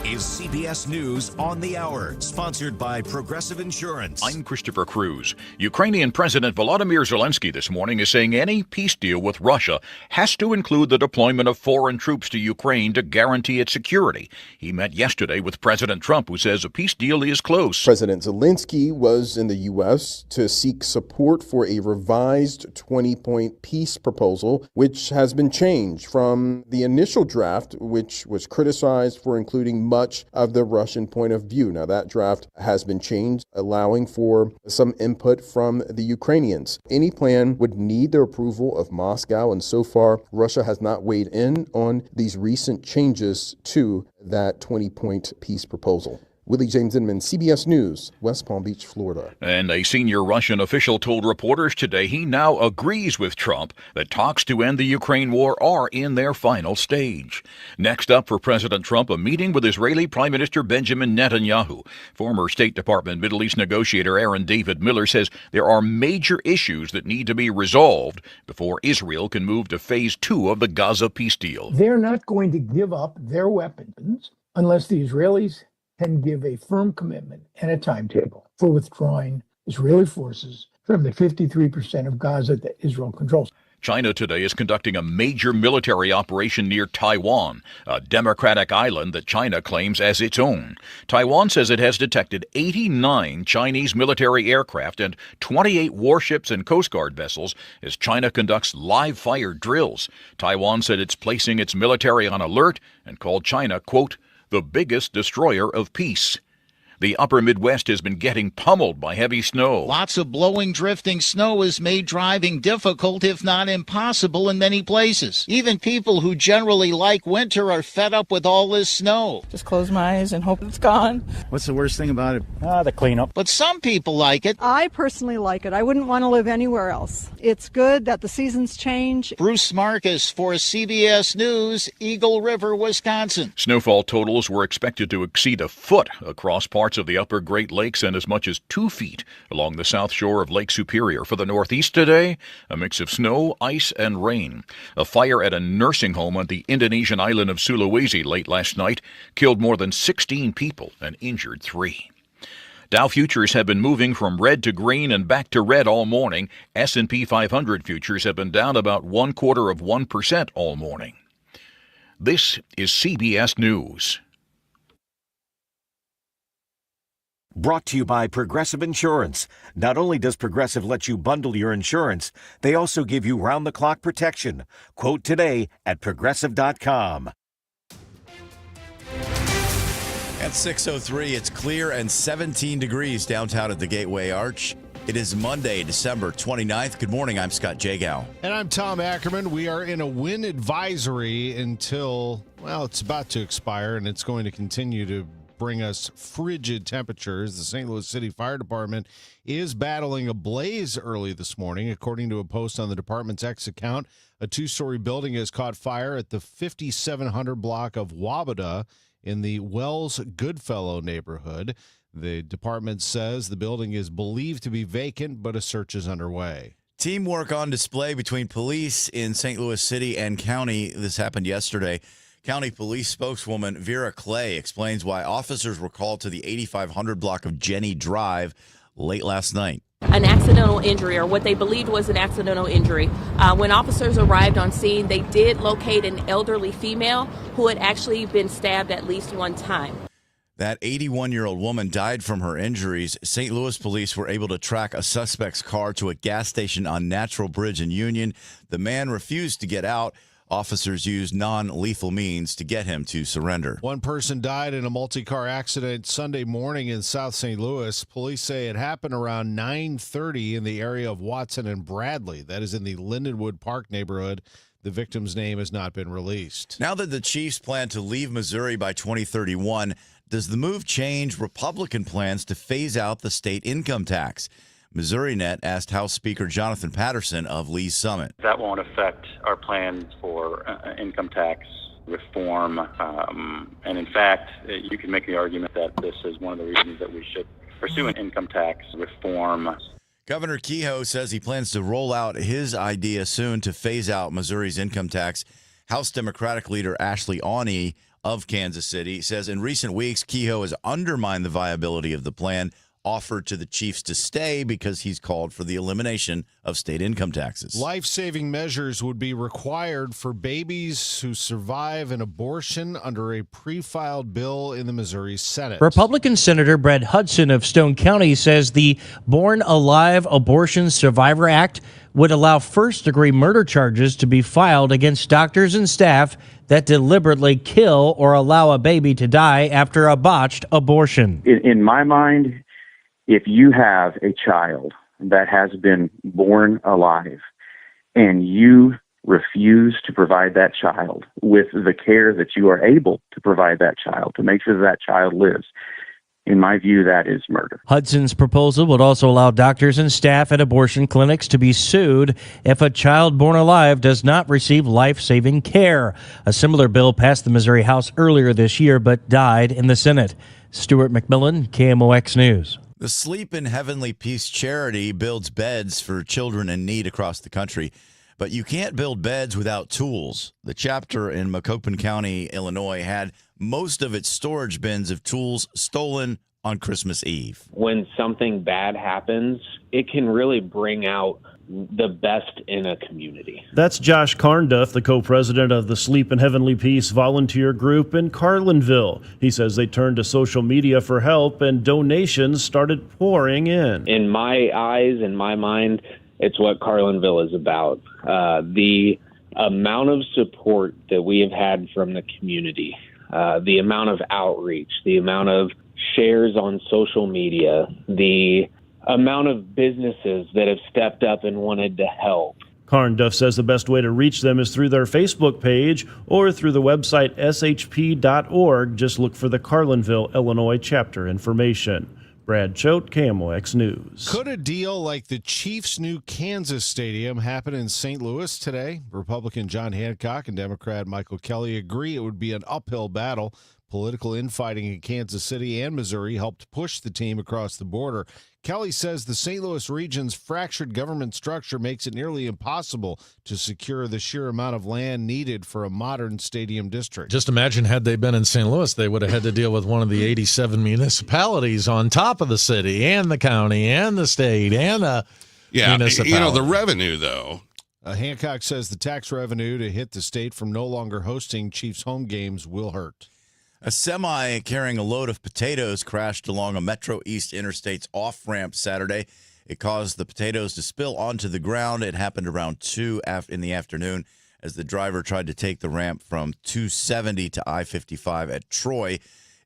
is CBS News on the Hour, sponsored by Progressive Insurance. I'm Christopher Cruz. Ukrainian President Volodymyr Zelensky this morning is saying any peace deal with Russia has to include the deployment of foreign troops to Ukraine to guarantee its security. He met yesterday with President Trump, who says a peace deal is close. President Zelensky was in the U.S. to seek support for a revised 20-point peace proposal, which has been changed from the initial draft, which was criticized for including much of the Russian point of view. Now, that draft has been changed, allowing for some input from the Ukrainians. Any plan would need the approval of Moscow, and so far, Russia has not weighed in on these recent changes to that 20-point peace proposal. Willie James Inman, CBS News, West Palm Beach, Florida. And a senior Russian official told reporters today he now agrees with Trump that talks to end the Ukraine war are in their final stage. Next up for President Trump, a meeting with Israeli Prime Minister Benjamin Netanyahu. Former State Department Middle East negotiator Aaron David Miller says there are major issues that need to be resolved before Israel can move to phase 2 of the Gaza peace deal. They're not going to give up their weapons unless the Israelis can give a firm commitment and a timetable for withdrawing Israeli forces from the 53% of Gaza that Israel controls. China today is conducting a major military operation near Taiwan, a democratic island that China claims as its own. Taiwan says it has detected 89 Chinese military aircraft and 28 warships and Coast Guard vessels as China conducts live-fire drills. Taiwan said it's placing its military on alert and called China, quote, the biggest destroyer of peace. The upper Midwest has been getting pummeled by heavy snow. Lots of blowing, drifting snow has made driving difficult, if not impossible, in many places. Even people who generally like winter are fed up with all this snow. Just close my eyes and hope it's gone. What's the worst thing about it? The cleanup. But some people like it. I personally like it. I wouldn't want to live anywhere else. It's good that the seasons change. Bruce Marcus for CBS News, Eagle River, Wisconsin. Snowfall totals were expected to exceed a foot across parts of the upper Great Lakes and as much as 2 feet along the south shore of Lake Superior. For the Northeast today, a mix of snow, ice, and rain. A fire at a nursing home on the Indonesian island of Sulawesi late last night killed more than 16 people and injured 3. Dow futures have been moving from red to green and back to red all morning. S&P 500 futures have been down about 0.25% all morning. This is CBS News. Brought to you by Progressive Insurance. Not only does Progressive let you bundle your insurance, they also give you round-the-clock protection. Quote today at Progressive.com. At 6:03, it's clear and 17 degrees downtown at the Gateway Arch. It is Monday, December 29th. Good morning, I'm Scott Jagow. And I'm Tom Ackerman. We are in a wind advisory until, well, it's about to expire, and it's going to continue to bring us frigid temperatures. The St. Louis City Fire Department is battling a blaze early this morning. According to a post on the department's X account, a 2-story building has caught fire at the 5700 block of Wabada in the Wells Goodfellow neighborhood. The department says the building is believed to be vacant, but a search is underway. Teamwork on display between police in St. Louis City and county. This happened yesterday. County Police spokeswoman Vera Clay explains why officers were called to the 8500 block of Jenny Drive late last night. An accidental injury, or what they believed was an accidental injury. When officers arrived on scene, they did locate an elderly female who had actually been stabbed at least one time. That 81-year-old woman died from her injuries. St. Louis police were able to track a suspect's car to a gas station on Natural Bridge in Union. The man refused to get out. Officers used non-lethal means to get him to surrender. One person died in a multi-car accident Sunday morning in South St. Louis. Police say it happened around 9:30 in the area of Watson and Bradley. That is in the Lindenwood Park neighborhood. The victim's name has not been released. Now that the Chiefs plan to leave Missouri by 2031, does the move change Republican plans to phase out the state income tax? MissouriNet asked House Speaker Jonathan Patterson of Lee's Summit. That won't affect our plans for income tax reform. And in fact, you can make the argument that this is one of the reasons that we should pursue an income tax reform. Governor Kehoe says he plans to roll out his idea soon to phase out Missouri's income tax. House Democratic leader Ashley Awney of Kansas City says in recent weeks, Kehoe has undermined the viability of the plan offered to the chiefs to stay because he's called for the elimination of state income taxes. Life-saving measures would be required for babies who survive an abortion under a pre-filed bill in the Missouri Senate. Republican Senator Brett Hudson of Stone County says the Born Alive Abortion Survivor Act would allow first-degree murder charges to be filed against doctors and staff that deliberately kill or allow a baby to die after a botched abortion. In my mind, if you have a child that has been born alive and you refuse to provide that child with the care that you are able to provide that child to make sure that child lives, in my view, that is murder. Hudson's proposal would also allow doctors and staff at abortion clinics to be sued if a child born alive does not receive life-saving care. A similar bill passed the Missouri House earlier this year but died in the Senate. Stuart McMillan, KMOX News. The Sleep in Heavenly Peace charity builds beds for children in need across the country, but you can't build beds without tools. The chapter in Macoupin County, Illinois, had most of its storage bins of tools stolen on Christmas Eve. When something bad happens, it can really bring out the best in a community. That's Josh Carnduff, the co-president of the Sleep in Heavenly Peace volunteer group in Carlinville. He says they turned to social media for help and donations started pouring in. In my eyes, in my mind, it's what Carlinville is about. The amount of support that we have had from the community, the amount of outreach, the amount of shares on social media, the amount of businesses that have stepped up and wanted to help. Carnduff says the best way to reach them is through their Facebook page or through the website shp.org. Just look for the Carlinville, Illinois chapter information. Brad Choate, KMOX News. Could a deal like the Chiefs' new Kansas Stadium happen in St. Louis today? Republican John Hancock and Democrat Michael Kelly agree it would be an uphill battle. Political infighting in Kansas City and Missouri helped push the team across the border. Kelly says the St. Louis region's fractured government structure makes it nearly impossible to secure the sheer amount of land needed for a modern stadium district. Just imagine had they been in St. Louis, they would have had to deal with one of the 87 municipalities on top of the city and the county and the state and the municipality. You know, the revenue, though. Hancock says the tax revenue to hit the state from no longer hosting Chiefs home games will hurt. A semi carrying a load of potatoes crashed along a Metro East Interstate's off-ramp Saturday. It caused the potatoes to spill onto the ground. It happened around 2 in the afternoon as the driver tried to take the ramp from 270 to I-55 at Troy.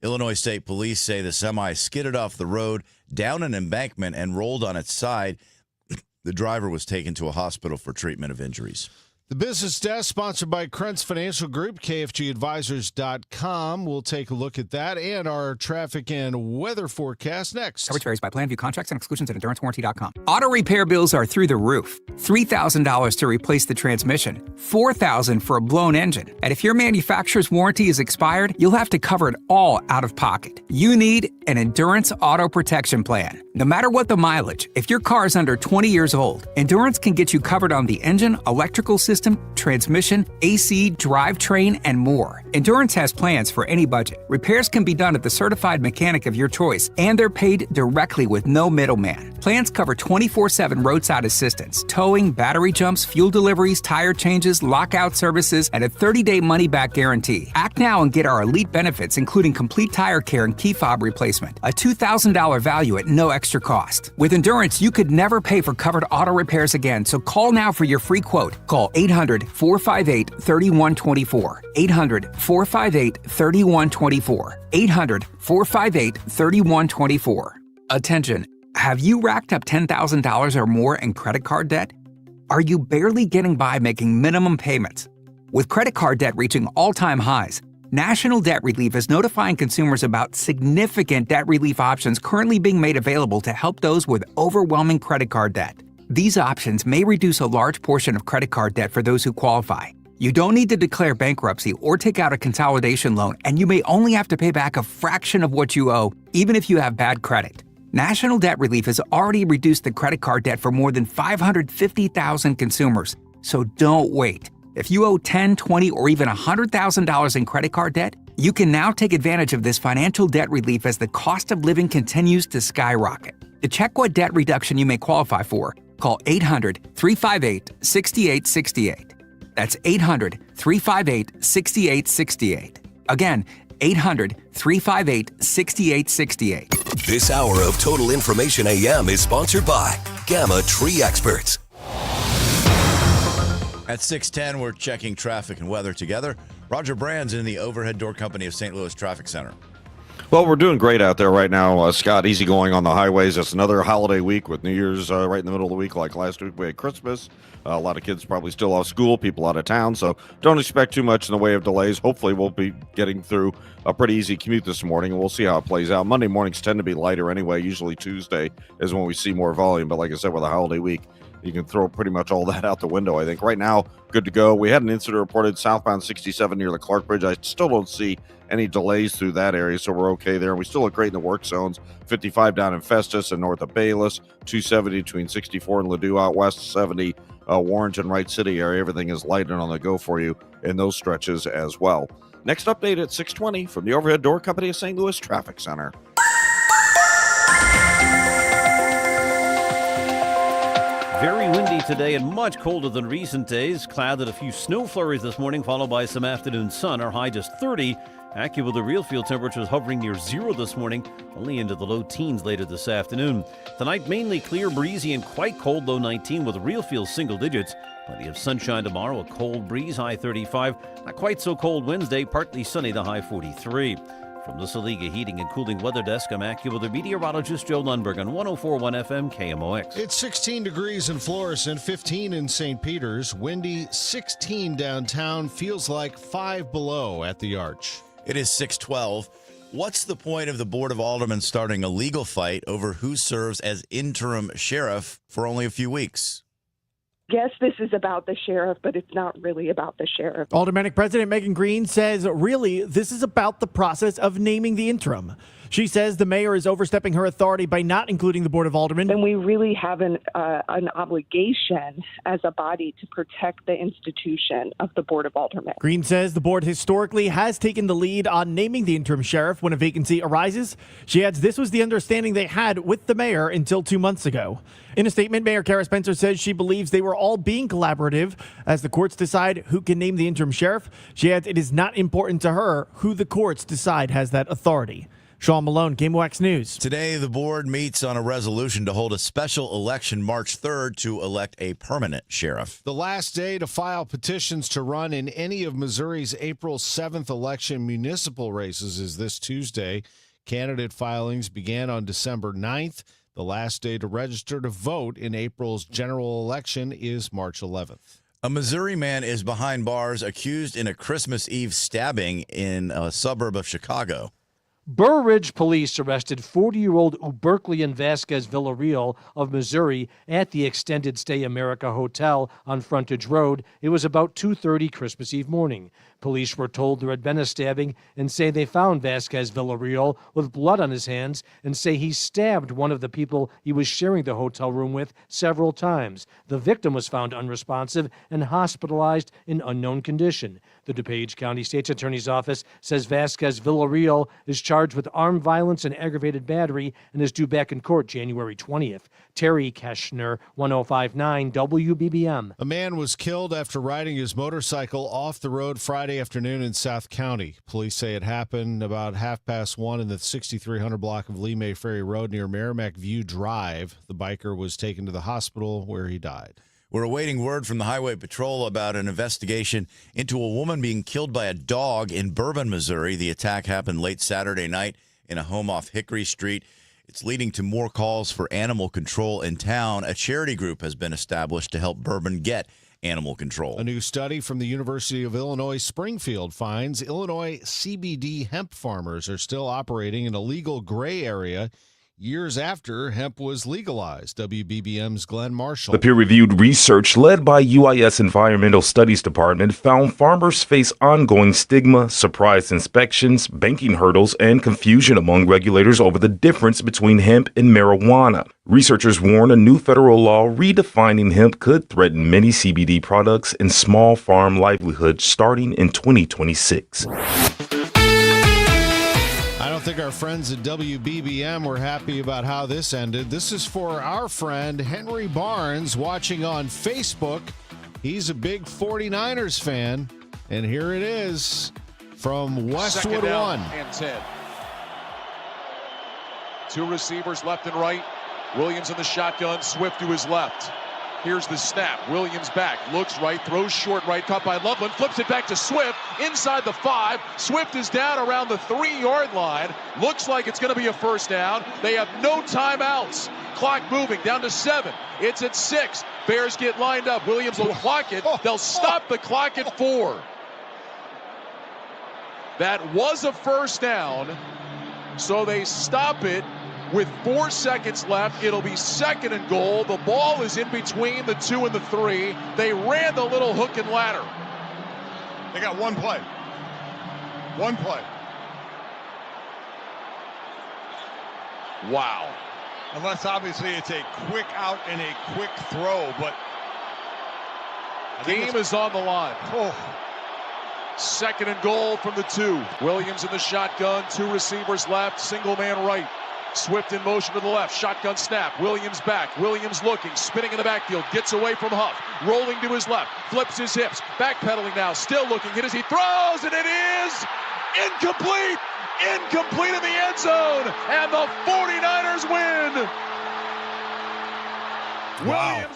Illinois State Police say the semi skidded off the road, down an embankment, and rolled on its side. The driver was taken to a hospital for treatment of injuries. The Business Desk, sponsored by Krentz Financial Group, KFGadvisors.com. We'll take a look at that and our traffic and weather forecast next. Coverage varies by plan. View contracts and exclusions at EnduranceWarranty.com. Auto repair bills are through the roof. $3,000 to replace the transmission. $4,000 for a blown engine. And if your manufacturer's warranty is expired, you'll have to cover it all out of pocket. You need an Endurance Auto Protection Plan. No matter what the mileage, if your car is under 20 years old, Endurance can get you covered on the engine, electrical system, transmission, AC, drivetrain, and more. Endurance has plans for any budget. Repairs can be done at the certified mechanic of your choice, and they're paid directly with no middleman. Plans cover 24/7 roadside assistance, towing, battery jumps, fuel deliveries, tire changes, lockout services, and a 30-day money-back guarantee. Act now and get our elite benefits, including complete tire care and key fob replacement. A $2,000 value at no extra cost. With Endurance, you could never pay for covered auto repairs again, so call now for your free quote. Call 800-458-3124. 800-458-3124. 800-458-3124. Attention, have you racked up $10,000 or more in credit card debt? Are you barely getting by making minimum payments? With credit card debt reaching all-time highs, National Debt Relief is notifying consumers about significant debt relief options currently being made available to help those with overwhelming credit card debt. These options may reduce a large portion of credit card debt for those who qualify. You don't need to declare bankruptcy or take out a consolidation loan, and you may only have to pay back a fraction of what you owe, even if you have bad credit. National Debt Relief has already reduced the credit card debt for more than 550,000 consumers, so don't wait. If you owe $10, $20, or even $100,000 in credit card debt, you can now take advantage of this financial debt relief as the cost of living continues to skyrocket. To check what debt reduction you may qualify for, call 800-358-6868. That's 800-358-6868. Again, 800-358-6868. This hour of Total Information AM is sponsored by Gamma Tree Experts. At 6:10, we're checking traffic and weather together. Roger Brand's in the Overhead Door Company of St. Louis Traffic Center. Well, we're doing great out there right now, Scott. Easy going on the highways. It's another holiday week with New Year's right in the middle of the week, like last week we had Christmas. A lot of kids probably still off school, people out of town, so don't expect too much in the way of delays. Hopefully, we'll be getting through a pretty easy commute this morning, and we'll see how it plays out. Monday mornings tend to be lighter anyway. Usually Tuesday is when we see more volume, but like I said, with a holiday week, you can throw pretty much all that out the window, I think. Right now, good to go. We had an incident reported southbound 67 near the Clark Bridge. I still don't see any delays through that area, so we're okay there. We still look great in the work zones. 55 down in Festus and north of Bayless. 270 between 64 and Ladue out west. 70 Warrenton, Wright City area. Everything is light and on the go for you in those stretches as well. Next update at 6:20 from the Overhead Door Company of St. Louis Traffic Center. Very windy today and much colder than recent days. Clouded, a few snow flurries this morning, followed by some afternoon sun. Our high just 30. AccuWeather real field temperatures hovering near zero this morning, only into the low teens later this afternoon. Tonight, mainly clear, breezy, and quite cold, low 19 with real feel single digits. Plenty of sunshine tomorrow, a cold breeze, high 35. Not quite so cold Wednesday, partly sunny, the high 43. From the Saliga Heating and Cooling Weather Desk, I'm AccuWeather meteorologist Joe Lundberg on 104.1 FM KMOX. It's 16 degrees in Florissant, 15 in St. Peters, windy 16 downtown, feels like 5 below at the Arch. It is 6:12. What's the point of the Board of Aldermen starting a legal fight over who serves as interim sheriff for only a few weeks? Yes, this is about the sheriff, but it's not really about the sheriff. Aldermanic President Megan Green says, really, this is about the process of naming the interim. She says the mayor is overstepping her authority by not including the Board of Aldermen. And we really have an obligation as a body to protect the institution of the Board of Aldermen. Green says the board historically has taken the lead on naming the interim sheriff when a vacancy arises. She adds this was the understanding they had with the mayor until 2 months ago. In a statement, Mayor Kara Spencer says she believes they were all being collaborative as the courts decide who can name the interim sheriff. She adds it is not important to her who the courts decide has that authority. Sean Malone, KMOX News. Today, the board meets on a resolution to hold a special election March 3rd to elect a permanent sheriff. The last day to file petitions to run in any of Missouri's April 7th election municipal races is this Tuesday. Candidate filings began on December 9th. The last day to register to vote in April's general election is March 11th. A Missouri man is behind bars accused in a Christmas Eve stabbing in a suburb of Chicago. Burr Ridge police arrested 40-year-old Uberklian Vasquez Villarreal of Missouri at the Extended Stay America Hotel on Frontage Road. It was about 2:30 Christmas Eve morning. Police were told there had been a stabbing and say they found Vasquez Villarreal with blood on his hands and say he stabbed one of the people he was sharing the hotel room with several times. The victim was found unresponsive and hospitalized in unknown condition. The DuPage County State's Attorney's Office says Vasquez Villarreal is charged with armed violence and aggravated battery and is due back in court January 20th. Terry Keschner, 105.9 WBBM. A man was killed after riding his motorcycle off the road Friday afternoon in South County. Police say it happened about 1:30 in the 6300 block of Lee May Ferry Road near Merrimack View Drive. The biker was taken to the hospital where he died. We're awaiting word from the Highway Patrol about an investigation into a woman being killed by a dog in Bourbon, Missouri. The attack happened late Saturday night in a home off Hickory Street. It's leading to more calls for animal control in town. A charity group has been established to help Bourbon get animal control. A new study from the University of Illinois Springfield finds Illinois CBD hemp farmers are still operating in a legal gray area, years after hemp was legalized. WBBM's Glenn Marshall. The peer-reviewed research led by UIS Environmental Studies Department found farmers face ongoing stigma, surprise inspections, banking hurdles, and confusion among regulators over the difference between hemp and marijuana. Researchers warn a new federal law redefining hemp could threaten many CBD products and small farm livelihoods starting in 2026. I don't think our friends at WBBM were happy about how this ended. This is for our friend Henry Barnes watching on Facebook. He's a big 49ers fan, and here it is from Westwood 1. And 10. Two receivers left and right. Williams in the shotgun, Swift to his left. Here's the snap. Williams back, looks right, throws short right, caught by Loveland, flips it back to Swift, inside the 5. Swift is down around the 3-yard line. Looks like it's going to be a first down. They have no timeouts. Clock moving down to 7. It's at 6. Bears get lined up. Williams will clock it. They'll stop the clock at 4. That was a first down, so they stop it. With 4 seconds left, it'll be 2nd and goal. The ball is in between the 2 and the 3. They ran the little hook and ladder. They got one play. One play. Wow. Unless obviously it's a quick out and a quick throw, but game is on the line. 2nd and goal from the 2. Williams in the shotgun, 2 receivers left, single man right. Swift in motion to the left, shotgun snap, Williams back, Williams looking, spinning in the backfield, gets away from Huff, rolling to his left, flips his hips, backpedaling now, still looking, hit as he throws, and it is incomplete! Incomplete in the end zone, and the 49ers win! Wow.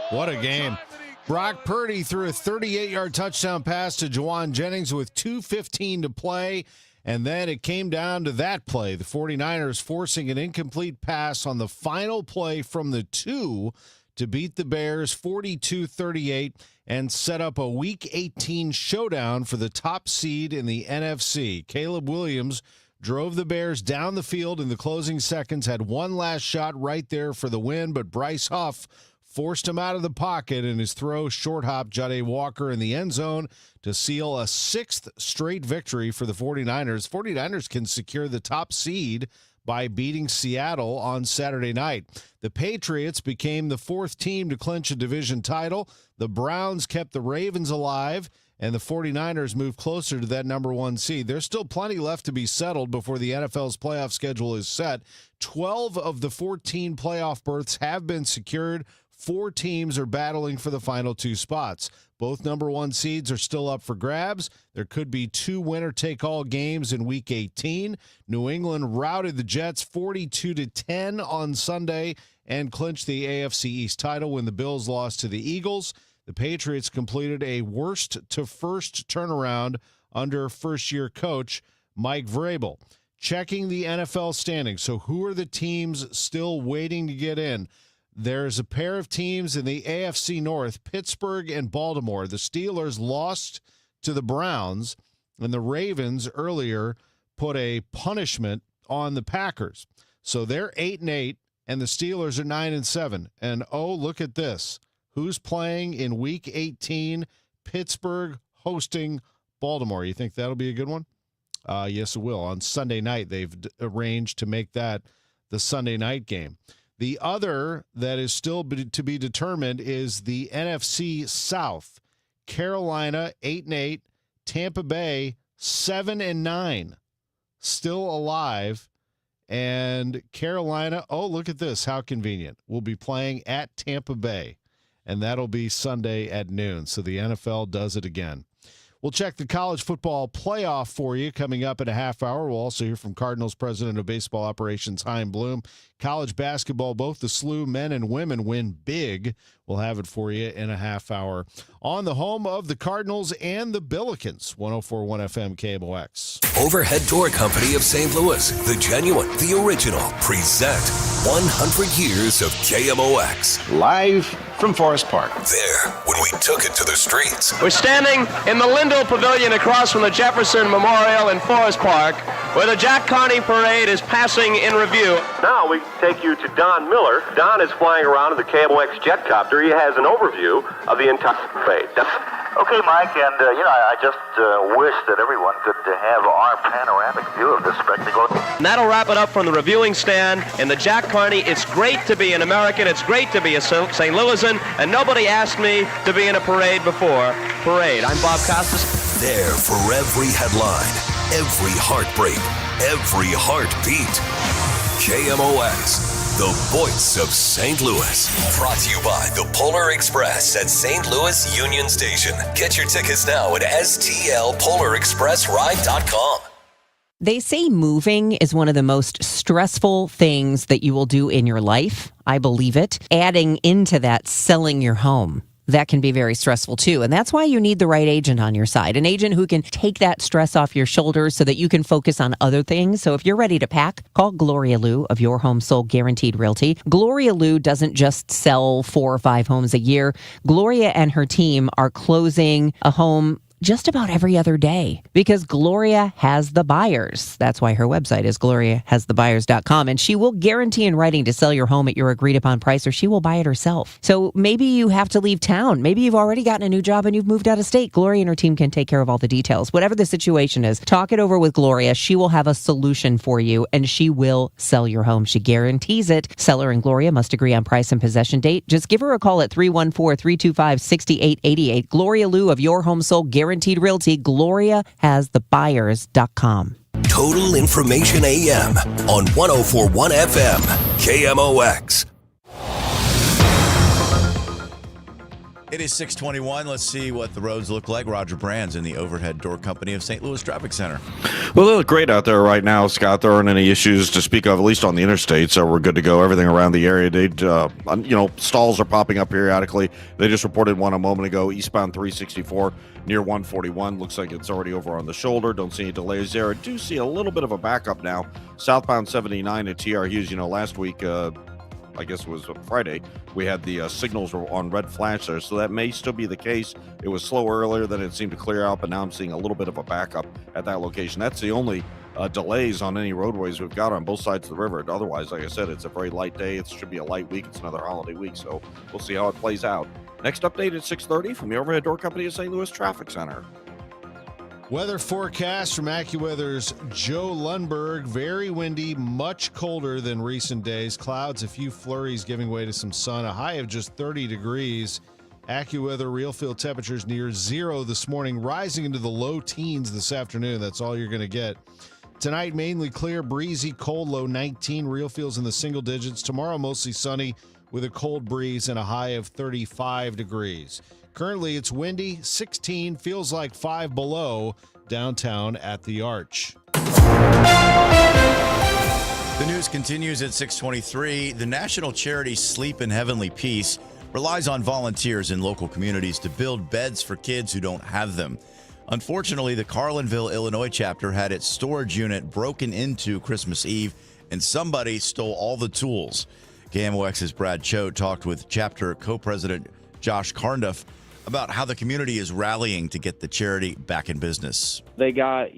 What a game. Brock Purdy threw a 38-yard touchdown pass to Juwan Jennings with 2:15 to play. And then it came down to that play. The 49ers forcing an incomplete pass on the final play from the 2 to beat the Bears 42-38 and set up a Week 18 showdown for the top seed in the NFC. Caleb Williams drove the Bears down the field in the closing seconds, had one last shot right there for the win, but Bryce Huff forced him out of the pocket, and his throw short hopped Jahdae Walker in the end zone to seal a 6th straight victory for the 49ers. 49ers can secure the top seed by beating Seattle on Saturday night. The Patriots became the 4th team to clinch a division title. The Browns kept the Ravens alive, and the 49ers moved closer to that number 1 seed. There's still plenty left to be settled before the NFL's playoff schedule is set. 12 of the 14 playoff berths have been secured. 4 teams are battling for the final 2 spots. Both number 1 seeds are still up for grabs. There could be 2 winner-take-all games in Week 18. New England routed the Jets 42-10 on Sunday and clinched the AFC East title when the Bills lost to the Eagles. The Patriots completed a worst-to-first turnaround under first-year coach Mike Vrabel. Checking the NFL standings. So who are the teams still waiting to get in? There's a pair of teams in the AFC North, Pittsburgh and Baltimore. The Steelers lost to the Browns, and the Ravens earlier put a punishment on the Packers. So they're 8-8, and the Steelers are 9-7. And, oh, look at this. Who's playing in Week 18? Pittsburgh hosting Baltimore. You think that'll be a good one? Yes, it will. On Sunday night, they've arranged to make that the Sunday night game. The other that is still to be determined is the NFC South. Carolina 8-8, Tampa Bay 7-9, still alive. And Carolina, oh, look at this, how convenient. We'll be playing at Tampa Bay, and that'll be Sunday at noon. So the NFL does it again. We'll check the college football playoff for you coming up in a half hour. We'll also hear from Cardinals President of Baseball Operations, Chaim Bloom. College basketball, both the SLU men and women win big. We'll have it for you in a half hour on the home of the Cardinals and the Billikens, 104.1 FM KMOX. Overhead Door Company of St. Louis, the genuine, the original, present 100 years of KMOX. Live from Forest Park. There, when we took it to the streets. We're standing in the Lindell Pavilion across from the Jefferson Memorial in Forest Park where the Jack Carney Parade is passing in review. Now we take you to Don Miller. Don is flying around in the KMOX jet copter. He has an overview of the entire parade. Okay, Mike, and I just wish that everyone could have our panoramic view of this spectacle. And that'll wrap it up from the reviewing stand in the Jack Carney. It's great to be an American. It's great to be a St. Louisan, and nobody asked me to be in a parade before. Parade. I'm Bob Costas. There for every headline, every heartbreak, every heartbeat. KMOX. The voice of St. Louis. Brought to you by the Polar Express at St. Louis Union Station. Get your tickets now at stlpolarexpressride.com. They say moving is one of the most stressful things that you will do in your life. I believe it. Adding into that, selling your home. That can be very stressful too. And that's why you need the right agent on your side, an agent who can take that stress off your shoulders so that you can focus on other things. So if you're ready to pack, call Gloria Liu of Your Home Sold Guaranteed Realty. Gloria Liu doesn't just sell 4 or 5 homes a year. Gloria and her team are closing a home just about every other day because Gloria has the buyers. That's why her website is gloriahasthebuyers.com, and she will guarantee in writing to sell your home at your agreed upon price, or she will buy it herself. So maybe you have to leave town. Maybe you've already gotten a new job and you've moved out of state. Gloria and her team can take care of all the details. Whatever the situation is, talk it over with Gloria. She will have a solution for you, and she will sell your home. She guarantees it. Seller and Gloria must agree on price and possession date. Just give her a call at 314-325-6888. Gloria Liu of Your Home Sold Guaranteed Realty, gloriahasthebuyers.com. Total Information AM on 104.1 FM, KMOX. It is 6:21. Let's see what the roads look like. Roger Brands in the Overhead Door Company of St. Louis Traffic Center. Well, they look great out there right now, Scott. There aren't any issues to speak of, at least on the interstate, so we're good to go. Everything around the area, stalls are popping up periodically. They just reported one a moment ago, eastbound 364 near 141. Looks like it's already over on the shoulder. Don't see any delays there. I do see a little bit of a backup now. Southbound 79 at TR Hughes. Last week, I guess it was Friday, we had the signals were on red flash there, so that may still be the case. It was slower earlier than it seemed to clear out, but now I'm seeing a little bit of a backup at that location. That's the only delays on any roadways we've got on both sides of the river. Otherwise, like I said, it's a very light day. It should be a light week. It's another holiday week, so we'll see how it plays out. Next update at 6:30 from the Overhead Door Company of St. Louis Traffic Center. Weather forecast from AccuWeather's Joe Lundberg. Very windy, much colder than recent days. Clouds, a few flurries giving way to some sun. A high of just 30 degrees. AccuWeather real field temperatures near 0 this morning, rising into the low teens this afternoon. That's all you're going to get. Tonight, mainly clear, breezy, cold, low 19. Real feels in the single digits. Tomorrow, mostly sunny with a cold breeze and a high of 35 degrees. Currently, it's windy, 16, feels like 5 below downtown at the Arch. The news continues at 6:23. The national charity Sleep in Heavenly Peace relies on volunteers in local communities to build beds for kids who don't have them. Unfortunately, the Carlinville, Illinois chapter had its storage unit broken into Christmas Eve, and somebody stole all the tools. KMOX's Brad Choate talked with chapter co-president Josh Carnduff about how the community is rallying to get the charity back in business. They got,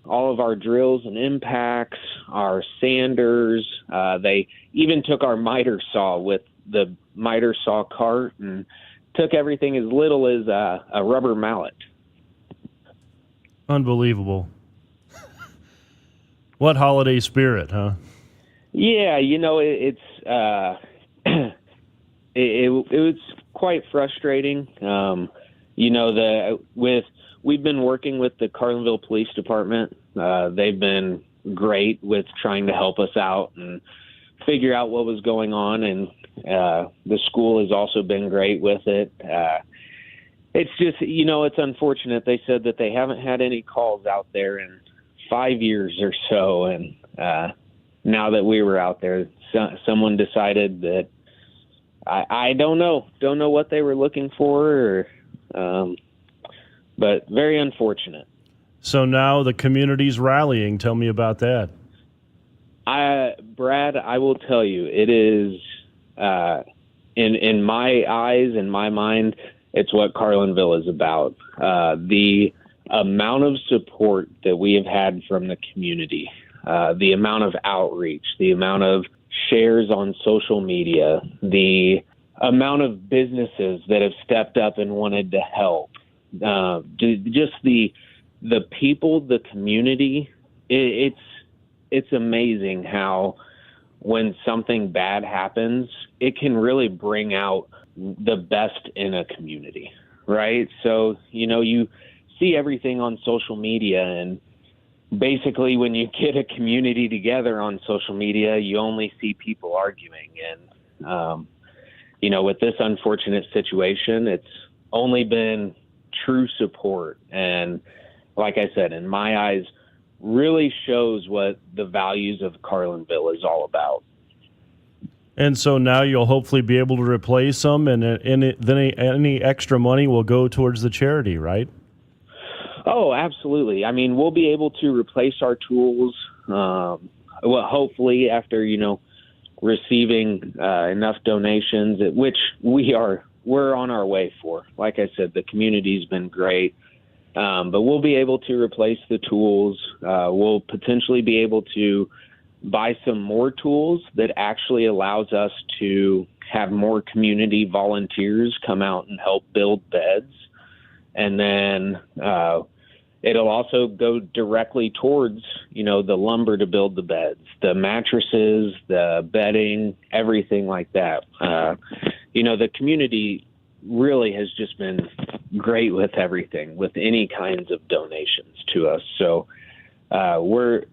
all of our drills and impacts, our sanders. They even took our miter saw with the miter saw cart and took everything as little as a rubber mallet. Unbelievable. What holiday spirit, huh? Yeah, it's it was quite frustrating. We've been working with the Carlinville Police Department. They've been great with trying to help us out and figure out what was going on, and the school has also been great with it. It's just, it's unfortunate. They said that they haven't had any calls out there in 5 years or so, and now that we were out there, someone decided that I don't know what they were looking for, but very unfortunate. So now the community's rallying. Tell me about that. Brad, I will tell you, it is in my eyes, in my mind, it's what Carlinville is about. The amount of support that we have had from the community, the amount of outreach, the amount of shares on social media, the amount of businesses that have stepped up and wanted to help, just the people, the community, it's amazing how when something bad happens, it can really bring out the best in a community, right? So, you see everything on social media, and basically when you get a community together on social media, you only see people arguing. And, with this unfortunate situation, it's only been true support. And like I said, in my eyes, really shows what the values of Carlinville is all about. And so now you'll hopefully be able to replace them, and then any extra money will go towards the charity, right? Oh, absolutely. I mean, we'll be able to replace our tools, hopefully after, receiving enough donations, which we're on our way for. Like I said, the community's been great. But we'll be able to replace the tools. We'll potentially be able to buy some more tools that actually allows us to have more community volunteers come out and help build beds. And then it'll also go directly towards, the lumber to build the beds, the mattresses, the bedding, everything like that. The community really has just been great with everything, with any kinds of donations to us. So we're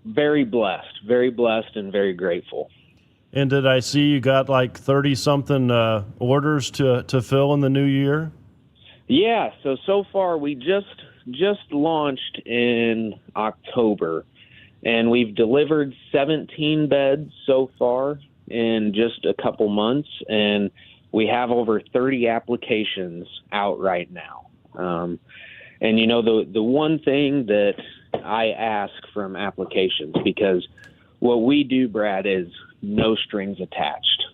very blessed and very grateful. And did I see you got like 30-something orders to fill in the new year? Yeah, so far we just launched in October, and we've delivered 17 beds so far in just a couple months, and we have over 30 applications out right now. And the one thing that I ask from applications, because what we do, Brad, is no strings attached.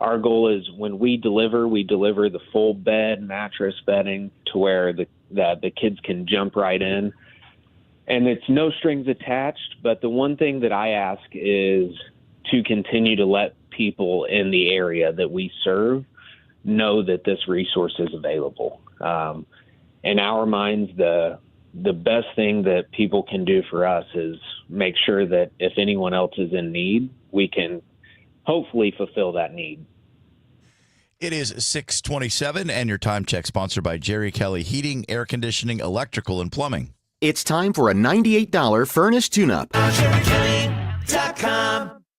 Our goal is when we deliver the full bed, mattress, bedding to where the kids can jump right in. And it's no strings attached, but the one thing that I ask is to continue to let people in the area that we serve know that this resource is available. In our minds, the best thing that people can do for us is make sure that if anyone else is in need, we can hopefully fulfill that need. It is 6:27, and your time check sponsored by Jerry Kelly Heating, Air Conditioning, Electrical, and Plumbing. It's time for a $98 furnace tune-up.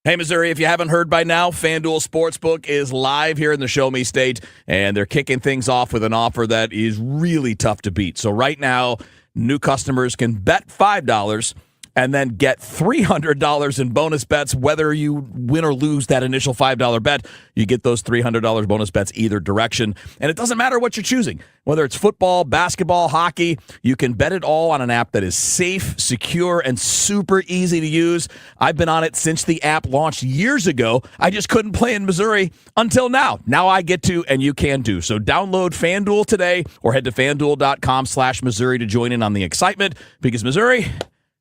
Hey, Missouri, if you haven't heard by now, FanDuel Sportsbook is live here in the Show Me State, and they're kicking things off with an offer that is really tough to beat. So right now, new customers can bet $5 and then get $300 in bonus bets. Whether you win or lose that initial $5 bet, you get those $300 bonus bets either direction. And it doesn't matter what you're choosing. Whether it's football, basketball, hockey, you can bet it all on an app that is safe, secure, and super easy to use. I've been on it since the app launched years ago. I just couldn't play in Missouri until now. Now I get to, and you can too. So download FanDuel today or head to FanDuel.com/Missouri to join in on the excitement, because Missouri,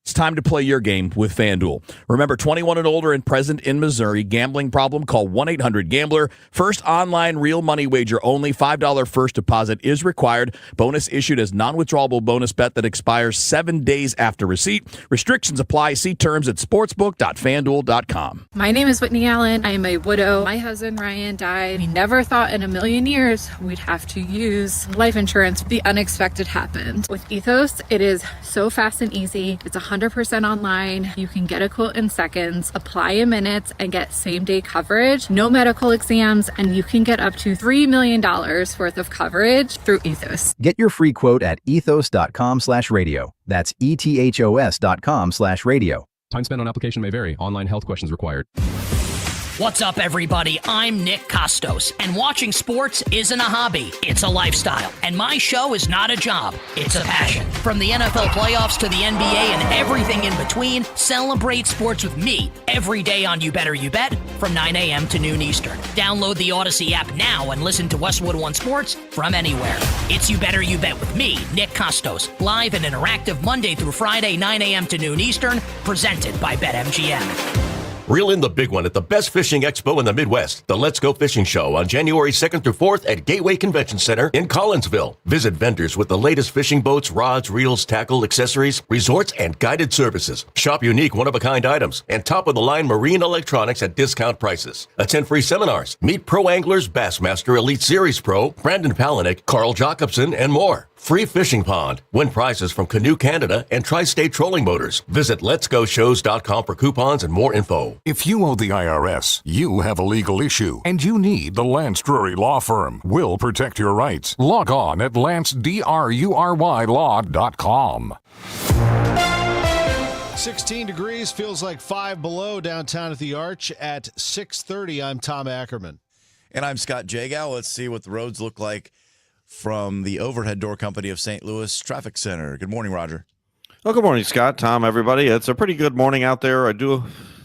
it's time to play your game with FanDuel. Remember, 21 and older and present in Missouri. Gambling problem? Call 1-800-GAMBLER. First online real money wager only. $5 first deposit is required. Bonus issued as non-withdrawable bonus bet that expires 7 days after receipt. Restrictions apply. See terms at sportsbook.fanduel.com. My name is Whitney Allen. I am a widow. My husband, Ryan, died. We never thought in a million years we'd have to use life insurance. The unexpected happened. With Ethos, it is so fast and easy. It's 100% online. You can get a quote in seconds, apply in minutes, and get same-day coverage. No medical exams, and you can get up to $3 million worth of coverage through Ethos. Get your free quote at ethos.com/radio. That's ethos.com/radio. Time spent on application may vary. Online health questions required. What's up, everybody? I'm Nick Costos, and watching sports isn't a hobby, it's a lifestyle. And my show is not a job, it's a passion. From the NFL playoffs to the NBA and everything in between, celebrate sports with me every day on You Better You Bet from 9 a.m. to noon Eastern. Download the Odyssey app now and listen to Westwood One Sports from anywhere. It's You Better You Bet with me, Nick Costos, live and interactive Monday through Friday, 9 a.m. to noon Eastern, presented by BetMGM. Reel in the big one at the best fishing expo in the Midwest, the Let's Go Fishing Show on January 2nd through 4th at Gateway Convention Center in Collinsville. Visit vendors with the latest fishing boats, rods, reels, tackle, accessories, resorts, and guided services. Shop unique one-of-a-kind items and top-of-the-line marine electronics at discount prices. Attend free seminars. Meet pro anglers, Bassmaster Elite Series Pro, Brandon Palaniuk, Carl Jacobson, and more. Free fishing pond. Win prizes from Canoe Canada and Tri-State Trolling Motors. Visit letsgoshows.com for coupons and more info. If you owe the IRS, you have a legal issue, and you need the Lance Drury Law Firm. We'll protect your rights. Log on at lancedrurylaw.com. 16 degrees, feels like 5 below downtown at the Arch at 6:30. I'm Tom Ackerman. And I'm Scott Jagow. Let's see what the roads look like from the Overhead Door Company of St. Louis Traffic Center. Good morning, Roger. Well, good morning, Scott, Tom, everybody. It's a pretty good morning out there. It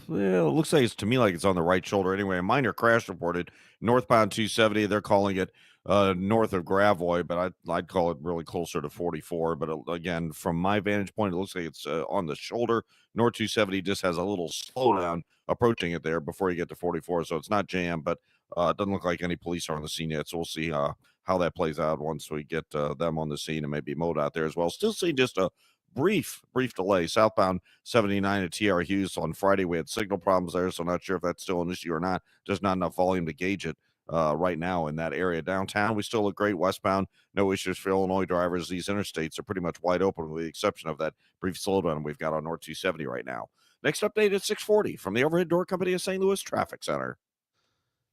looks like it's to me like it's on the right shoulder anyway. A minor crash reported northbound 270. They're calling it north of Gravois, but I'd call it really closer to 44. But again, from my vantage point, it looks like it's on the shoulder. North 270 just has a little slowdown approaching it there before you get to 44. So it's not jammed, but it doesn't look like any police are on the scene yet. So we'll see how that plays out once we get them on the scene, and maybe Mode out there as well. Still see just a brief delay. Southbound 79 at TR Hughes on Friday. We had signal problems there, so not sure if that's still an issue or not. Just not enough volume to gauge it right now in that area. Downtown, we still look great. Westbound, no issues for Illinois drivers. These interstates are pretty much wide open with the exception of that brief slowdown we've got on North 270 right now. Next update at 6:40 from the Overhead Door Company of St. Louis Traffic Center.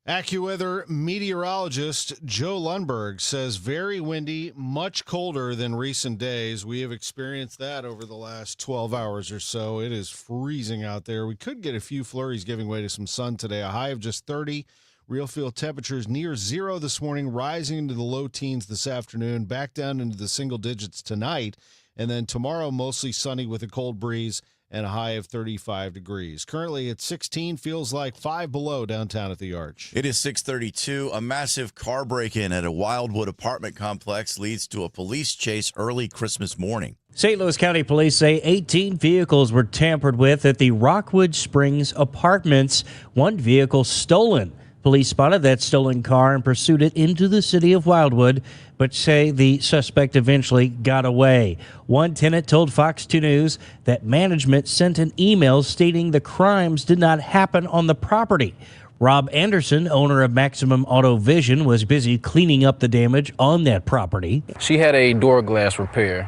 AccuWeather meteorologist Joe Lundberg says very windy, much colder than recent days. We have experienced that over the last 12 hours or so. It is freezing out there. We could get a few flurries giving way to some sun today. A high of just 30. Real field temperatures near zero this morning, rising into the low teens this afternoon, back down into the single digits tonight. And then tomorrow, mostly sunny with a cold breeze and a high of 35 degrees. Currently at 16, feels like 5 below downtown at the Arch. It is 6:32. A massive car break-in at a Wildwood apartment complex leads to a police chase early Christmas morning. St. Louis County Police say 18 vehicles were tampered with at the Rockwood Springs Apartments. One vehicle stolen. Police spotted that stolen car and pursued it into the city of Wildwood, but say the suspect eventually got away. One tenant told Fox 2 News that management sent an email stating the crimes did not happen on the property. Rob Anderson, owner of Maximum Auto Vision, was busy cleaning up the damage on that property. She had a door glass repair.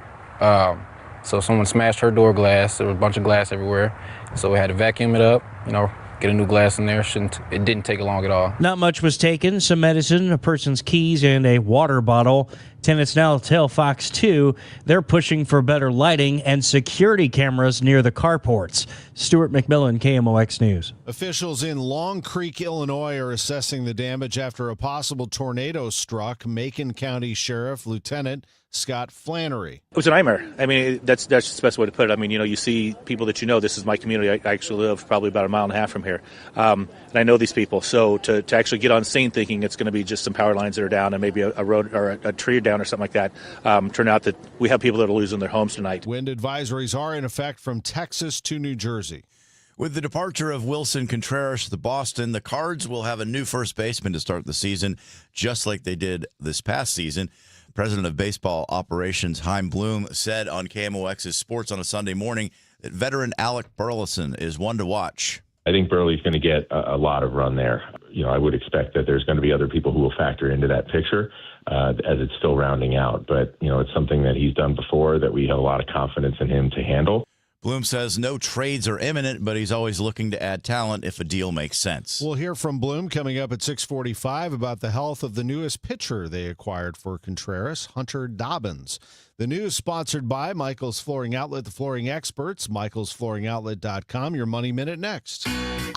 So someone smashed her door glass. There was a bunch of glass everywhere. So we had to vacuum it up, get a new glass in there. It didn't take long at all. Not much was taken. Some medicine, a person's keys, and a water bottle. Tenants now tell Fox 2 they're pushing for better lighting and security cameras near the carports. Stuart McMillan, KMOX News. Officials in Long Creek, Illinois are assessing the damage after a possible tornado struck Macon County Sheriff Lieutenant Scott Flannery. It was a nightmare. I mean, that's just the best way to put it. I mean, you see people that this is my community. I actually live probably about a mile and a half from here. And I know these people. So to actually get on scene thinking it's going to be just some power lines that are down and maybe a road or a tree down or something like that, turned out that we have people that are losing their homes tonight. Wind advisories are in effect from Texas to New Jersey. With the departure of Wilson Contreras to Boston, the Cards will have a new first baseman to start the season, just like they did this past season. President of Baseball Operations Chaim Bloom said on KMOX's Sports on a Sunday Morning that veteran Alec Burleson is one to watch. I think Burley's going to get a lot of run there. I would expect that there's going to be other people who will factor into that picture as it's still rounding out. But, it's something that he's done before that we have a lot of confidence in him to handle. Bloom says no trades are imminent, but he's always looking to add talent if a deal makes sense. We'll hear from Bloom coming up at 6:45 about the health of the newest pitcher they acquired for Contreras, Hunter Dobbins. The news sponsored by Michael's Flooring Outlet, the flooring experts, michaelsflooringoutlet.com. Your Money Minute next.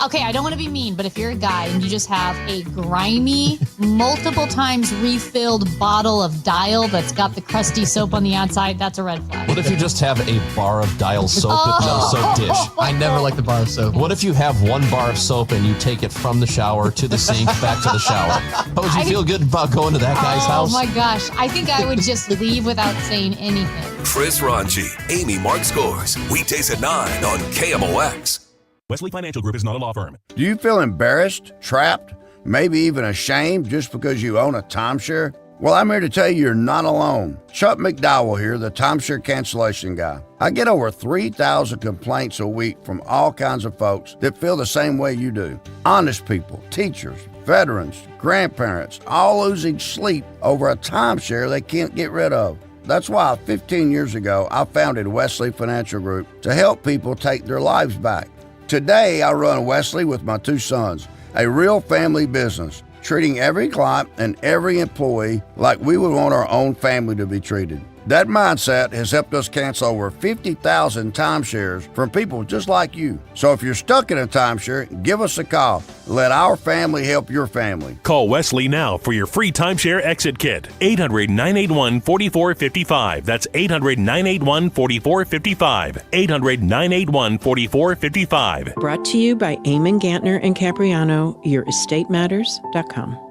Okay, I don't want to be mean, but if you're a guy and you just have a grimy, multiple times refilled bottle of Dial that's got the crusty soap on the outside, that's a red flag. What if you just have a bar of Dial soap with no soap dish? I never like the bar of soap. What if you have one bar of soap and you take it from the shower to the sink, back to the shower? How would you feel good about going to that guy's house? Oh my gosh, I think I would just leave without saying anything. Chris Ranji, Amy Mark Scores. Weekdays at 9 on KMOX. Wesley Financial Group is not a law firm. Do you feel embarrassed, trapped, maybe even ashamed just because you own a timeshare? Well, I'm here to tell you you're not alone. Chuck McDowell here, the timeshare cancellation guy. I get over 3,000 complaints a week from all kinds of folks that feel the same way you do. Honest people, teachers, veterans, grandparents, all losing sleep over a timeshare they can't get rid of. That's why 15 years ago, I founded Wesley Financial Group to help people take their lives back. Today, I run Wesley with my two sons, a real family business, treating every client and every employee like we would want our own family to be treated. That mindset has helped us cancel over 50,000 timeshares from people just like you. So if you're stuck in a timeshare, give us a call. Let our family help your family. Call Wesley now for your free timeshare exit kit. 800-981-4455. That's 800-981-4455. 800-981-4455. Brought to you by Eamon Gantner and Capriano, YourEstateMatters.com.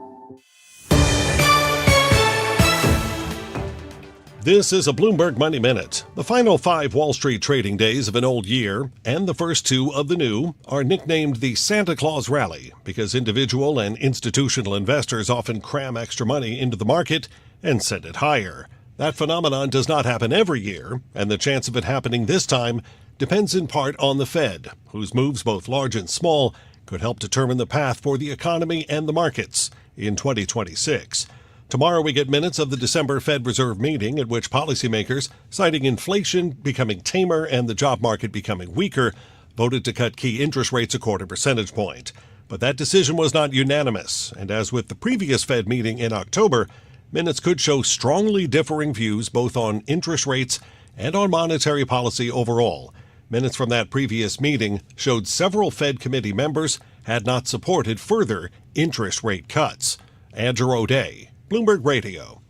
This is a Bloomberg Money Minute. The final 5 Wall Street trading days of an old year and the first 2 of the new are nicknamed the Santa Claus Rally because individual and institutional investors often cram extra money into the market and send it higher. That phenomenon does not happen every year, and the chance of it happening this time depends in part on the Fed, whose moves, both large and small, could help determine the path for the economy and the markets in 2026. Tomorrow we get minutes of the December Fed Reserve meeting at which policymakers, citing inflation becoming tamer and the job market becoming weaker, voted to cut key interest rates a 0.25 percentage point. But that decision was not unanimous, and as with the previous Fed meeting in October, minutes could show strongly differing views both on interest rates and on monetary policy overall. Minutes from that previous meeting showed several Fed committee members had not supported further interest rate cuts. Andrew O'Day, Bloomberg Radio.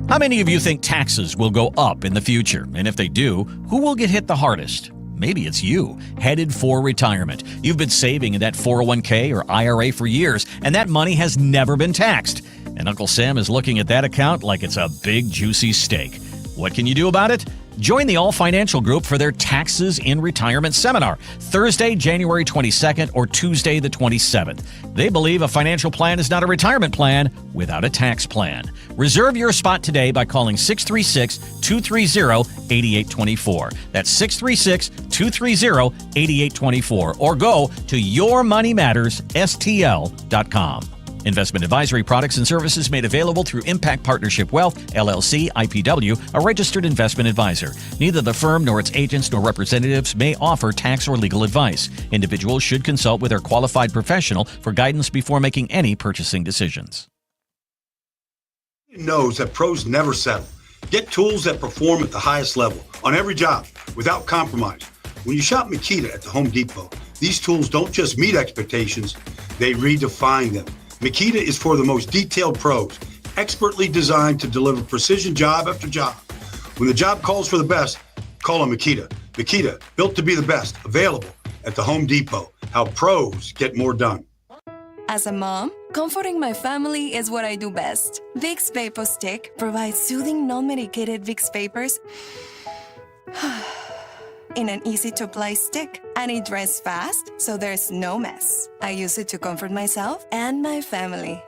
How many of you think taxes will go up in the future? And if they do, who will get hit the hardest? Maybe it's you, headed for retirement. You've been saving in that 401k or IRA for years, and that money has never been taxed. And Uncle Sam is looking at that account like it's a big, juicy steak. What can you do about it? Join the All Financial Group for their Taxes in Retirement Seminar, Thursday, January 22nd or Tuesday the 27th. They believe a financial plan is not a retirement plan without a tax plan. Reserve your spot today by calling 636-230-8824. That's 636-230-8824. Or go to yourmoneymattersstl.com. Investment advisory products and services made available through Impact Partnership Wealth, LLC, IPW, a registered investment advisor. Neither the firm nor its agents nor representatives may offer tax or legal advice. Individuals should consult with their qualified professional for guidance before making any purchasing decisions. Knows that pros never settle. Get tools that perform at the highest level on every job without compromise. When you shop Makita at the Home Depot, these tools don't just meet expectations, they redefine them. Makita is for the most detailed pros, expertly designed to deliver precision job after job. When the job calls for the best, call on Makita. Makita, built to be the best, available at the Home Depot. How pros get more done. As a mom, comforting my family is what I do best. Vicks VapoStick provides soothing, non-medicated Vicks vapors in an easy-to-apply stick, and it dries fast, so there's no mess. I use it to comfort myself and my family.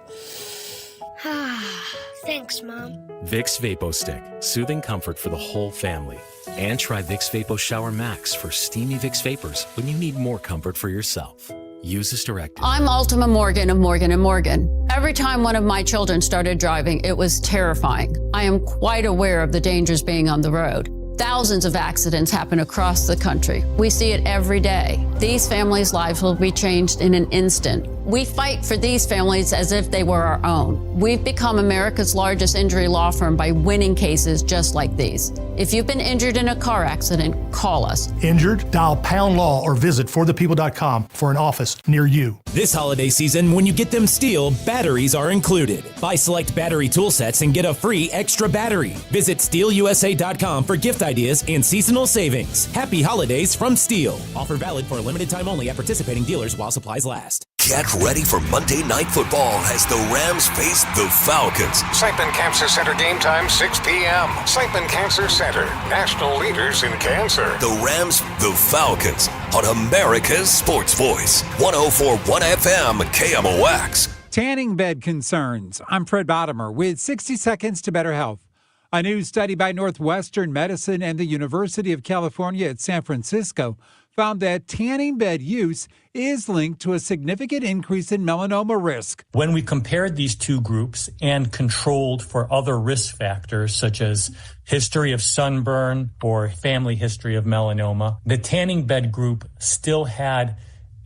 Thanks, Mom. Vicks VapoStick, soothing comfort for the whole family. And try Vicks Vapo Shower Max for steamy Vicks vapors when you need more comfort for yourself. Use as directed. I'm Ultima Morgan of Morgan & Morgan. Every time one of my children started driving, it was terrifying. I am quite aware of the dangers being on the road. Thousands of accidents happen across the country. We see it every day. these families' lives will be changed in an instant. We fight for these families as if they were our own. We've become America's largest injury law firm by winning cases just like these. If you've been injured in a car accident, call us. Injured? Dial pound law or visit forthepeople.com for an office near you. This holiday season, when you get them Steel, batteries are included. Buy select battery tool sets and get a free extra battery. Visit SteelUSA.com for gift ideas and seasonal savings. Happy holidays from Steel. Offer valid for a limited time only at participating dealers while supplies last. Get ready for Monday Night Football as the Rams face the Falcons. St. Ben Cancer Center game time, 6 p.m. St. Ben Cancer Center, national leaders in cancer. The Rams, the Falcons, on America's Sports Voice, 104.1 FM KMOX. Tanning bed concerns. I'm Fred Bottomer with 60 Seconds to Better Health. A new study by Northwestern Medicine and the University of California at San Francisco found that tanning bed use is linked to a significant increase in melanoma risk. When we compared these two groups and controlled for other risk factors such as history of sunburn or family history of melanoma, the tanning bed group still had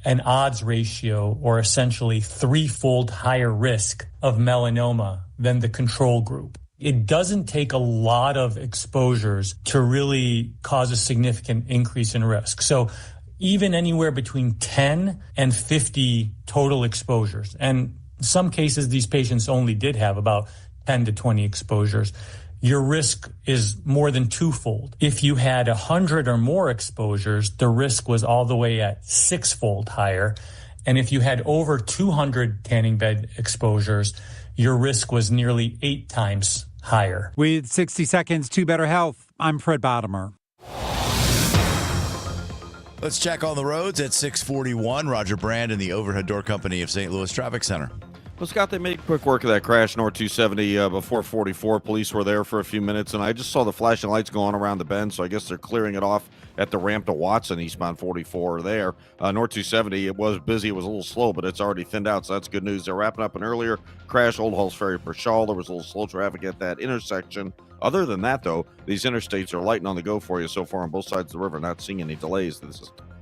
an odds ratio or essentially threefold higher risk of melanoma than the control group. It doesn't take a lot of exposures to really cause a significant increase in risk. So even anywhere between 10 and 50 total exposures. And in some cases, these patients only did have about 10 to 20 exposures. Your risk is more than twofold. If you had 100 or more exposures, the risk was all the way at sixfold higher. And if you had over 200 tanning bed exposures, your risk was nearly 8 times higher. With 60 Seconds to Better Health, I'm Fred Bottomer. Let's check on the roads at 641. Roger Brand and the Overhead Door Company of St. Louis Traffic Center. Well, Scott, they made quick work of that crash north 270 before 44. Police were there for a few minutes, and I just saw the flashing lights going around the bend, so I guess they're clearing it off at the ramp to Watson, eastbound 44 there. North 270, it was busy. It was a little slow, but it's already thinned out, so that's good news. They're wrapping up an earlier crash, Old Halls Ferry per Shaw. There was a little slow traffic at that intersection. Other than that, though, these interstates are light and on the go for you so far on both sides of the river. Not seeing any delays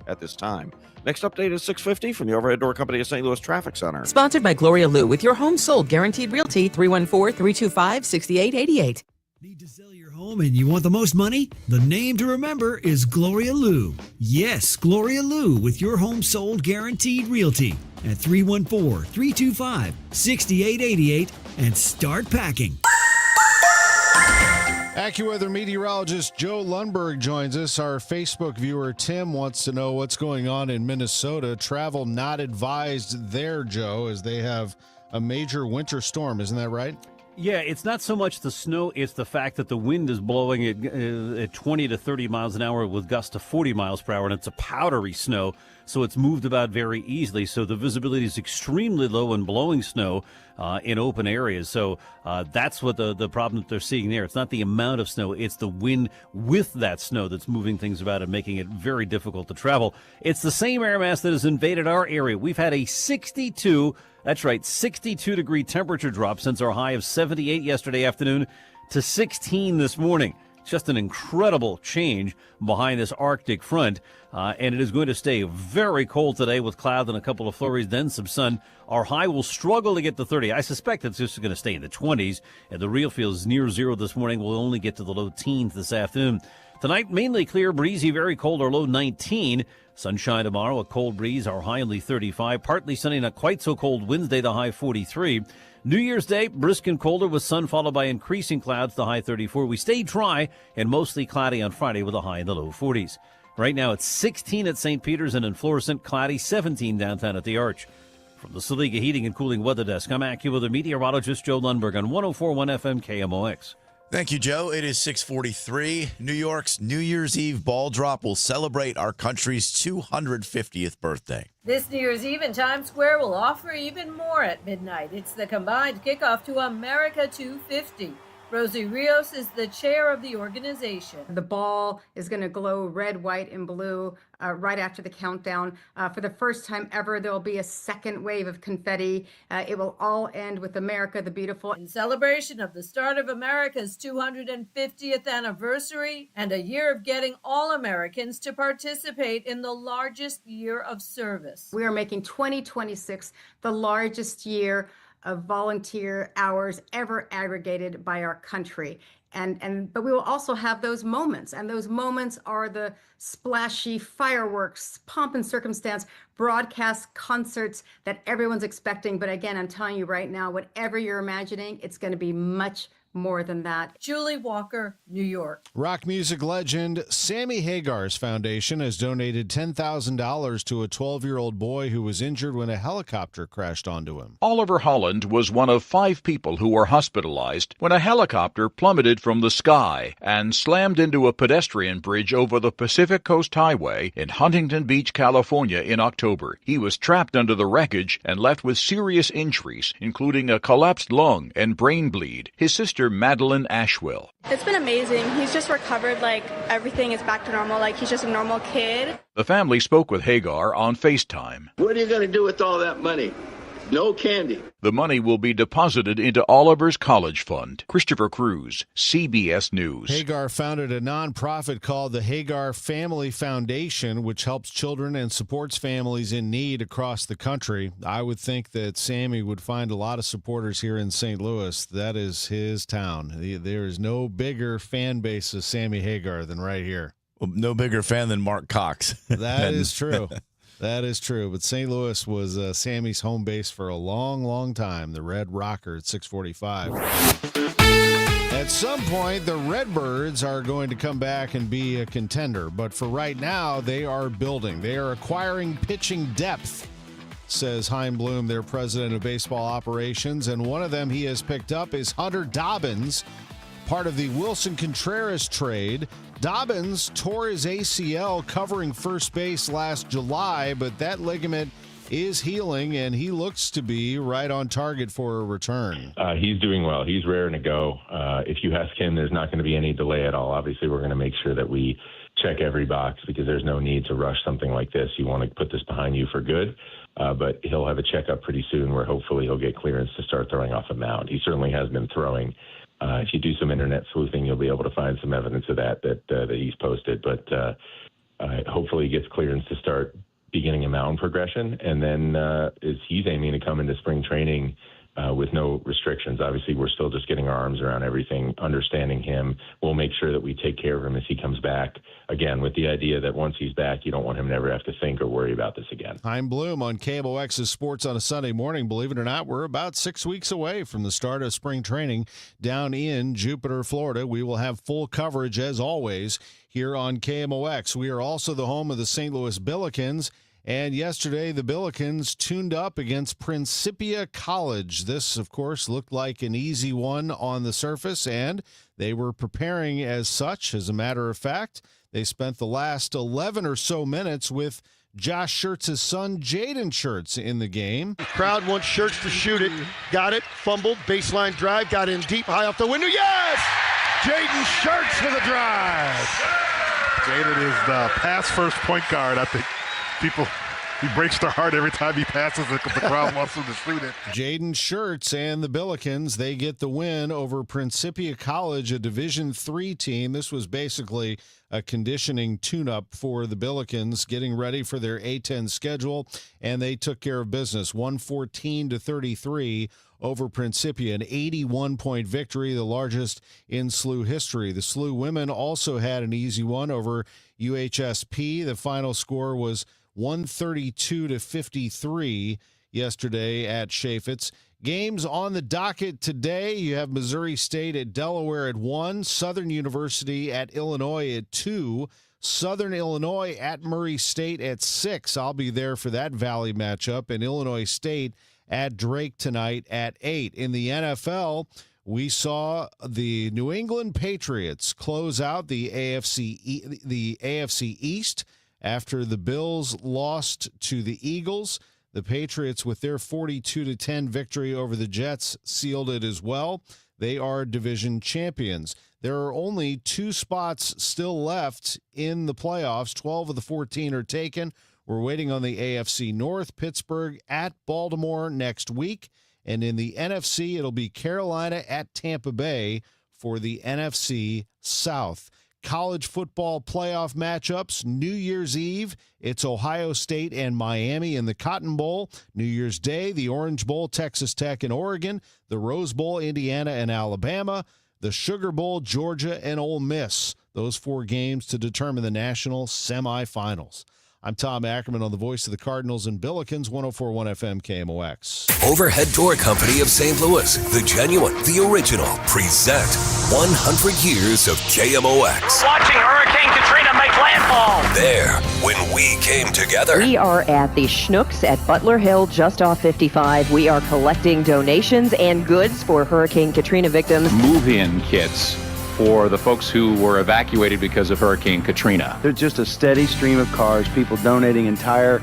at this time. Next update is 650 from the Overhead Door Company of St. Louis Traffic Center. Sponsored by Gloria Lou with your home sold guaranteed realty 314-325-6888. Need to sell your home and you want the most money? The name to remember is Gloria Lou. Yes, Gloria Lou with your home sold guaranteed realty at 314-325-6888 and start packing. AccuWeather meteorologist Joe Lundberg joins us. Our Facebook viewer Tim wants to know what's going on in Minnesota. Travel not advised there, Joe, as they have a major winter storm. Isn't that right? Yeah, it's not so much the snow, it's the fact that the wind is blowing at 20 to 30 miles an hour with gusts to 40 miles per hour, and it's a powdery snow, so it's moved about very easily. So the visibility is extremely low and blowing snow in open areas. So that's what the problem that they're seeing there. It's not the amount of snow, it's the wind with that snow that's moving things about and making it very difficult to travel. It's the same air mass that has invaded our area. We've had a 62 degree temperature drop since our high of 78 yesterday afternoon to 16 this morning. It's just an incredible change behind this Arctic front, and it is going to stay very cold today with cloud and a couple of flurries, then some sun. Our high will struggle to get to 30. I suspect it's just going to stay in the 20s, and the real feel is near zero this morning. We'll only get to the low teens this afternoon. Tonight, mainly clear, breezy, very cold, our low 19. Sunshine tomorrow, a cold breeze, our high only 35. Partly sunny, not quite so cold Wednesday, the high 43. New Year's Day, brisk and colder with sun followed by increasing clouds, the high 34. We stay dry and mostly cloudy on Friday with a high in the low 40s. Right now it's 16 at St. Peter's and in Florissant, cloudy, 17 downtown at the Arch. From the Saliga Heating and Cooling Weather Desk, I'm AccuWeather meteorologist Joe Lundberg on 104.1 FM KMOX. Thank you, Joe. It is 6:43. New York's New Year's Eve ball drop will celebrate our country's 250th birthday. This New Year's Eve in Times Square will offer even more at midnight. It's the combined kickoff to America 250. Rosie Rios is the chair of the organization. The ball is going to glow red, white, and blue right after the countdown. For the first time ever, there will be a second wave of confetti. It will all end with America the Beautiful. In celebration of the start of America's 250th anniversary and a year of getting all Americans to participate in the largest year of service. We are making 2026 the largest year of volunteer hours ever aggregated by our country. But we will also have those moments, and those moments are the splashy fireworks, pomp and circumstance, broadcast concerts that everyone's expecting. But again, I'm telling you right now, whatever you're imagining, it's going to be much more than that. Julie Walker, New York. Rock music legend Sammy Hagar's foundation has donated $10,000 to a 12-year-old boy who was injured when a helicopter crashed onto him. Oliver Holland was one of 5 people who were hospitalized when a helicopter plummeted from the sky and slammed into a pedestrian bridge over the Pacific Coast Highway in Huntington Beach, California in October. He was trapped under the wreckage and left with serious injuries, including a collapsed lung and brain bleed. His sister Madeline Ashwell. It's been amazing. He's just recovered, like everything is back to normal, like he's just a normal kid. The family spoke with Hagar on FaceTime. What are you going to do with all that money? No candy. The money will be deposited into Oliver's college fund. Christopher Cruz, CBS News. Hagar founded a nonprofit called the Hagar Family Foundation, which helps children and supports families in need across the country. I would think that Sammy would find a lot of supporters here in St. Louis. That is his town. There is no bigger fan base of Sammy Hagar than right here. Well, no bigger fan than Mark Cox. That is true. That is true. But St. Louis was Sammy's home base for a long, long time. The Red Rocker at 645. At some point, the Redbirds are going to come back and be a contender. But for right now, they are building. They are acquiring pitching depth, says Chaim Bloom, their president of baseball operations. And one of them he has picked up is Hunter Dobbins, part of the Wilson Contreras trade. Dobbins tore his ACL covering first base last July, but that ligament is healing, and he looks to be right on target for a return. He's doing well. He's raring to go. If you ask him, there's not going to be any delay at all. Obviously, we're going to make sure that we check every box because there's no need to rush something like this. You want to put this behind you for good, but he'll have a checkup pretty soon where hopefully he'll get clearance to start throwing off a mound. He certainly has been throwing. If you do some internet sleuthing, you'll be able to find some evidence of that he's posted. But hopefully he gets clearance to start beginning a mountain progression. And then he's aiming to come into spring training with no restrictions. Obviously, we're still just getting our arms around everything, understanding him. We'll make sure that we take care of him as he comes back. Again, with the idea that once he's back, you don't want him to ever have to think or worry about this again. I'm Bloom on KMOX's Sports on a Sunday morning. Believe it or not, we're about 6 weeks away from the start of spring training down in Jupiter, Florida. We will have full coverage, as always, here on KMOX. We are also the home of the St. Louis Billikens. And yesterday, the Billikens tuned up against Principia College. This, of course, looked like an easy one on the surface, and they were preparing as such. As a matter of fact, they spent the last 11 or so minutes with Josh Schertz's son, Jaden Schertz, in the game. The crowd wants Schertz to shoot it. Got it, fumbled, baseline drive, got in deep, high off the window. Yes! Jaden Schertz for the drive. Jaden is the pass-first point guard. I think he breaks their heart every time he passes it because the crowd wants him to shoot it. Jaden Schertz and the Billikens, they get the win over Principia College, a Division III team. This was basically a conditioning tune-up for the Billikens, getting ready for their A-10 schedule, and they took care of business, 114-33 over Principia, an 81-point victory, the largest in SLU history. The SLU women also had an easy one over UHSP. The final score was 132-53 yesterday at Chaffetz. Games on the docket today. You have Missouri State at Delaware at 1, Southern University at Illinois at 2, Southern Illinois at Murray State at 6. I'll be there for that Valley matchup, and Illinois State at Drake tonight at 8. In the NFL, we saw the New England Patriots close out the AFC East after the Bills lost to the Eagles. The Patriots, with their 42-10 victory over the Jets, sealed it as well. They are division champions. There are only 2 spots still left in the playoffs. 12 of the 14 are taken. We're waiting on the AFC North. Pittsburgh at Baltimore next week. And in the NFC, it'll be Carolina at Tampa Bay for the NFC South. College football playoff matchups. New Year's Eve, it's Ohio State and Miami in the Cotton Bowl. New Year's Day, the Orange Bowl, Texas Tech and Oregon. The Rose Bowl, Indiana and Alabama. The Sugar Bowl, Georgia and Ole Miss. Those 4 games to determine the national semifinals. I'm Tom Ackerman on the voice of the Cardinals and Billikens, 104.1 FM KMOX. Overhead Door Company of St. Louis, the genuine, the original, present 100 years of KMOX. Watching Hurricane Katrina make landfall. There, when we came together. We are at the Schnucks at Butler Hill, just off 55. We are collecting donations and goods for Hurricane Katrina victims. Move-in kits for the folks who were evacuated because of Hurricane Katrina. There's just a steady stream of cars, people donating entire,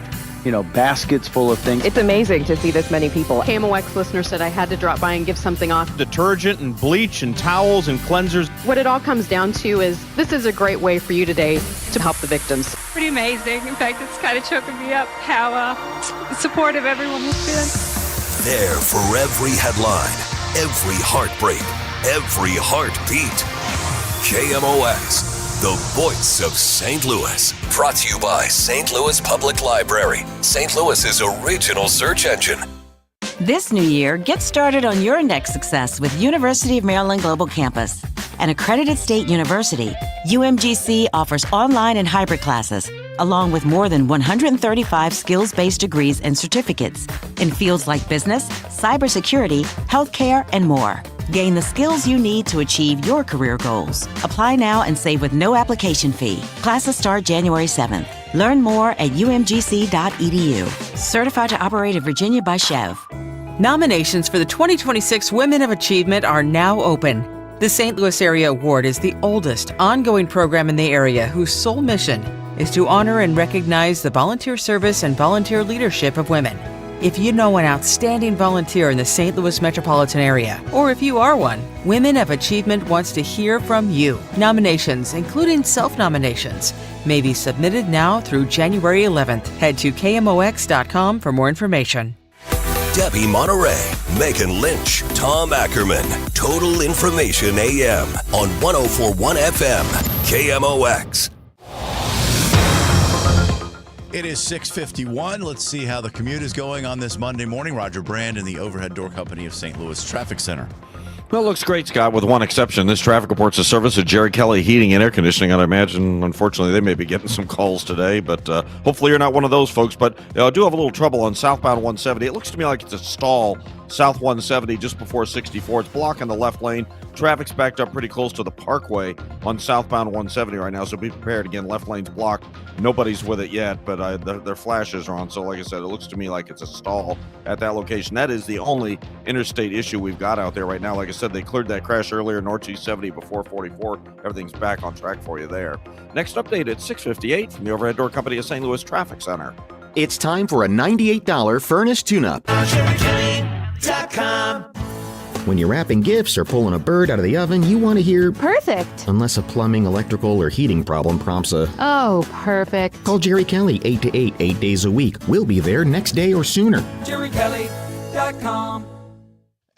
baskets full of things. It's amazing to see this many people. KMOX listener said I had to drop by and give something off. Detergent and bleach and towels and cleansers. What it all comes down to is this is a great way for you today to help the victims. Pretty amazing. In fact, it's kind of choking me up how supportive everyone has been. There for every headline, every heartbreak, every heartbeat. KMOX, the voice of St. Louis. Brought to you by St. Louis Public Library, St. Louis's original search engine. This new year, get started on your next success with University of Maryland Global Campus. An accredited state university, UMGC offers online and hybrid classes, along with more than 135 skills-based degrees and certificates in fields like business, cybersecurity, healthcare, and more. Gain the skills you need to achieve your career goals. Apply now and save with no application fee. Classes start January 7th. Learn more at umgc.edu. Certified to operate in Virginia by Chev. Nominations for the 2026 Women of Achievement are now open. The St. Louis Area Award is the oldest ongoing program in the area whose sole mission is to honor and recognize the volunteer service and volunteer leadership of women. If you know an outstanding volunteer in the St. Louis metropolitan area, or if you are one, Women of Achievement wants to hear from you. Nominations, including self-nominations, may be submitted now through January 11th. Head to KMOX.com for more information. Debbie Monterey, Megan Lynch, Tom Ackerman. Total Information AM on 104.1 FM, KMOX. It is 6:51. Let's see how the commute is going on this Monday morning. Roger Brand in the Overhead Door Company of St. Louis Traffic Center. Well, it looks great, Scott, with one exception. This traffic report's a service of Jerry Kelly Heating and Air Conditioning. I'd imagine, unfortunately, they may be getting some calls today, but hopefully you're not one of those folks. But I do have a little trouble on southbound 170. It looks to me like it's a stall south 170 just before 64. It's blocking the left lane. Traffic's backed up pretty close to the Parkway on southbound 170 right now, so be prepared. Again, left lane's blocked. Nobody's with it yet, but their flashes are on. So like I said, it looks to me like it's a stall at that location. That is the only interstate issue we've got out there right now. Like I said, they cleared that crash earlier, North 270 before 44. Everything's back on track for you there. Next update at 6:58 from the Overhead Door Company of St. Louis Traffic Center. It's time for a $98 furnace tune-up. When you're wrapping gifts or pulling a bird out of the oven, you want to hear perfect. Unless a plumbing, electrical, or heating problem prompts a oh, perfect. Call Jerry Kelly 8 to 8, 8 days a week. We'll be there next day or sooner. JerryKelly.com.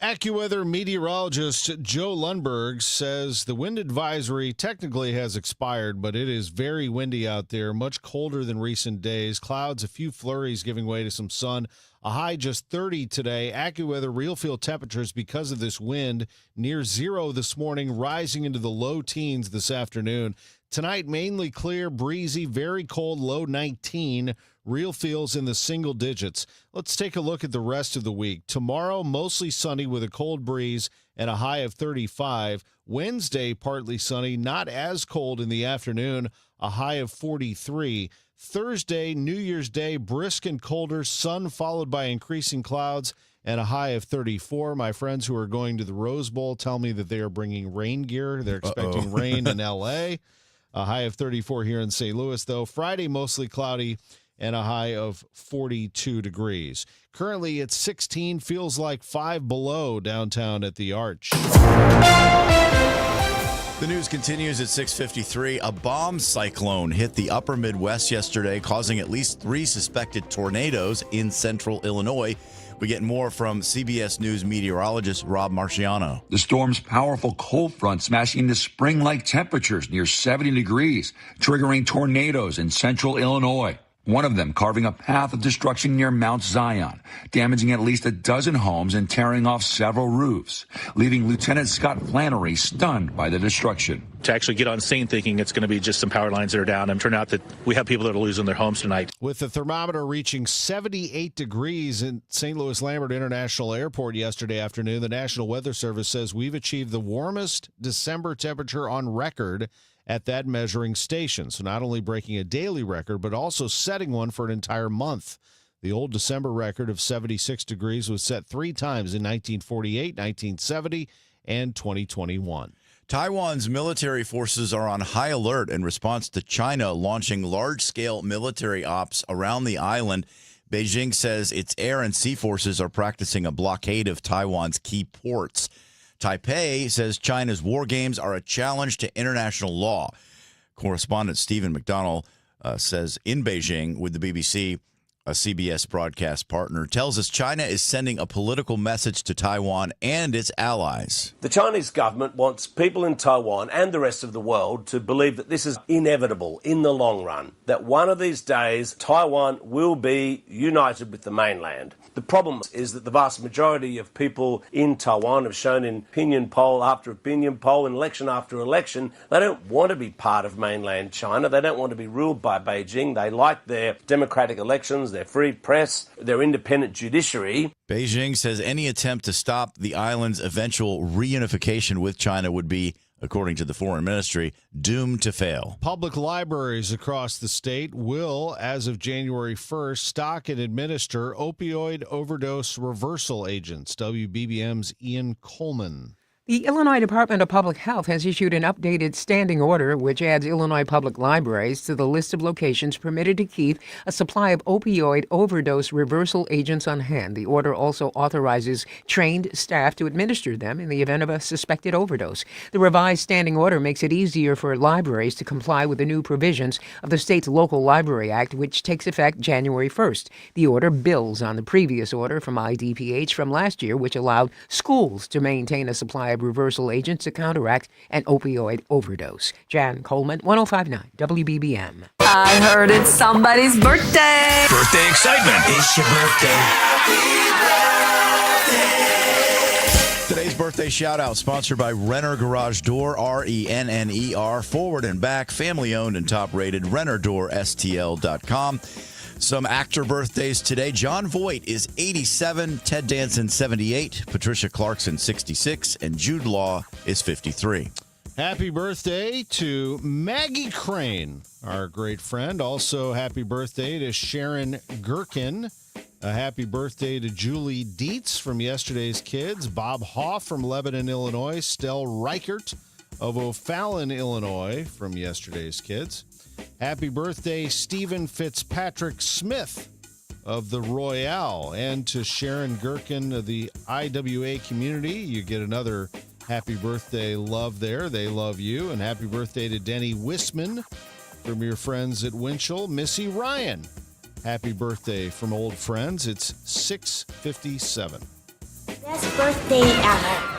AccuWeather meteorologist Joe Lundberg says the wind advisory technically has expired, but it is very windy out there, much colder than recent days. Clouds, a few flurries giving way to some sun. A high just 30 today. AccuWeather real field temperatures because of this wind near zero this morning, rising into the low teens this afternoon. Tonight, mainly clear, breezy, very cold, low 19. Real feels in the single digits. Let's take a look at the rest of the week. Tomorrow, mostly sunny with a cold breeze and a high of 35. Wednesday, partly sunny, not as cold in the afternoon, a high of 43. Thursday, New Year's Day, brisk and colder, sun followed by increasing clouds and a high of 34. My friends who are going to the Rose Bowl tell me that they are bringing rain gear. They're expecting rain in L.A. A high of 34 here in St. Louis, though. Friday, mostly cloudy and a high of 42 degrees. Currently, it's 16, feels like 5 below downtown at the Arch. The news continues at 6:53. A bomb cyclone hit the upper Midwest yesterday, causing at least 3 suspected tornadoes in central Illinois. We get more from CBS News meteorologist Rob Marciano. The storm's powerful cold front smashing into spring-like temperatures near 70 degrees, triggering tornadoes in central Illinois. One of them carving a path of destruction near Mount Zion, damaging at least a dozen homes and tearing off several roofs, leaving Lieutenant Scott Flannery stunned by the destruction. To actually get on scene thinking it's going to be just some power lines that are down, and turn out that we have people that are losing their homes tonight. With the thermometer reaching 78 degrees in St. Louis Lambert International Airport yesterday afternoon, the National Weather Service says we've achieved the warmest December temperature on record at that measuring station. So not only breaking a daily record, but also setting one for an entire month. The old December record of 76 degrees was set 3 times in 1948, 1970, and 2021. Taiwan's military forces are on high alert in response to China launching large-scale military ops around the island. Beijing says its air and sea forces are practicing a blockade of Taiwan's key ports. Taipei says China's war games are a challenge to international law. Correspondent Stephen McDonnell says in Beijing with the BBC, a CBS broadcast partner, tells us China is sending a political message to Taiwan and its allies. The Chinese government wants people in Taiwan and the rest of the world to believe that this is inevitable in the long run, that one of these days Taiwan will be united with the mainland. The problem is that the vast majority of people in Taiwan have shown in opinion poll after opinion poll, in election after election, they don't want to be part of mainland China. They don't want to be ruled by Beijing. They like their democratic elections, their free press, their independent judiciary. Beijing says any attempt to stop the island's eventual reunification with China would be, according to the foreign ministry, doomed to fail. Public libraries across the state will, as of January 1st, stock and administer opioid overdose reversal agents. WBBM's Ian Coleman. The Illinois Department of Public Health has issued an updated standing order which adds Illinois public libraries to the list of locations permitted to keep a supply of opioid overdose reversal agents on hand. The order also authorizes trained staff to administer them in the event of a suspected overdose. The revised standing order makes it easier for libraries to comply with the new provisions of the state's Local Library Act, which takes effect January 1st. The order builds on the previous order from IDPH from last year, which allowed schools to maintain a supply of reversal agents to counteract an opioid overdose. Jan Coleman, 105.9 WBBM. I heard it's somebody's birthday. Birthday excitement. It's your birthday. Today's birthday shout-out sponsored by Renner Garage Door, RENNER, forward and back, family-owned and top-rated, RennerDoorSTL.com. Some actor birthdays today. Jon Voight is 87, Ted Danson 78, Patricia Clarkson 66, and Jude Law is 53. Happy birthday to Maggie Crane, our great friend. Also, happy birthday to Sharon Gherkin. A happy birthday to Julie Dietz from yesterday's kids. Bob Hoff from Lebanon, Illinois. Stell Reichert of O'Fallon, Illinois from yesterday's kids. Happy birthday, Stephen Fitzpatrick Smith of the Royale. And to Sharon Gherkin of the IWA community, you get another happy birthday love there. They love you. And happy birthday to Denny Wisman from your friends at Winchell. Missy Ryan, happy birthday from old friends. It's 6:57. Best birthday ever.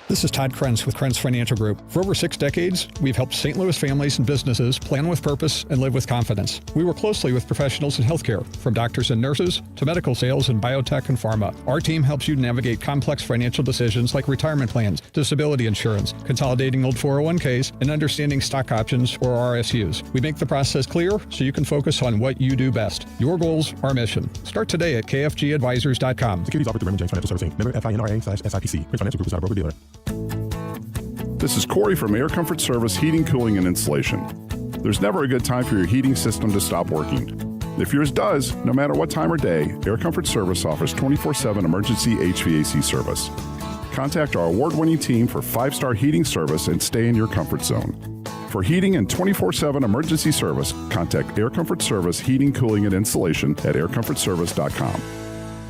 This is Todd Krenz with Krenz Financial Group. For over 6 decades, we've helped St. Louis families and businesses plan with purpose and live with confidence. We work closely with professionals in healthcare, from doctors and nurses to medical sales in biotech and pharma. Our team helps you navigate complex financial decisions like retirement plans, disability insurance, consolidating old 401ks, and understanding stock options or RSUs. We make the process clear so you can focus on what you do best. Your goals, our mission. Start today at kfgadvisors.com. Securities offered through Raymond James Financial Servicing. Member FINRA/SIPC. Krenz Financial Group is not a broker-dealer. This is Corey from Air Comfort Service Heating, Cooling, and Installation. There's never a good time for your heating system to stop working. If yours does, no matter what time or day, Air Comfort Service offers 24/7 emergency HVAC service. Contact our award-winning team for 5-star heating service and stay in your comfort zone. For heating and 24/7 emergency service, contact Air Comfort Service Heating, Cooling, and Installation at aircomfortservice.com.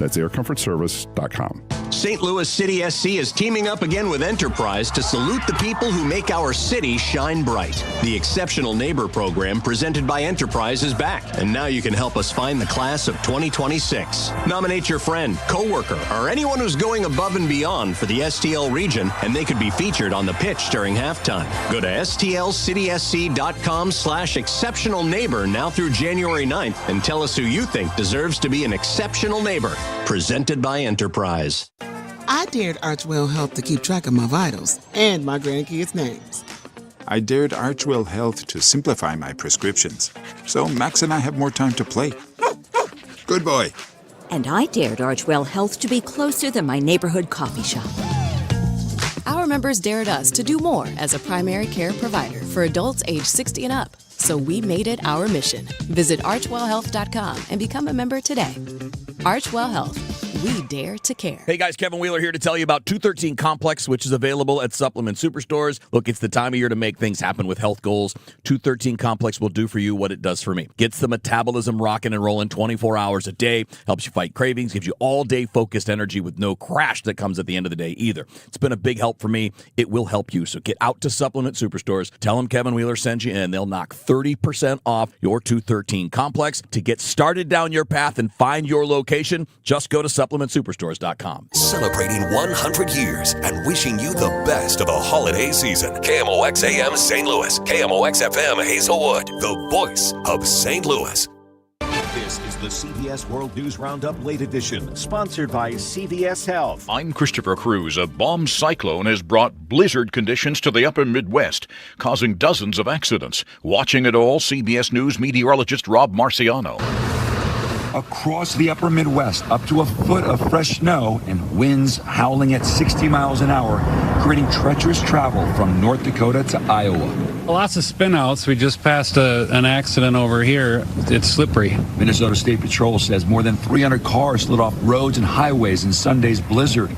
That's aircomfortservice.com. St. Louis City SC is teaming up again with Enterprise to salute the people who make our city shine bright. The Exceptional Neighbor program presented by Enterprise is back, and now you can help us find the class of 2026. Nominate your friend, coworker, or anyone who's going above and beyond for the STL region, and they could be featured on the pitch during halftime. Go to stlcitysc.com/exceptional neighbor now through January 9th and tell us who you think deserves to be an exceptional neighbor. Presented by Enterprise. I dared Archwell Health to keep track of my vitals and my grandkids' names. I dared Archwell Health to simplify my prescriptions, so Max and I have more time to play. Good boy. And I dared Archwell Health to be closer than my neighborhood coffee shop. Our members dared us to do more as a primary care provider for adults age 60 and up. So we made it our mission. Visit archwellhealth.com and become a member today. Archwell Health. We dare to care. Hey guys, Kevin Wheeler here to tell you about 213 Complex, which is available at Supplement Superstores. Look, it's the time of year to make things happen with health goals. 213 Complex will do for you what it does for me. Gets the metabolism rocking and rolling 24 hours a day, helps you fight cravings, gives you all-day focused energy with no crash that comes at the end of the day either. It's been a big help for me. It will help you. So get out to Supplement Superstores. Tell them Kevin Wheeler sent you in. They'll knock 30% off your 213 Complex. To get started down your path and find your location, just go to supplementsuperstores.com. Celebrating 100 years and wishing you the best of a holiday season. KMOX AM St. Louis, KMOX FM Hazelwood, the voice of St. Louis. This is the CBS World News Roundup Late Edition, sponsored by CVS Health. I'm Christopher Cruz. A bomb cyclone has brought blizzard conditions to the upper Midwest, causing dozens of accidents. Watching it all, CBS News meteorologist Rob Marciano. Across the upper Midwest, up to a foot of fresh snow and winds howling at 60 miles an hour, creating treacherous travel from North Dakota to Iowa. Lots of spinouts. We just passed an accident over here. It's slippery. Minnesota State Patrol says more than 300 cars slid off roads and highways in Sunday's blizzard.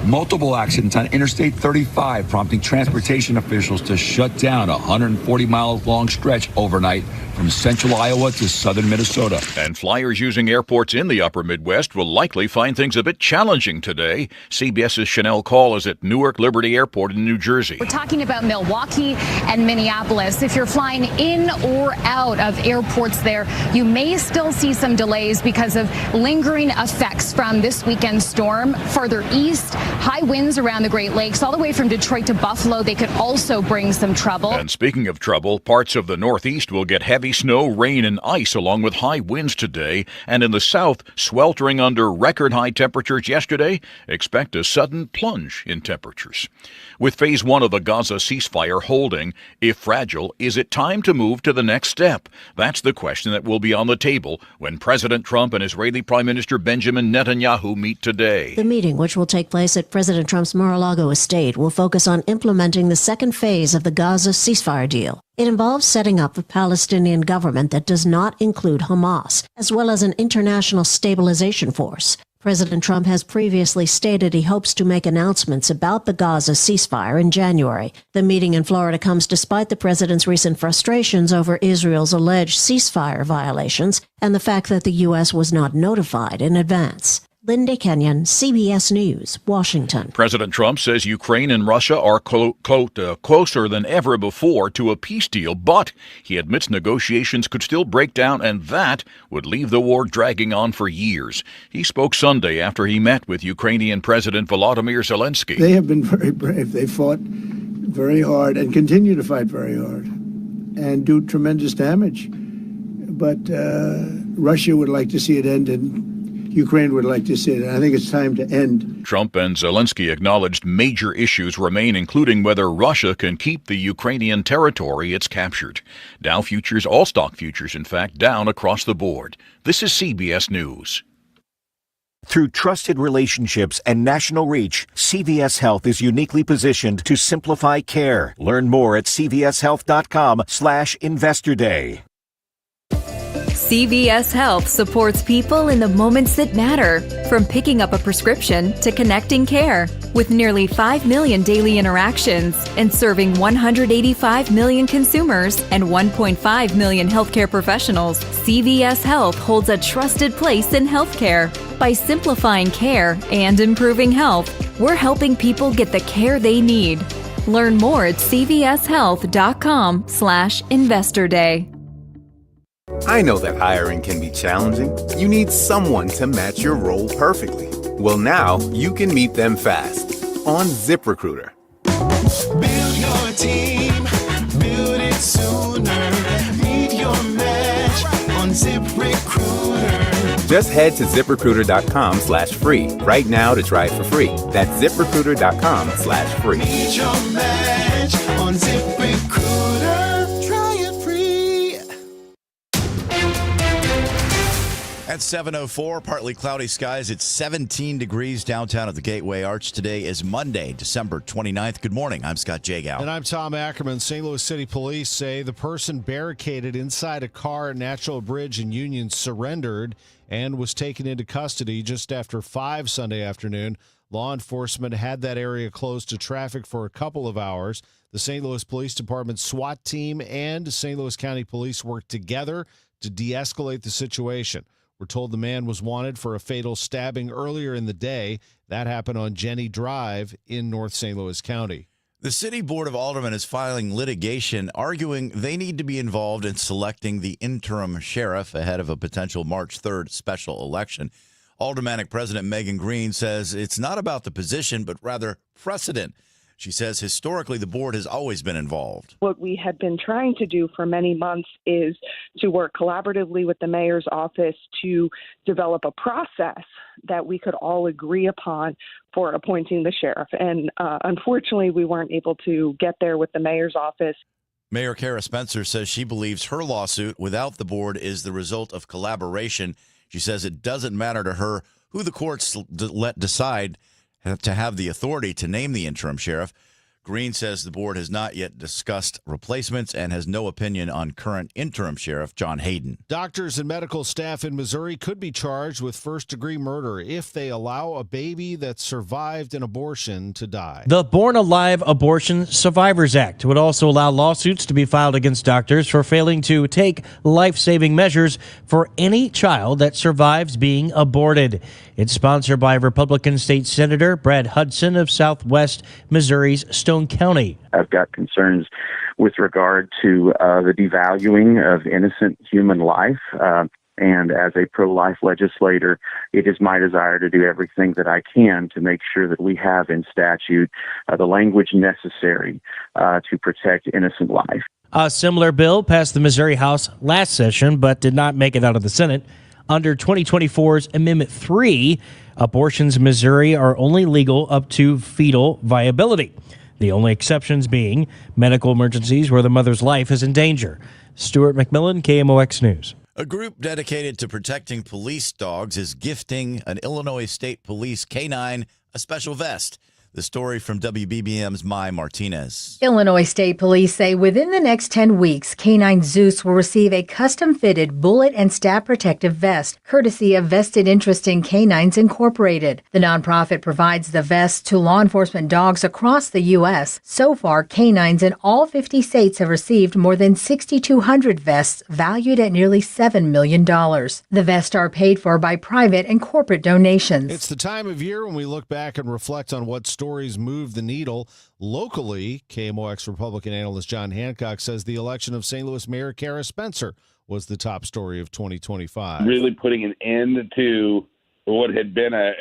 Multiple accidents on Interstate 35, prompting transportation officials to shut down a 140-mile-long stretch overnight from central Iowa to southern Minnesota. And flyers using airports in the upper Midwest will likely find things a bit challenging today. CBS's Chanel Call is at Newark Liberty Airport in New Jersey. We're talking about Milwaukee and Minneapolis. If you're flying in or out of airports there, you may still see some delays because of lingering effects from this weekend's storm. Further east, high winds around the Great Lakes, all the way from Detroit to Buffalo. They could also bring some trouble. And speaking of trouble, parts of the Northeast will get heavy snow, rain, and ice along with high winds today. And in the South, sweltering under record high temperatures yesterday, expect a sudden plunge in temperatures. With Phase 1 of the Gaza ceasefire holding, if fragile, is it time to move to the next step? That's the question that will be on the table when President Trump and Israeli Prime Minister Benjamin Netanyahu meet today. The meeting, which will take place at President Trump's Mar-a-Lago estate, will focus on implementing the second phase of the Gaza ceasefire deal. It involves setting up a Palestinian government that does not include Hamas, as well as an international stabilization force. President Trump has previously stated he hopes to make announcements about the Gaza ceasefire in January. The meeting in Florida comes despite the president's recent frustrations over Israel's alleged ceasefire violations and the fact that the U.S. was not notified in advance. Linda Kenyon, CBS News, Washington. President Trump says Ukraine and Russia are closer than ever before to a peace deal, but he admits negotiations could still break down, and that would leave the war dragging on for years. He spoke Sunday after he met with Ukrainian President Volodymyr Zelensky. They have been very brave. They fought very hard and continue to fight very hard and do tremendous damage. But Russia would like to see it end, and Ukraine would like to see it. I think it's time to end. Trump and Zelensky acknowledged major issues remain, including whether Russia can keep the Ukrainian territory it's captured. Dow futures, all stock futures, in fact, down across the board. This is CBS News. Through trusted relationships and national reach, CVS Health is uniquely positioned to simplify care. Learn more at cvshealth.com/investorday. CVS Health supports people in the moments that matter, from picking up a prescription to connecting care. With nearly 5 million daily interactions and serving 185 million consumers and 1.5 million healthcare professionals, CVS Health holds a trusted place in healthcare. By simplifying care and improving health, we're helping people get the care they need. Learn more at cvshealth.com/Investor Day. I know that hiring can be challenging. You need someone to match your role perfectly. Well, now you can meet them fast on ZipRecruiter. Build your team, build it sooner. Meet your match on ZipRecruiter. Just head to ZipRecruiter.com/free right now to try it for free. That's ZipRecruiter.com/free. Meet your match on ZipRecruiter. Try it free. At 7:04, partly cloudy skies. It's 17 degrees downtown at the Gateway Arch. Today is Monday, December 29th. Good morning. I'm Scott Jagow. And I'm Tom Ackerman. St. Louis City Police say the person barricaded inside a car at Natural Bridge in Union surrendered and was taken into custody just after 5 Sunday afternoon. Law enforcement had that area closed to traffic for a couple of hours. The St. Louis Police Department SWAT team and St. Louis County Police worked together to de-escalate the situation. We're told the man was wanted for a fatal stabbing earlier in the day. That happened on Jenny Drive in North St. Louis County. The City Board of Aldermen is filing litigation, arguing they need to be involved in selecting the interim sheriff ahead of a potential March 3rd special election. Aldermanic President Megan Green says it's not about the position, but rather precedent. She says historically the board has always been involved. What we had been trying to do for many months is to work collaboratively with the mayor's office to develop a process that we could all agree upon for appointing the sheriff. And unfortunately, we weren't able to get there with the mayor's office. Mayor Kara Spencer says she believes her lawsuit without the board is the result of collaboration. She says it doesn't matter to her who the courts let decide to have the authority to name the interim sheriff. Green says the board has not yet discussed replacements and has no opinion on current interim sheriff John Hayden. Doctors and medical staff in Missouri could be charged with first-degree murder if they allow a baby that survived an abortion to die. The Born Alive Abortion Survivors Act would also allow lawsuits to be filed against doctors for failing to take life-saving measures for any child that survives being aborted. It's sponsored by Republican State Senator Brad Hudson of Southwest Missouri's Stone County. I've got concerns with regard to the devaluing of innocent human life. And as a pro-life legislator, it is my desire to do everything that I can to make sure that we have in statute the language necessary to protect innocent life. A similar bill passed the Missouri House last session, but did not make it out of the Senate. Under 2024's Amendment 3, abortions in Missouri are only legal up to fetal viability. The only exceptions being medical emergencies where the mother's life is in danger. Stuart McMillan, KMOX News. A group dedicated to protecting police dogs is gifting an Illinois State Police canine a special vest. The story from WBBM's Mai Martinez. Illinois State Police say within the next 10 weeks, Canine Zeus will receive a custom-fitted bullet and stab protective vest, courtesy of Vested Interest in Canines Incorporated. The nonprofit provides the vest to law enforcement dogs across the U.S. So far, canines in all 50 states have received more than 6,200 vests valued at nearly $7 million. The vests are paid for by private and corporate donations. It's the time of year when we look back and reflect on what stories move the needle. Locally, KMOX Republican analyst John Hancock says the election of St. Louis Mayor Kara Spencer was the top story of 2025. Really putting an end to what had been a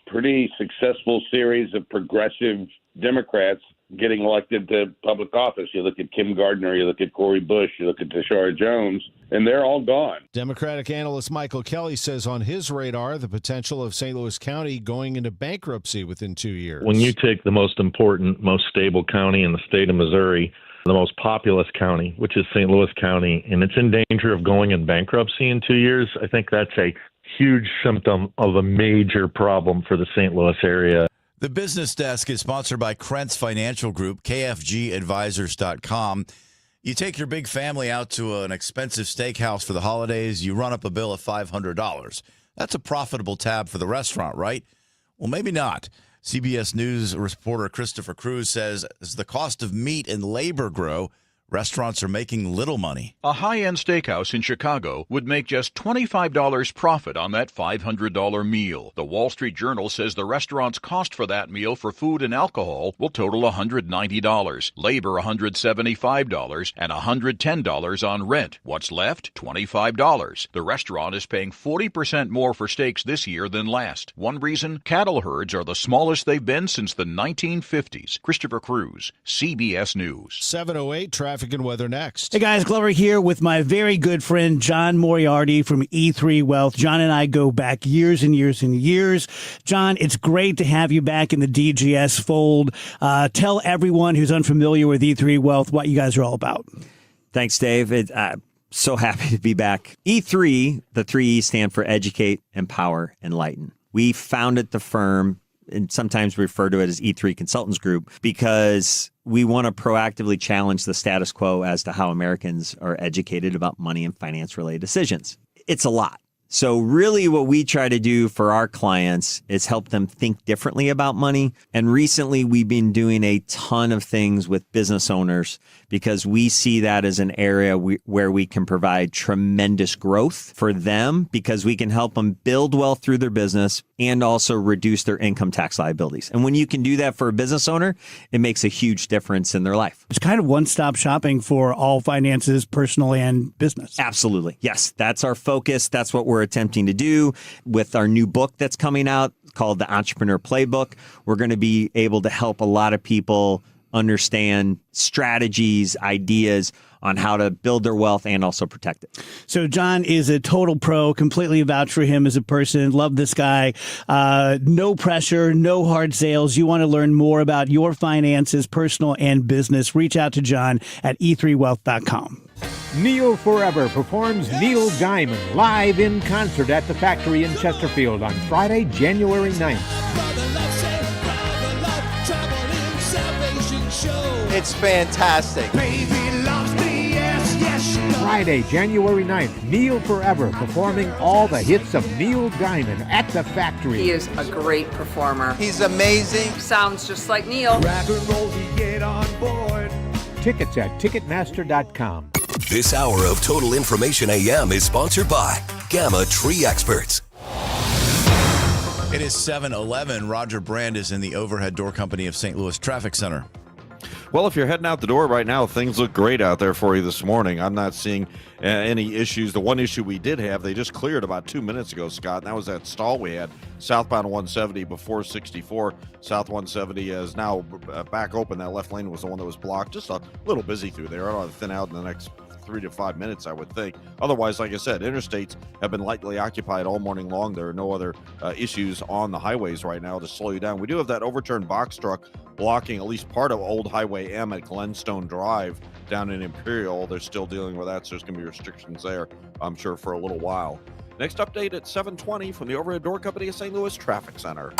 pretty successful series of progressive Democrats getting elected to public office. You look at Kim Gardner, you look at Cori Bush, you look at Tashara Jones, and they're all gone. Democratic analyst Michael Kelly says on his radar the potential of St. Louis County going into bankruptcy within 2 years. When you take the most important, most stable county in the state of Missouri, the most populous county, which is St. Louis County, and it's in danger of going in bankruptcy in 2 years, I think that's a huge symptom of a major problem for the St. Louis area. The Business Desk is sponsored by Krentz Financial Group, KFGadvisors.com. You take your big family out to an expensive steakhouse for the holidays, you run up a bill of $500. That's a profitable tab for the restaurant, right? Well, maybe not. CBS News reporter Christopher Cruz says as the cost of meat and labor grow, restaurants are making little money. A high-end steakhouse in Chicago would make just $25 profit on that $500 meal. The Wall Street Journal says the restaurant's cost for that meal for food and alcohol will total $190, labor $175, and $110 on rent. What's left? $25. The restaurant is paying 40% more for steaks this year than last. One reason? Cattle herds are the smallest they've been since the 1950s. Christopher Cruz, CBS News. 7:08 traffic and weather next. Hey guys, Glover here with my very good friend John Moriarty from E3 Wealth. John and I go back years and years and years. John, it's great to have you back in the DGS fold. Tell everyone who's unfamiliar with E3 Wealth what you guys are all about. Thanks, Dave. So happy to be back. E3, the 3 E's stand for Educate, Empower, Enlighten. We founded the firm, and sometimes refer to it as E3 Consultants Group, because we want to proactively challenge the status quo as to how Americans are educated about money and finance-related decisions. It's a lot. So really what we try to do for our clients is help them think differently about money. And recently we've been doing a ton of things with business owners because we see that as an area where we can provide tremendous growth for them because we can help them build wealth through their business and also reduce their income tax liabilities. And when you can do that for a business owner, it makes a huge difference in their life. It's kind of one-stop shopping for all finances, personal and business. Absolutely. Yes, that's our focus. That's what we're attempting to do with our new book that's coming out called The Entrepreneur Playbook. We're going to be able to help a lot of people understand strategies, ideas on how to build their wealth and also protect it. So John is a total pro, completely vouch for him as a person. Love this guy. No pressure, no hard sales. You want to learn more about your finances, personal and business. Reach out to John at e3wealth.com. Neil Forever performs Neil Diamond live in concert at the Factory in Chesterfield on Friday, January 9th. It's fantastic. Friday, January 9th, Neil Forever performing all the hits of Neil Diamond at the Factory. He is a great performer. He's amazing. Sounds just like Neil. Rock and roll, get on board. Tickets at Ticketmaster.com. This hour of Total Information AM is sponsored by Gamma Tree Experts. It is 7:11. Roger Brand is in the Overhead Door Company of St. Louis Traffic Center. Well, if you're heading out the door right now, things look great out there for you this morning. I'm not seeing any issues. The one issue we did have, they just cleared about 2 minutes ago, Scott, and that was that stall we had southbound 170 before 64. South 170 is now back open. That left lane was the one that was blocked. Just a little busy through there. I ought to thin out in the next 3 to 5 minutes, I would think. Otherwise, like I said, interstates have been lightly occupied all morning long. There are no other issues on the highways right now to slow you down. We do have that overturned box truck blocking at least part of Old Highway M at Glenstone Drive down in Imperial. They're still dealing with that, so there's going to be restrictions there, I'm sure, for a little while. Next update at 7:20 from the Overhead Door Company of St. Louis Traffic Center.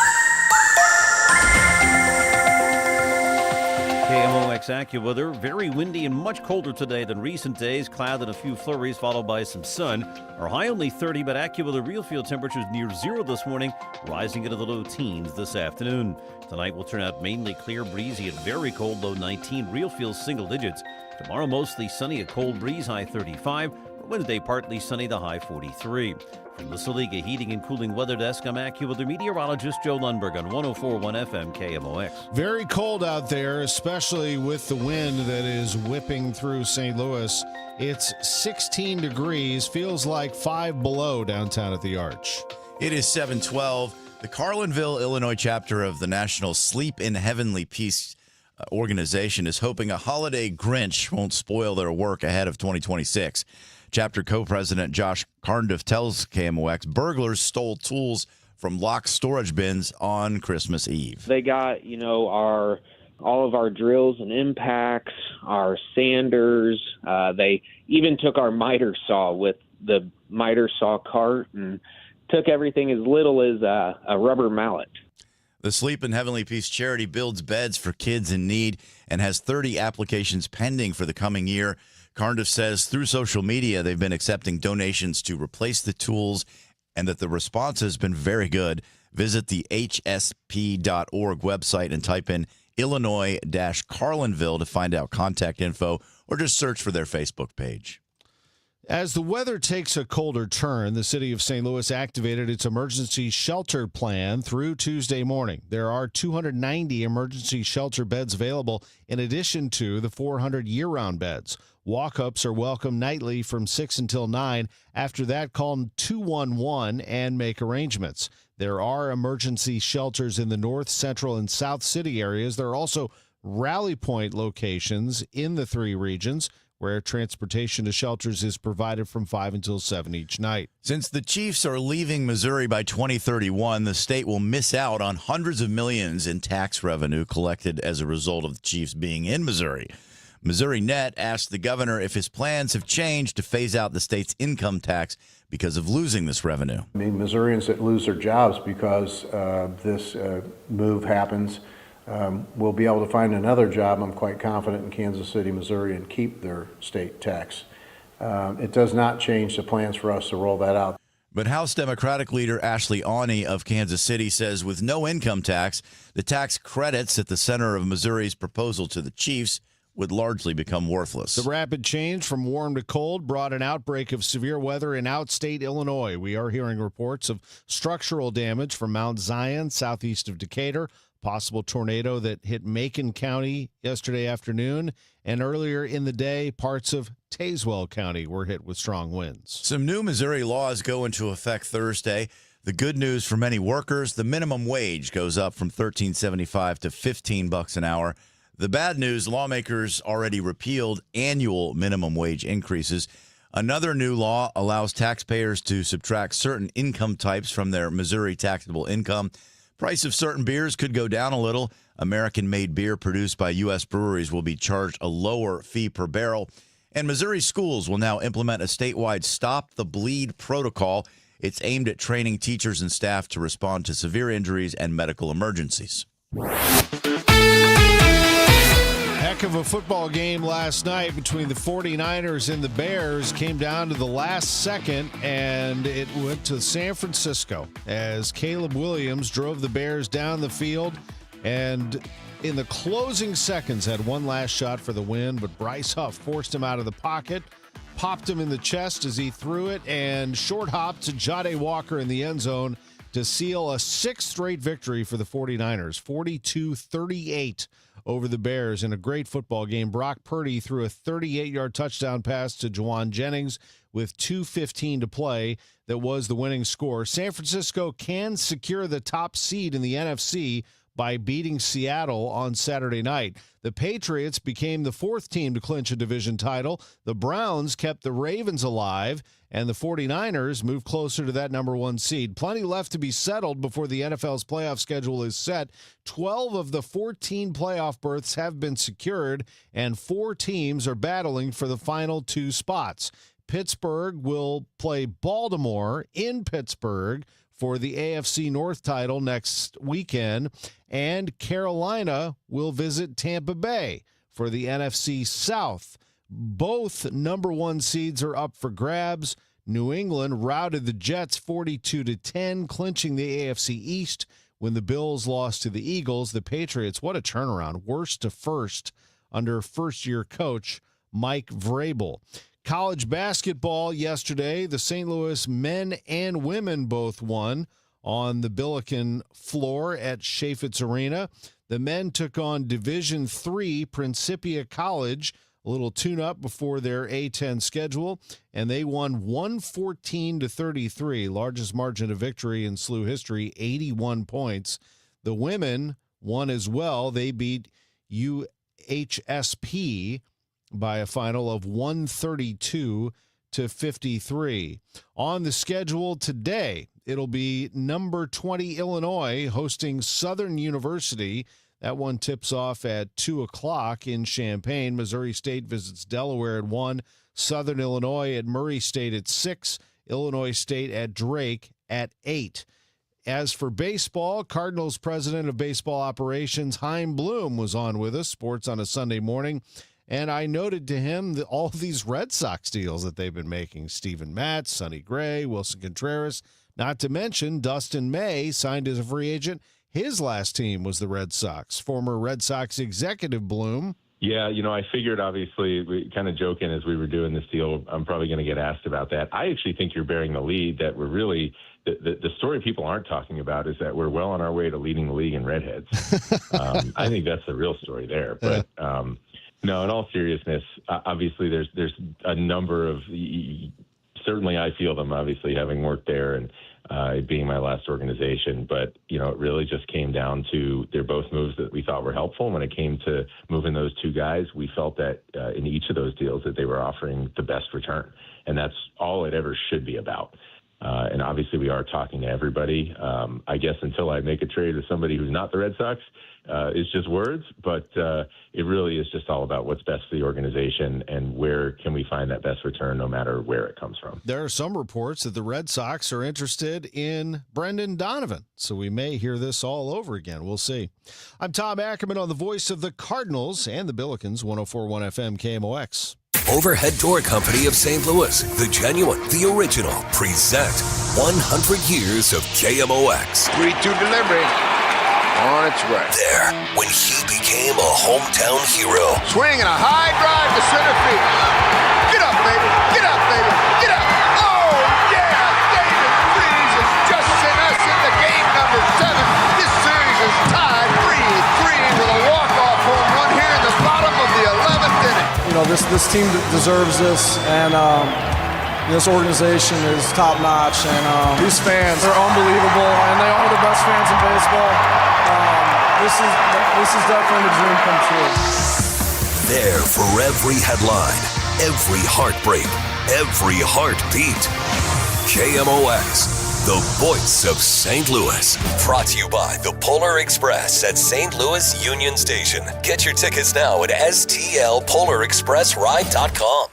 KMOX AccuWeather, very windy and much colder today than recent days. Cloud and a few flurries followed by some sun. Our high only 30, but AccuWeather real field temperatures near zero this morning, rising into the low teens this afternoon. Tonight will turn out mainly clear, breezy, and very cold, low 19. Real feels single digits. Tomorrow mostly sunny, a cold breeze, high 35. Wednesday partly sunny, the high 43. From the Saliga Heating and Cooling Weather Desk, I'm AccuWeather meteorologist Joe Lundberg on 104.1 FM KMOX. Very cold out there, especially with the wind that is whipping through St. Louis. It's 16 degrees, feels like 5 below downtown at the Arch. It is 7:12. The Carlinville, Illinois chapter of the National Sleep in Heavenly Peace organization is hoping a holiday Grinch won't spoil their work ahead of 2026. Chapter co-president Josh Carndiff tells KMOX burglars stole tools from locked storage bins on Christmas Eve. They got, all of our drills and impacts, our sanders. They even took our miter saw with the miter saw cart and took everything as little as a rubber mallet. The Sleep in Heavenly Peace charity builds beds for kids in need and has 30 applications pending for the coming year. Cardiff says through social media they've been accepting donations to replace the tools and that the response has been very good. Visit the hsp.org website and type in Illinois-Carlinville to find out contact info, or just search for their Facebook page. As the weather takes a colder turn, the city of St. Louis activated its emergency shelter plan through Tuesday morning. There are 290 emergency shelter beds available in addition to the 400 year-round beds. Walk-ups are welcome nightly from 6 until 9. After that, call 211 and make arrangements. There are emergency shelters in the North, Central, and South City areas. There are also rally point locations in the three regions where transportation to shelters is provided from 5 until 7 each night. Since the Chiefs are leaving Missouri by 2031, the state will miss out on hundreds of millions in tax revenue collected as a result of the Chiefs being in Missouri. Missouri Net asked the governor if his plans have changed to phase out the state's income tax because of losing this revenue. I mean, Missourians that lose their jobs because this move happens will be able to find another job, I'm quite confident, in Kansas City, Missouri, and keep their state tax. It does not change the plans for us to roll that out. But House Democratic leader Ashley Awney of Kansas City says with no income tax, the tax credits at the center of Missouri's proposal to the Chiefs would largely become worthless. The rapid change from warm to cold brought an outbreak of severe weather in outstate Illinois. We are hearing reports of structural damage from Mount Zion, southeast of Decatur, possible tornado that hit Macon County yesterday afternoon, and earlier in the day, parts of Tazewell County were hit with strong winds. Some new Missouri laws go into effect Thursday. The good news for many workers, the minimum wage goes up from $13.75 to $15 an hour. The bad news, lawmakers already repealed annual minimum wage increases. Another new law allows taxpayers to subtract certain income types from their Missouri taxable income. Price of certain beers could go down a little. American-made beer produced by U.S. breweries will be charged a lower fee per barrel. And Missouri schools will now implement a statewide Stop the Bleed protocol. It's aimed at training teachers and staff to respond to severe injuries and medical emergencies. Heck of a football game last night between the 49ers and the Bears. Came down to the last second, and it went to San Francisco as Caleb Williams drove the Bears down the field, and in the closing seconds had one last shot for the win, but Bryce Huff forced him out of the pocket, popped him in the chest as he threw it, and short hopped to Jahdae Walker in the end zone to seal a sixth straight victory for the 49ers, 42-38 over the Bears in a great football game. Brock Purdy threw a 38-yard touchdown pass to Juwan Jennings with 2:15 to play. That was the winning score. San Francisco can secure the top seed in the NFC by beating Seattle on Saturday night. The Patriots became the fourth team to clinch a division title. The Browns kept the Ravens alive, and the 49ers moved closer to that number one seed. Plenty left to be settled before the NFL's playoff schedule is set. 12 of the 14 playoff berths have been secured, and 4 teams are battling for the final 2 spots. Pittsburgh will play Baltimore in Pittsburgh for the AFC North title next weekend, and Carolina will visit Tampa Bay for the NFC South. Both number one seeds are up for grabs. New England routed the Jets 42-10, clinching the AFC East when the Bills lost to the Eagles. The Patriots, what a turnaround, worst to first under first-year coach Mike Vrabel. College basketball yesterday, the St. Louis men and women both won on the Billiken floor at Chaifetz Arena. The men took on Division III Principia College, a little tune-up before their A-10 schedule, and they won 114-33, largest margin of victory in SLU history, 81 points. The women won as well. They beat UHSP by a final of 132-53. On the schedule today, it'll be number 20 Illinois hosting Southern University. That one tips off at 2 o'clock in Champaign. Missouri State visits Delaware at 1. Southern Illinois at Murray State at 6. Illinois State at Drake at 8. As for baseball, Cardinals president of baseball operations, Chaim Bloom, was on with us, Sports on a Sunday Morning, And I noted to him that all of these Red Sox deals that they've been making, Steven Matz, Sonny Gray, Wilson Contreras, not to mention Dustin May signed as a free agent. His last team was the Red Sox. Former Red Sox executive Bloom. Yeah, I figured, obviously, we kind of joking as we were doing this deal, I'm probably going to get asked about that. I actually think you're bearing the lead, that we're really, the story people aren't talking about is that we're well on our way to leading the league in redheads. I think that's the real story there. But no, in all seriousness, obviously there's a number of, certainly I feel them, obviously, having worked there and it being my last organization. But, it really just came down to they're both moves that we thought were helpful. When it came to moving those two guys, we felt that in each of those deals that they were offering the best return. And that's all it ever should be about. And obviously we are talking to everybody. I guess until I make a trade with somebody who's not the Red Sox, it's just words. But it really is just all about what's best for the organization and where can we find that best return no matter where it comes from. There are some reports that the Red Sox are interested in Brendan Donovan, so we may hear this all over again. We'll see. I'm Tom Ackerman on the voice of the Cardinals and the Billikens, 104.1 FM KMOX. Overhead Door Company of St. Louis, the genuine, the original, present 100 years of KMOX. 3-2 delivery. On its way. There, when he became a hometown hero. Swinging a high drive to center field. Get up, baby. Get up, baby. Get up. Oh, yeah. David Freese has just sent us into game number 7. This series is tied 3-3 with a walk-off home run here in the bottom of the 11th inning. This team deserves this, and this organization is top-notch, and these fans are unbelievable, and they are the best fans in baseball. This is definitely a dream come true. There for every headline, every heartbreak, every heartbeat. KMOX, the voice of St. Louis. Brought to you by the Polar Express at St. Louis Union Station. Get your tickets now at stlpolarexpressride.com.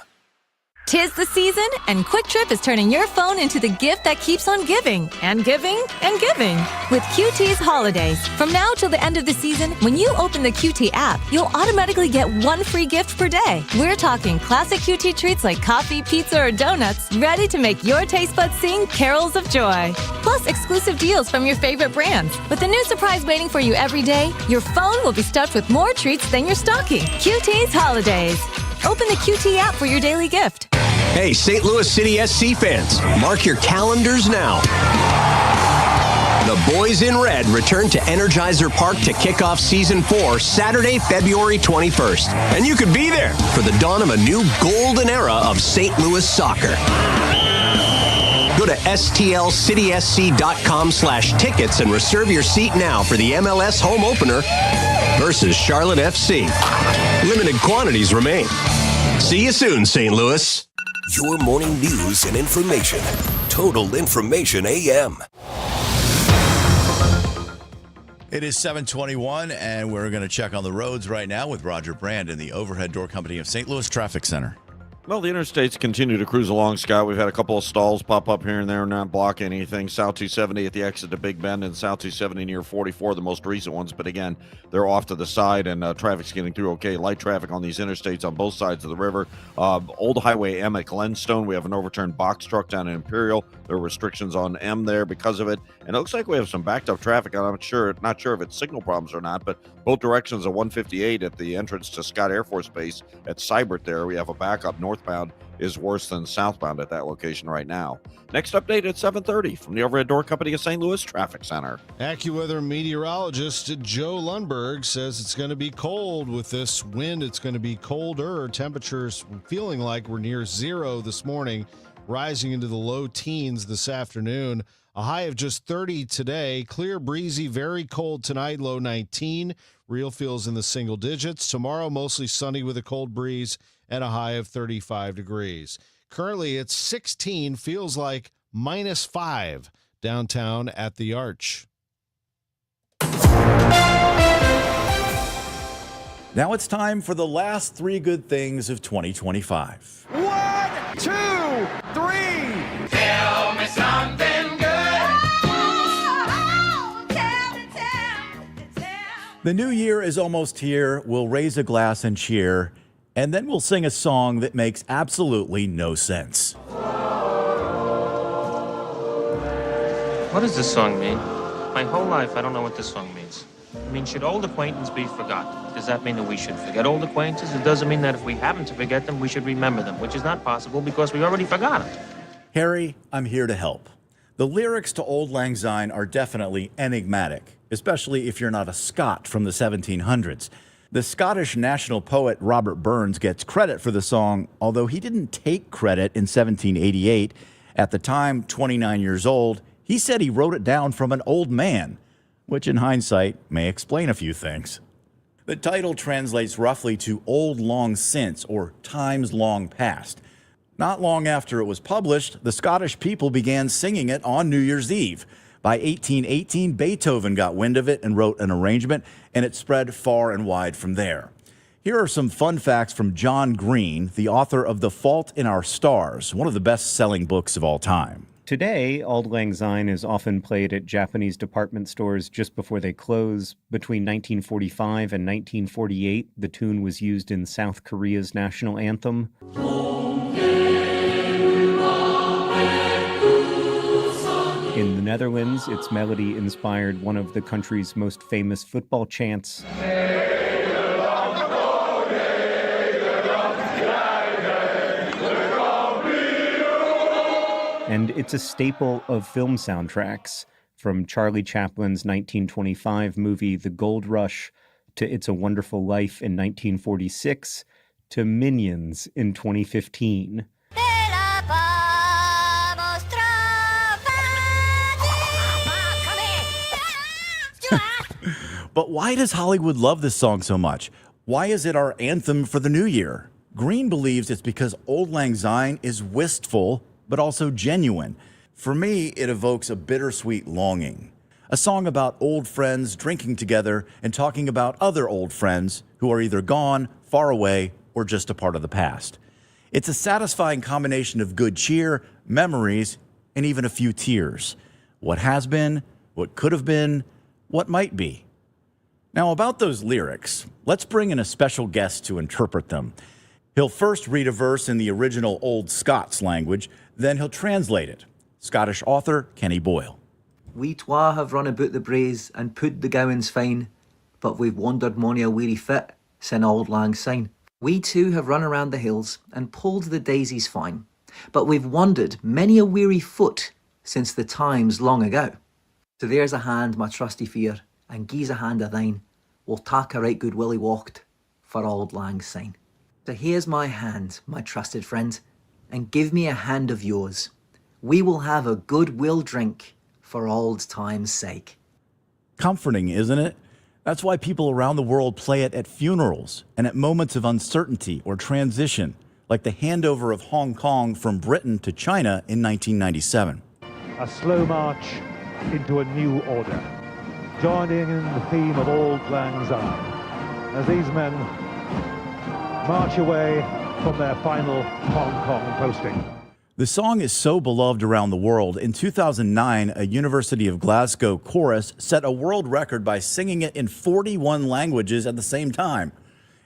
'Tis the season, and Quick Trip is turning your phone into the gift that keeps on giving, and giving, and giving. With QT's Holidays. From now till the end of the season, when you open the QT app, you'll automatically get one free gift per day. We're talking classic QT treats like coffee, pizza, or donuts, ready to make your taste buds sing carols of joy. Plus exclusive deals from your favorite brands. With a new surprise waiting for you every day, your phone will be stuffed with more treats than your stocking. QT's Holidays. Open the QT app for your daily gift. Hey, St. Louis City SC fans, mark your calendars now. The Boys in Red return to Energizer Park to kick off Season 4 Saturday, February 21st. And you could be there for the dawn of a new golden era of St. Louis soccer. Go to stlcitysc.com/tickets and reserve your seat now for the MLS home opener versus Charlotte FC. Limited quantities remain. See you soon, St. Louis. Your morning news and information. Total Information AM. It is 7:21, and we're going to check on the roads right now with Roger Brand in the Overhead Door Company of St. Louis Traffic Center. Well, the interstates continue to cruise along, Scott. We've had a couple of stalls pop up here and there, not blocking anything. South 270 at the exit to Big Bend and South 270 near 44, the most recent ones. But again, they're off to the side and traffic's getting through okay. Light traffic on these interstates on both sides of the river. Old Highway M at Glenstone, we have an overturned box truck down in Imperial. There are restrictions on M there because of it. And it looks like we have some backed up traffic. I'm not sure if it's signal problems or not, but both directions of 158 at the entrance to Scott Air Force Base at Seibert there. We have a backup northbound is worse than southbound at that location right now. Next update at 7:30 from the Overhead Door Company of St. Louis Traffic Center. AccuWeather meteorologist Joe Lundberg says it's going to be cold with this wind. It's going to be colder. Temperatures feeling like we're near zero this morning, rising into the low teens this afternoon. A high of just 30 today. Clear, breezy, very cold tonight, low 19. Real feels in the single digits. Tomorrow, mostly sunny with a cold breeze and a high of 35 degrees. Currently, it's 16, feels like -5 downtown at the Arch. Now it's time for the last 3 good things of 2025. 1, 2, 3. Tell me something good. The new year is almost here. We'll raise a glass and cheer. And then we'll sing a song that makes absolutely no sense. What does this song mean? My whole life, I don't know what this song means. I mean, should old acquaintance be forgotten? Does that mean that we should forget old acquaintances? It doesn't mean that if we happen to forget them, we should remember them, which is not possible because we already forgot them. Harry, I'm here to help. The lyrics to Auld Lang Syne are definitely enigmatic, especially if you're not a Scot from the 1700s. The Scottish national poet Robert Burns gets credit for the song, although he didn't take credit in 1788. At the time, 29 years old, he said he wrote it down from an old man, which in hindsight may explain a few things. The title translates roughly to Old Long Since, or Times Long Past. Not long after it was published, the Scottish people began singing it on New Year's Eve. By 1818, Beethoven got wind of it and wrote an arrangement, and it spread far and wide from there. Here are some fun facts from John Green, the author of The Fault in Our Stars, one of the best-selling books of all time. Today, Auld Lang Syne is often played at Japanese department stores just before they close. Between 1945 and 1948, the tune was used in South Korea's national anthem. In the Netherlands, its melody inspired one of the country's most famous football chants. And it's a staple of film soundtracks, from Charlie Chaplin's 1925 movie The Gold Rush to It's a Wonderful Life in 1946 to Minions in 2015. But why does Hollywood love this song so much? Why is it our anthem for the new year? Green believes it's because Auld Lang Syne is wistful, but also genuine. For me, it evokes a bittersweet longing. A song about old friends drinking together and talking about other old friends who are either gone, far away, or just a part of the past. It's a satisfying combination of good cheer, memories, and even a few tears. What has been, what could have been, what might be. Now, about those lyrics, let's bring in a special guest to interpret them. He'll first read a verse in the original Old Scots language, then he'll translate it. Scottish author Kenny Boyle. We twa have run about the braes and put the gowans fine, but we've wandered mony a weary fit sin Auld Lang Syne. We too have run around the hills and pulled the daisies fine, but we've wandered many a weary foot since the times long ago. So there's a hand, my trusty fear, and gie's a hand of thine. We'll tak a right good willie walked for Auld Lang Syne. So here's my hand, my trusted friend, and give me a hand of yours. We will have a good will drink for old time's sake. Comforting, isn't it? That's why people around the world play it at funerals and at moments of uncertainty or transition, like the handover of Hong Kong from Britain to China in 1997. A slow march into a new order, joining in the theme of Auld Lang Syne, as these men march away from their final Hong Kong posting. The song is so beloved around the world. In 2009, a University of Glasgow chorus set a world record by singing it in 41 languages at the same time.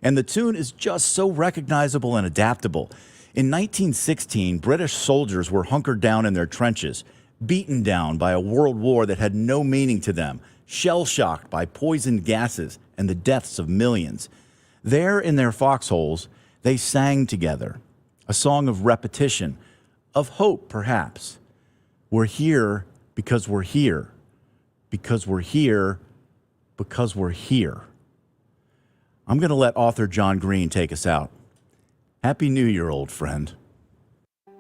And the tune is just so recognizable and adaptable. In 1916, British soldiers were hunkered down in their trenches, beaten down by a world war that had no meaning to them, shell-shocked by poisoned gases and the deaths of millions. There in their foxholes, they sang together, a song of repetition, of hope, perhaps. We're here because we're here, because we're here, because we're here. I'm going to let author John Green take us out. Happy New Year, old friend.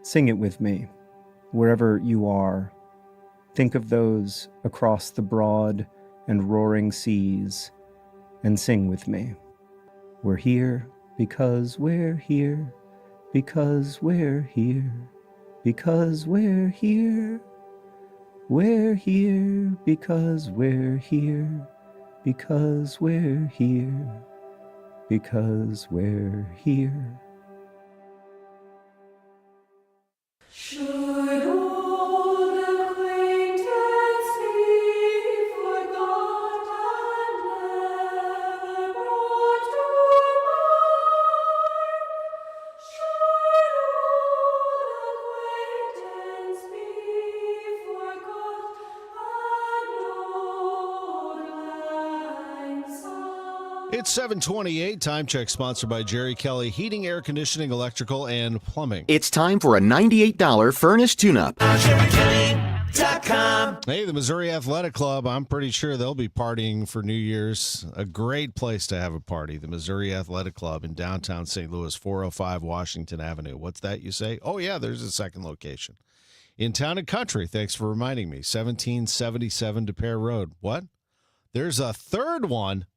Sing it with me, wherever you are. Think of those across the broad and roaring seas, and sing with me. We're here because we're here, because we're here, because we're here. We're here because we're here, because we're here, because we're here. Should old acquaintance be forgot and never brought to mind? It's 7:28. Time check sponsored by Jerry Kelly Heating, Air Conditioning, Electrical, and Plumbing. It's time for a $98 furnace tune-up. Hey, the Missouri Athletic Club, I'm pretty sure they'll be partying for New Year's. A great place to have a party. The Missouri Athletic Club in downtown St. Louis, 405 Washington Avenue. What's that, you say? Oh, yeah, there's a second location. In Town and Country, thanks for reminding me, 1777 DePere Road. What? There's a third one.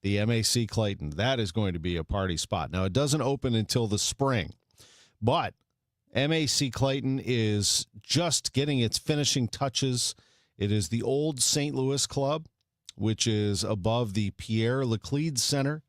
The MAC Clayton. That is going to be a party spot. Now, it doesn't open until the spring, but MAC Clayton is just getting its finishing touches. It is the old St. Louis Club, which is above the Pierre Laclede Center.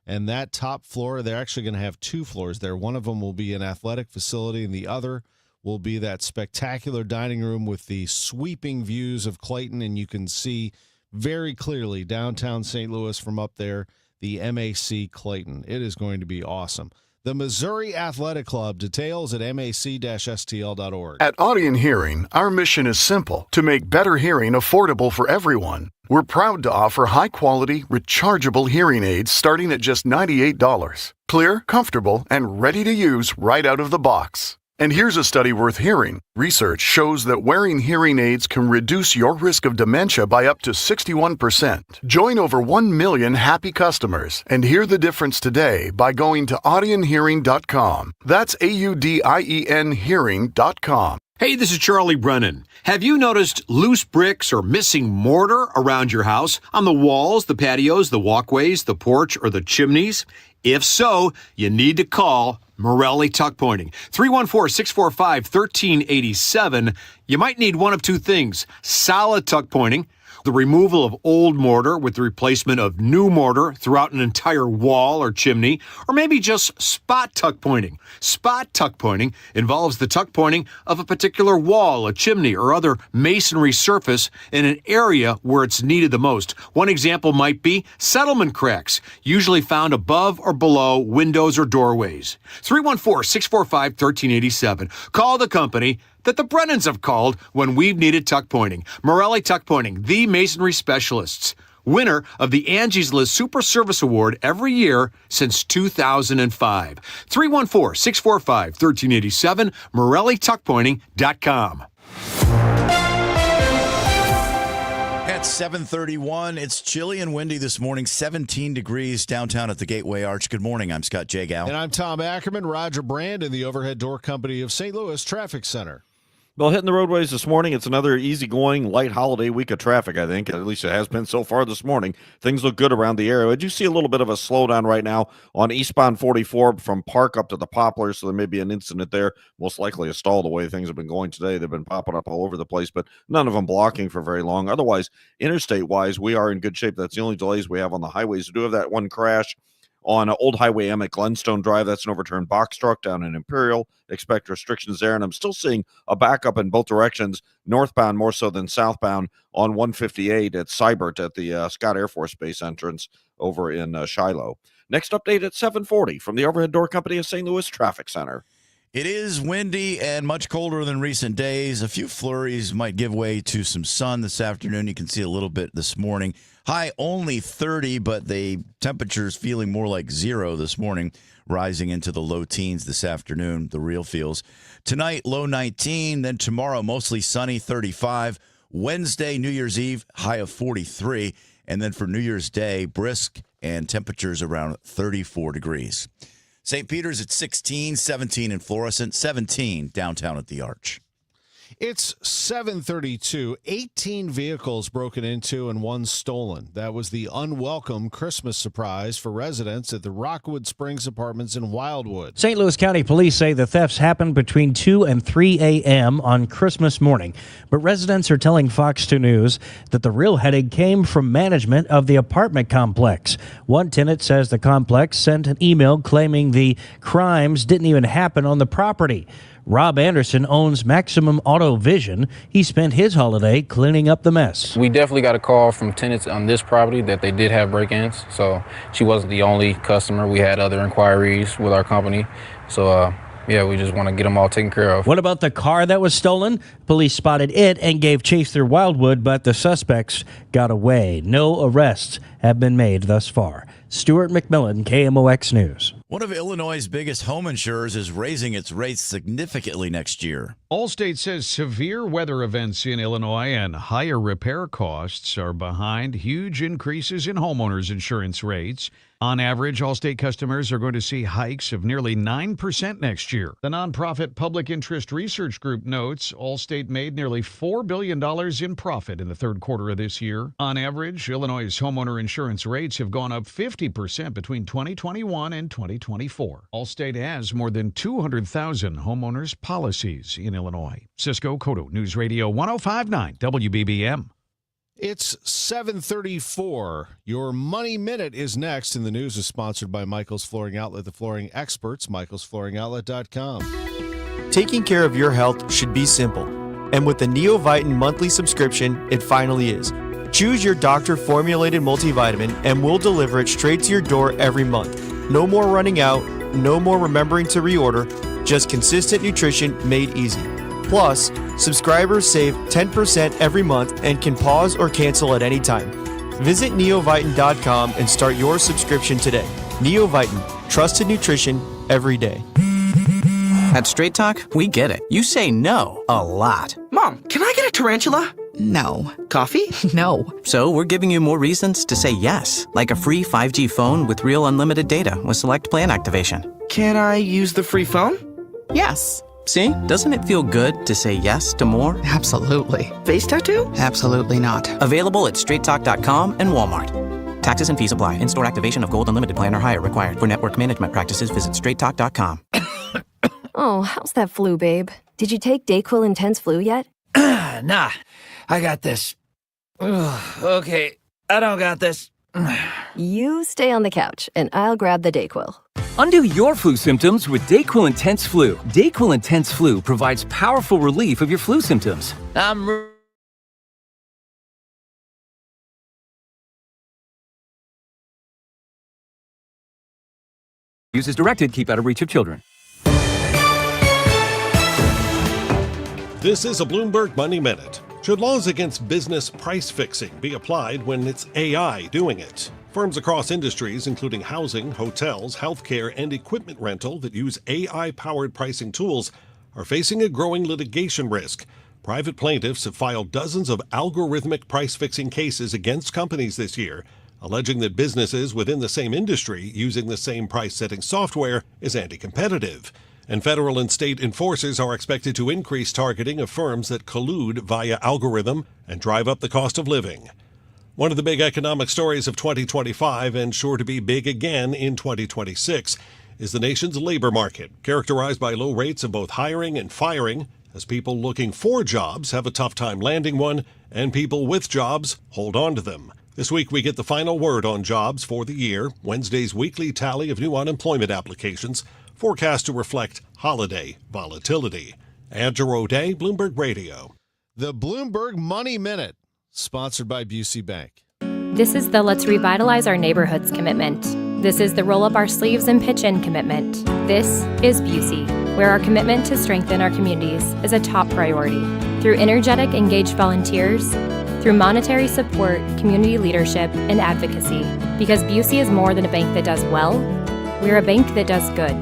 And that top floor, they're actually going to have two floors there. One of them will be an athletic facility, and the other will be that spectacular dining room with the sweeping views of Clayton, and you can see very clearly downtown St. Louis from up there, the MAC Clayton. It is going to be awesome. The Missouri Athletic Club, details at mac-stl.org. At Audion Hearing, our mission is simple: to make better hearing affordable for everyone. We're proud to offer high-quality, rechargeable hearing aids starting at just $98. Clear, comfortable, and ready to use right out of the box. And here's a study worth hearing. Research shows that wearing hearing aids can reduce your risk of dementia by up to 61%. Join over 1 million happy customers and hear the difference today by going to audionhearing.com. That's AUDIEN hearing.com. Hey, this is Charlie Brennan. Have you noticed loose bricks or missing mortar around your house? On the walls, the patios, the walkways, the porch, or the chimneys? If so, you need to call Morelli Tuck Pointing. 314-645-1387. You might need one of two things: solid tuck pointing, the removal of old mortar with the replacement of new mortar throughout an entire wall or chimney, or maybe just spot tuck pointing. Spot tuck pointing involves the tuck pointing of a particular wall, a chimney, or other masonry surface in an area where it's needed the most. One example might be settlement cracks, usually found above or below windows or doorways. 314-645-1387. Call the company that the Brennans have called when we've needed tuck pointing. Morelli Tuck Pointing, the masonry specialists. Winner of the Angie's List Super Service Award every year since 2005. 314-645-1387, MorelliTuckPointing.com. At 7:31, it's chilly and windy this morning, 17 degrees downtown at the Gateway Arch. Good morning. I'm Scott Jagow. And I'm Tom Ackerman. Roger Brand in the Overhead Door Company of St. Louis Traffic Center. Well, hitting the roadways this morning, it's another easygoing, light holiday week of traffic, I think. At least it has been so far this morning. Things look good around the area. I do see a little bit of a slowdown right now on eastbound 44 from Park up to the Poplar, so there may be an incident there. Most likely a stall the way things have been going today. They've been popping up all over the place, but none of them blocking for very long. Otherwise, interstate-wise, we are in good shape. That's the only delays we have on the highways. We do have that one crash on Old Highway M at Glenstone Drive. That's an overturned box truck down in Imperial. Expect restrictions there, and I'm still seeing a backup in both directions, northbound more so than southbound on 158 at Seibert at the Scott Air Force Base entrance over in Shiloh. Next update at 7:40 from the Overhead Door Company of St. Louis Traffic Center. It is windy and much colder than recent days. A few flurries might give way to some sun this afternoon. You can see a little bit this morning. High only 30, but the temperature's feeling more like 0 this morning, rising into the low teens this afternoon, the real feels. Tonight, low 19, then tomorrow, mostly sunny, 35. Wednesday, New Year's Eve, high of 43. And then for New Year's Day, brisk and temperatures around 34 degrees. St. Peter's at 16, 17 in Florissant, 17 downtown at the Arch. It's 7:32. 18 vehicles broken into and one stolen. That was the unwelcome Christmas surprise for residents at the Rockwood Springs Apartments in Wildwood. St. Louis County Police say the thefts happened between 2 and 3 a.m. on Christmas morning. But residents are telling Fox 2 News that the real headache came from management of the apartment complex. One tenant says the complex sent an email claiming the crimes didn't even happen on the property. Rob Anderson owns Maximum Auto Vision. He spent his holiday cleaning up the mess. We definitely got a call from tenants on this property that they did have break-ins. So she wasn't the only customer. We had other inquiries with our company. So, yeah, we just want to get them all taken care of. What about the car that was stolen? Police spotted it and gave chase through Wildwood, but the suspects got away. No arrests have been made thus far. Stuart McMillan, KMOX News. One of Illinois' biggest home insurers is raising its rates significantly next year. Allstate says severe weather events in Illinois and higher repair costs are behind huge increases in homeowners insurance rates. On average, Allstate customers are going to see hikes of nearly 9% next year. The nonprofit Public Interest Research Group notes Allstate made nearly $4 billion in profit in the third quarter of this year. On average, Illinois' homeowner insurance rates have gone up 50% between 2021 and 2024. Allstate has more than 200,000 homeowners policies in Illinois. Cisco Cotto, News Radio 105.9 WBBM. It's 7:34. Your Money Minute is next, and the news is sponsored by Michael's Flooring Outlet, the flooring experts, michaelsflooringoutlet.com. Taking care of your health should be simple. And with the Neovitin monthly subscription, it finally is. Choose your doctor-formulated multivitamin, and we'll deliver it straight to your door every month. No more running out, no more remembering to reorder, just consistent nutrition made easy. Plus, subscribers save 10% every month and can pause or cancel at any time. Visit neovitin.com and start your subscription today. Neovitin, trusted nutrition every day. At Straight Talk, we get it. You say no a lot. Mom, can I get a tarantula? No. Coffee? No. So we're giving you more reasons to say yes, like a free 5G phone with real unlimited data with select plan activation. Can I use the free phone? Yes. See? Doesn't it feel good to say yes to more? Absolutely. Face tattoo? Absolutely not. Available at straighttalk.com and Walmart. Taxes and fees apply. In-store activation of Gold Unlimited plan or higher required. For network management practices, visit straighttalk.com. Oh, how's that flu, babe? Did you take DayQuil Intense Flu yet? Nah, I got this. Ugh, okay, I don't got this. You stay on the couch, and I'll grab the DayQuil. Undo your flu symptoms with DayQuil Intense Flu. DayQuil Intense Flu provides powerful relief of your flu symptoms. Use as directed. Keep out of reach of children. This is a Bloomberg Money Minute. Should laws against business price fixing be applied when it's AI doing it? Firms across industries, including housing, hotels, healthcare, and equipment rental that use AI-powered pricing tools, are facing a growing litigation risk. Private plaintiffs have filed dozens of algorithmic price-fixing cases against companies this year, alleging that businesses within the same industry using the same price-setting software is anti-competitive. And federal and state enforcers are expected to increase targeting of firms that collude via algorithm and drive up the cost of living. One of the big economic stories of 2025, and sure to be big again in 2026, is the nation's labor market, characterized by low rates of both hiring and firing, as people looking for jobs have a tough time landing one, and people with jobs hold on to them. This week we get the final word on jobs for the year, Wednesday's weekly tally of new unemployment applications, forecast to reflect holiday volatility. Andrew O'Day, Bloomberg Radio. The Bloomberg Money Minute, sponsored by Busey Bank. This is the Let's Revitalize Our Neighborhoods commitment. This is the Roll Up Our Sleeves and Pitch In commitment. This is Busey, where our commitment to strengthen our communities is a top priority. Through energetic, engaged volunteers, through monetary support, community leadership, and advocacy. Because Busey is more than a bank that does well, we're a bank that does good.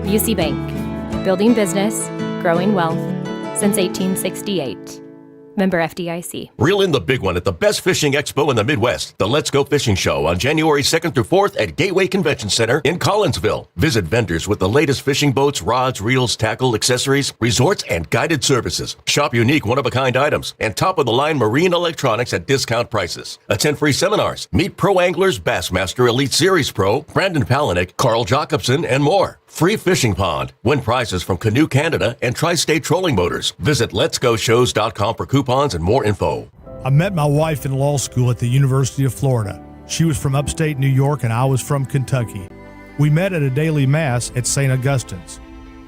Busey Bank, building business, growing wealth, since 1868. Member FDIC. Reel in the big one at the best fishing expo in the Midwest, the Let's Go Fishing Show on January 2nd through 4th at Gateway Convention Center in Collinsville. Visit vendors with the latest fishing boats, rods, reels, tackle, accessories, resorts, and guided services. Shop unique one-of-a-kind items and top-of-the-line marine electronics at discount prices. Attend free seminars. Meet pro anglers, Bassmaster Elite Series Pro, Brandon Palaniuk, Carl Jacobson, and more. Free fishing pond. Win prizes from Canoe Canada and Tri-State Trolling Motors. Visit letsgoshows.com for coupons and more info. I met my wife in law school at the University of Florida. She was from upstate New York and I was from Kentucky. We met at a daily mass at St. Augustine's.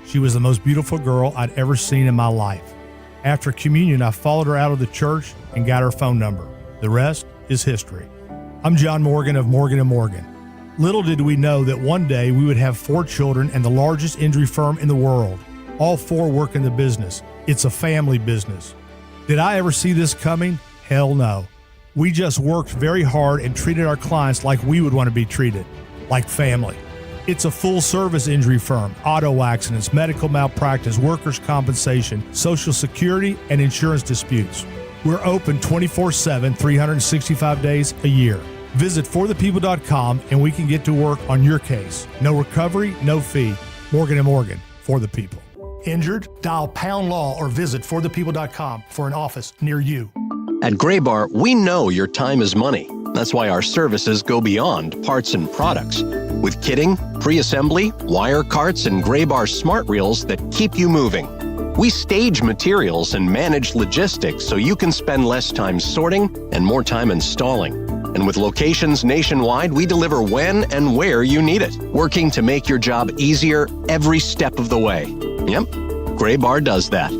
She was the most beautiful girl I'd ever seen in my life. After communion, I followed her out of the church and got her phone number. The rest is history. I'm John Morgan of Morgan & Morgan. Little did we know that one day we would have 4 children and the largest injury firm in the world. All 4 work in the business. It's a family business. Did I ever see this coming? Hell no. We just worked very hard and treated our clients like we would want to be treated, like family. It's a full-service injury firm: auto accidents, medical malpractice, workers' compensation, Social Security, and insurance disputes. We're open 24/7, 365 days a year. Visit forthepeople.com and we can get to work on your case. No recovery, no fee. Morgan & Morgan, for the people. Injured? Dial pound law or visit forthepeople.com for an office near you. At Graybar, we know your time is money. That's why our services go beyond parts and products. With kitting, pre-assembly, wire carts, and Graybar smart reels that keep you moving. We stage materials and manage logistics so you can spend less time sorting and more time installing. And with locations nationwide, we deliver when and where you need it, working to make your job easier every step of the way. Yep, Graybar does that.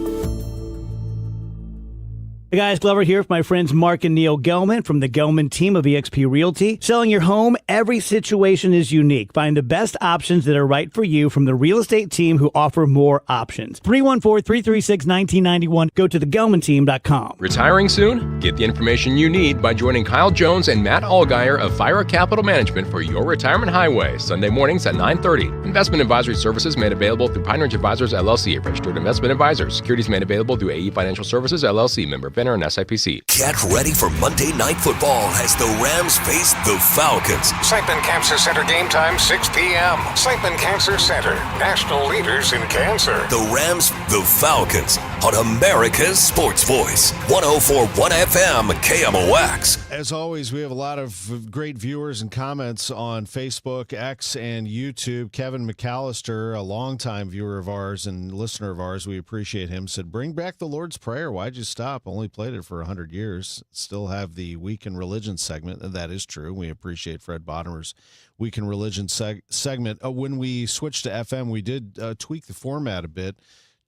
Hey guys, Glover here with my friends Mark and Neil Gelman from the Gelman team of eXp Realty. Selling your home, every situation is unique. Find the best options that are right for you from the real estate team who offer more options. 314-336-1991. Go to thegelmanteam.com. Retiring soon? Get the information you need by joining Kyle Jones and Matt Allgeier of Fira Capital Management for Your Retirement Highway, Sunday mornings at 9:30. Investment advisory services made available through Pine Ridge Advisors, LLC, a registered investment advisor. Securities made available through AE Financial Services, LLC, member FINRA and SIPC. Get ready for Monday Night Football as the Rams face the Falcons. Siteman Cancer Center game time, 6 p.m. Siteman Cancer Center, national leaders in cancer. The Rams, the Falcons, on America's Sports Voice, 104.1 FM, KMOX. As always, we have a lot of great viewers and comments on Facebook, X, and YouTube. Kevin McAllister, a longtime viewer of ours and listener of ours, we appreciate him, said, bring back the Lord's Prayer. Why'd you stop? Only played it for 100 years. Still have the Week in Religion segment, and that is true. We appreciate Fred Bottomer's Week in Religion segment. When we switched to FM, we did tweak the format a bit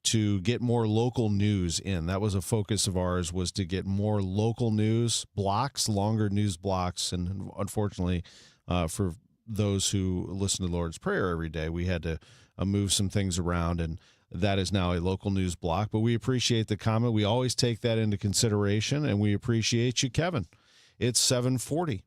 to get more local news in. That was a focus of ours, was to get more local news blocks, longer news blocks. And unfortunately, for those who listen to the Lord's Prayer every day, we had to move some things around, and that is now a local news block. But we appreciate the comment. We always take that into consideration, and we appreciate you, Kevin. It's 7:40.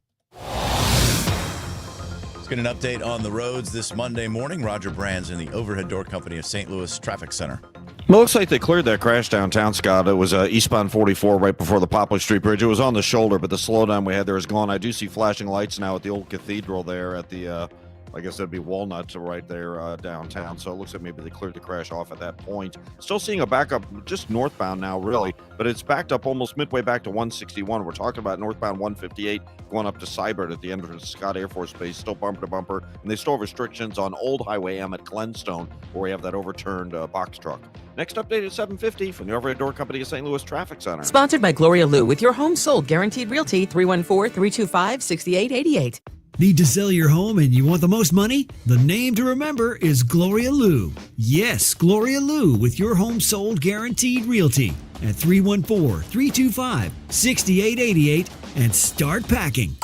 Let's get an update on the roads this Monday morning. Roger Brands in the Overhead Door Company of St. Louis Traffic Center. It looks like they cleared that crash downtown, Scott. It was eastbound 44 right before the Poplar Street Bridge. It was on the shoulder, but the slowdown we had there is gone. I do see flashing lights now at the old cathedral there at the, I guess that'd be Walnut right there downtown. So it looks like maybe they cleared the crash off at that point. Still seeing a backup just northbound now, really, but it's backed up almost midway back to 161. We're talking about northbound 158 going up to Seibert at the entrance of Scott Air Force Base, still bumper to bumper. And they still have restrictions on Old Highway M at Glenstone, where we have that overturned box truck. Next update at 7:50 from the Overhead Door Company of St. Louis Traffic Center. Sponsored by Gloria Lou with your home sold guaranteed realty 314-325-6888. Need to sell your home and you want the most money? The name to remember is Gloria Lou. Yes, Gloria Lou with your home sold guaranteed realty at 314-325-6888 and start packing.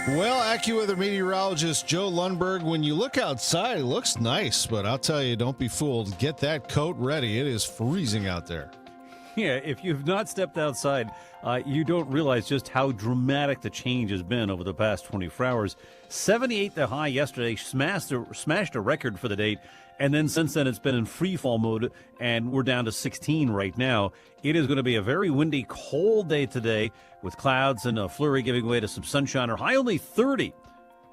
Well, AccuWeather meteorologist Joe Lundberg, when you look outside, it looks nice, but I'll tell you, don't be fooled. Get that coat ready. It is freezing out there. Yeah, if you've not stepped outside, you don't realize just how dramatic the change has been over the past 24 hours. 78 the high yesterday, smashed a record for the date, and then since then it's been in free fall mode, and we're down to 16 right now. It is going to be a very windy, cold day today with clouds and a flurry giving way to some sunshine. Our high only 30.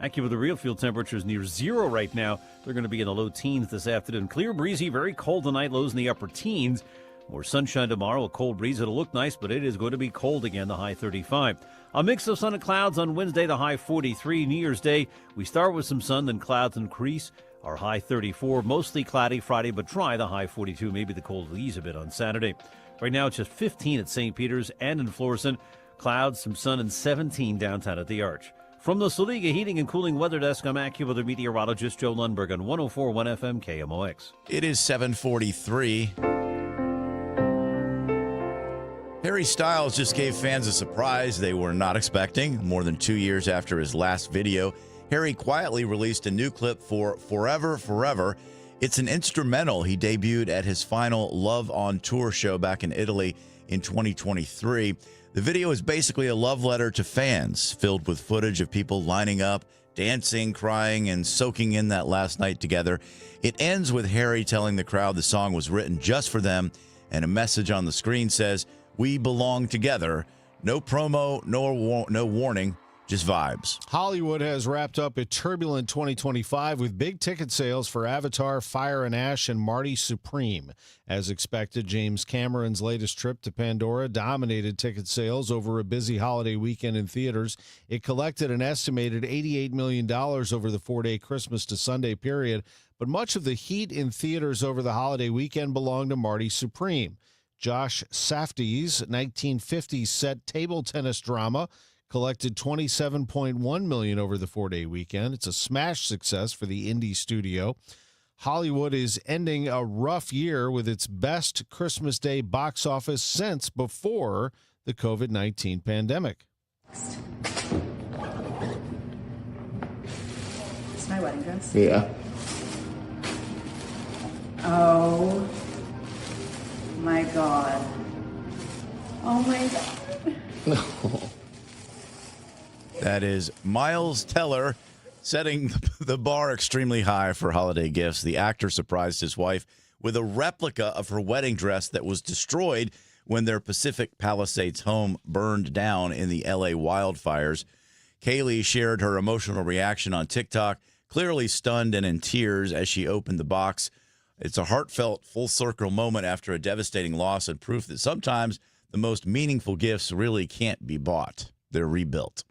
AccuWeather real field temperatures near zero right now. They're going to be in the low teens this afternoon. Clear, breezy, very cold tonight, lows in the upper teens. More sunshine tomorrow, a cold breeze. It'll look nice, but it is going to be cold again, the high 35. A mix of sun and clouds on Wednesday, the high 43. New Year's Day, we start with some sun, then clouds increase. Our high 34, mostly cloudy Friday, but dry, the high 42. Maybe the cold will ease a bit on Saturday. Right now, it's just 15 at St. Peter's and in Florissant. Clouds, some sun, and 17 downtown at the Arch. From the Saliga Heating and Cooling Weather Desk, I'm AccuWeather meteorologist Joe Lundberg on 104.1 FM KMOX. It is 7:43. Harry Styles just gave fans a surprise they were not expecting. More than 2 years after his last video, Harry quietly released a new clip for Forever, Forever. It's an instrumental he debuted at his final Love on Tour show back in Italy in 2023. The video is basically a love letter to fans, filled with footage of people lining up, dancing, crying, and soaking in that last night together. It ends with Harry telling the crowd the song was written just for them, and a message on the screen says, "We belong together." No promo, no warning, just vibes. Hollywood has wrapped up a turbulent 2025 with big ticket sales for Avatar, Fire and Ash, and Marty Supreme. As expected, James Cameron's latest trip to Pandora dominated ticket sales over a busy holiday weekend in theaters. It collected an estimated $88 million over the 4-day Christmas to Sunday period, but much of the heat in theaters over the holiday weekend belonged to Marty Supreme. Josh Safdie's 1950s set table tennis drama collected $27.1 million over the 4-day weekend. It's a smash success for the indie studio. Hollywood is ending a rough year with its best Christmas Day box office since before the COVID-19 pandemic. It's my wedding dress. Yeah. Oh my God. Oh my God. No. That is Miles Teller setting the bar extremely high for holiday gifts. The actor surprised his wife with a replica of her wedding dress that was destroyed when their Pacific Palisades home burned down in the LA wildfires. Kaylee shared her emotional reaction on TikTok, clearly stunned and in tears as she opened the box. It's a heartfelt, full-circle moment after a devastating loss and proof that sometimes the most meaningful gifts really can't be bought. They're rebuilt.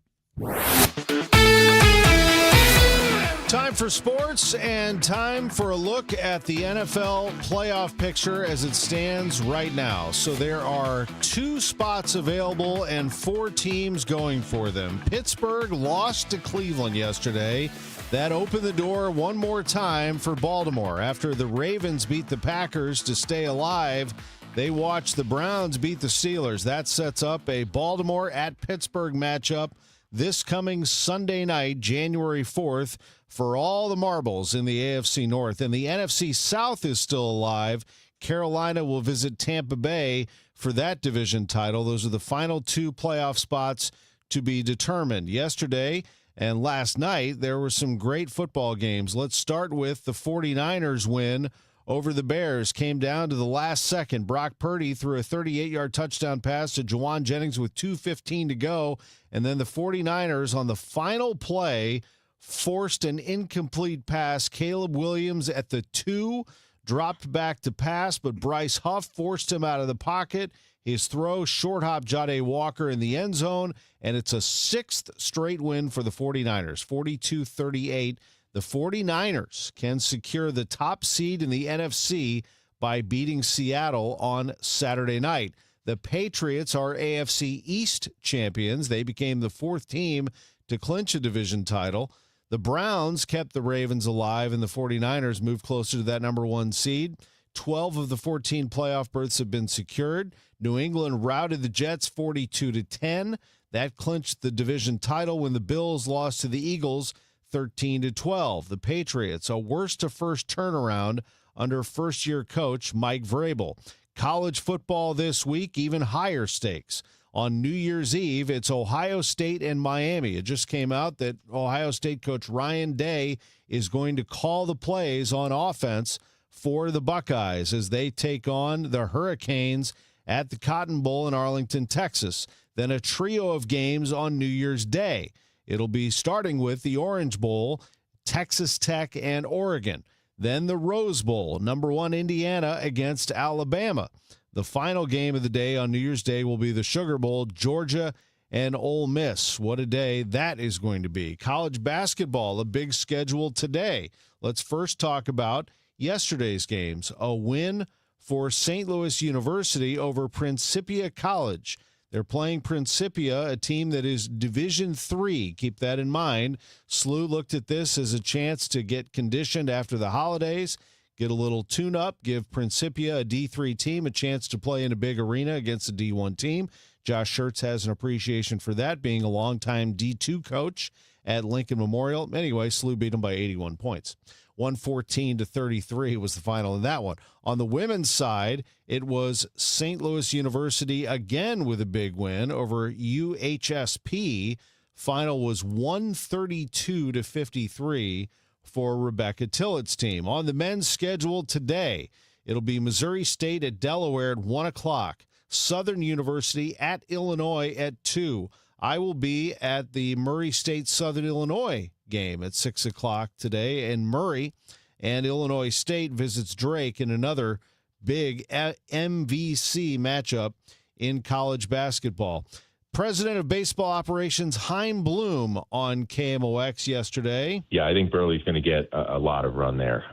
Time for sports and time for a look at the NFL playoff picture as it stands right now. So there are 2 spots available and 4 teams going for them. Pittsburgh lost to Cleveland yesterday. That opened the door one more time for Baltimore. After the Ravens beat the Packers to stay alive, they watched the Browns beat the Steelers. That sets up a Baltimore at Pittsburgh matchup this coming Sunday night, January 4th, for all the marbles in the AFC North. And the NFC South is still alive. Carolina will visit Tampa Bay for that division title. Those are the final 2 playoff spots to be determined. Yesterday and last night, there were some great football games. Let's start with the 49ers win over the Bears. Came down to the last second. Brock Purdy threw a 38-yard touchdown pass to Juwan Jennings with 2:15 to go. And then the 49ers on the final play forced an incomplete pass. Caleb Williams at the 2 dropped back to pass, but Bryce Huff forced him out of the pocket. His throw short hop Jahdae Walker in the end zone, and it's a 6th straight win for the 49ers, 42-38. The 49ers can secure the top seed in the NFC by beating Seattle on Saturday night. The Patriots are AFC East champions. They became the 4th team to clinch a division title. The Browns kept the Ravens alive, and the 49ers moved closer to that number 1 seed. 12 of the 14 playoff berths have been secured. New England routed the Jets 42-10. That clinched the division title when the Bills lost to the Eagles 13-12. The Patriots, a worst-to-first turnaround under first-year coach Mike Vrabel. College football this week, even higher stakes. On New Year's Eve, it's Ohio State and Miami. It just came out that Ohio State coach Ryan Day is going to call the plays on offense for the Buckeyes as they take on the Hurricanes at the Cotton Bowl in Arlington, Texas. Then a trio of games on New Year's Day. It'll be starting with the Orange Bowl, Texas Tech and Oregon. Then the Rose Bowl, number 1 Indiana against Alabama. The final game of the day on New Year's Day will be the Sugar Bowl, Georgia and Ole Miss. What a day that is going to be. College basketball, a big schedule today. Let's first talk about yesterday's games. A win for St. Louis University over Principia College. They're playing Principia, a team that is Division III. Keep that in mind. SLU looked at this as a chance to get conditioned after the holidays, get a little tune-up, give Principia, a D3 team, a chance to play in a big arena against a D1 team. Josh Schertz has an appreciation for that, being a longtime D2 coach at Lincoln Memorial. Anyway, SLU beat them by 81 points. 114-33 was the final in that one. On the women's side, it was St. Louis University again with a big win over UHSP. Final was 132-53 for Rebecca Tillett's team. On the men's schedule today, it'll be Missouri State at Delaware at 1 o'clock. Southern University at Illinois at 2. I will be at the Murray State Southern Illinois game at 6 o'clock today, and Murray and Illinois State visits Drake in another big MVC matchup in college basketball. President of Baseball Operations Chaim Bloom on KMOX yesterday. Yeah, I think Burley's going to get a lot of run there.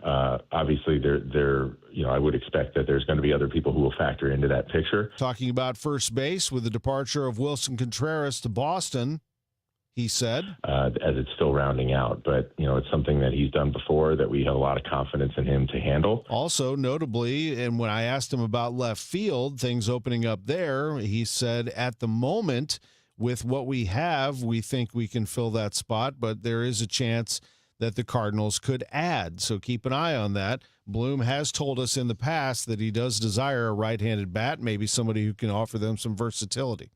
Obviously, I would expect that there's going to be other people who will factor into that picture. Talking about first base with the departure of Wilson Contreras to Boston, he said. As it's still rounding out. But, it's something that he's done before that we have a lot of confidence in him to handle. Also, notably, and when I asked him about left field, things opening up there, he said, at the moment, with what we have, we think we can fill that spot, but there is a chance that the Cardinals could add. So keep an eye on that. Bloom has told us in the past that he does desire a right-handed bat, maybe somebody who can offer them some versatility.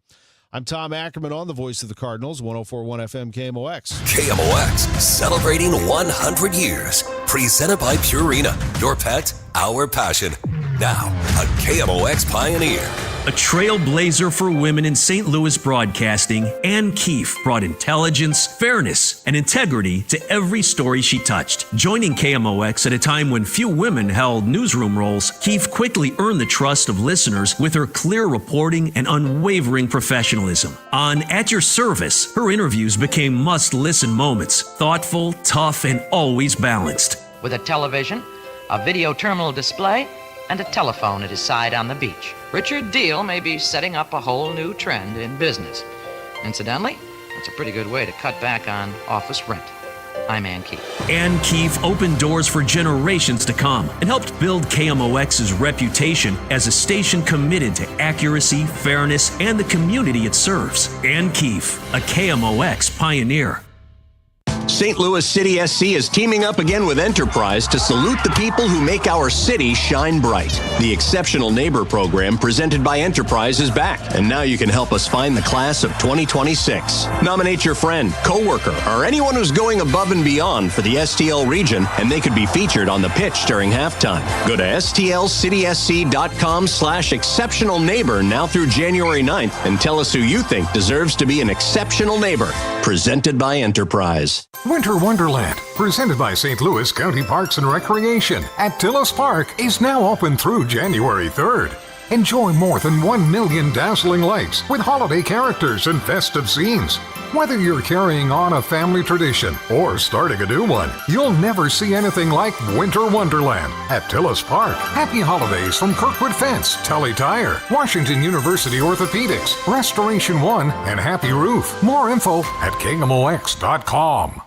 I'm Tom Ackerman on the Voice of the Cardinals, 104.1 FM KMOX. KMOX, celebrating 100 years. Presented by Purina, your pet, our passion. Now, a KMOX pioneer. A trailblazer for women in St. Louis broadcasting, Ann Keefe brought intelligence, fairness, and integrity to every story she touched. Joining KMOX at a time when few women held newsroom roles, Keefe quickly earned the trust of listeners with her clear reporting and unwavering professionalism. On At Your Service, her interviews became must-listen moments, thoughtful, tough, and always balanced. With a television, a video terminal display, and a telephone at his side on the beach, Richard Deal may be setting up a whole new trend in business. Incidentally, that's a pretty good way to cut back on office rent. I'm Ann Keefe. Ann Keefe opened doors for generations to come and helped build KMOX's reputation as a station committed to accuracy, fairness, and the community it serves. Ann Keefe, a KMOX pioneer. St. Louis City SC is teaming up again with Enterprise to salute the people who make our city shine bright. The Exceptional Neighbor program presented by Enterprise is back, and now you can help us find the class of 2026. Nominate your friend, coworker, or anyone who's going above and beyond for the STL region, and they could be featured on the pitch during halftime. Go to stlcitysc.com/exceptional neighbor now through January 9th and tell us who you think deserves to be an exceptional neighbor. Presented by Enterprise. Winter Wonderland, presented by St. Louis County Parks and Recreation at Tillis Park, is now open through January 3rd. Enjoy more than 1 million dazzling lights with holiday characters and festive scenes. Whether you're carrying on a family tradition or starting a new one, you'll never see anything like Winter Wonderland at Tillis Park. Happy holidays from Kirkwood Fence, Tully Tire, Washington University Orthopedics, Restoration One, and Happy Roof. More info at KMOX.com.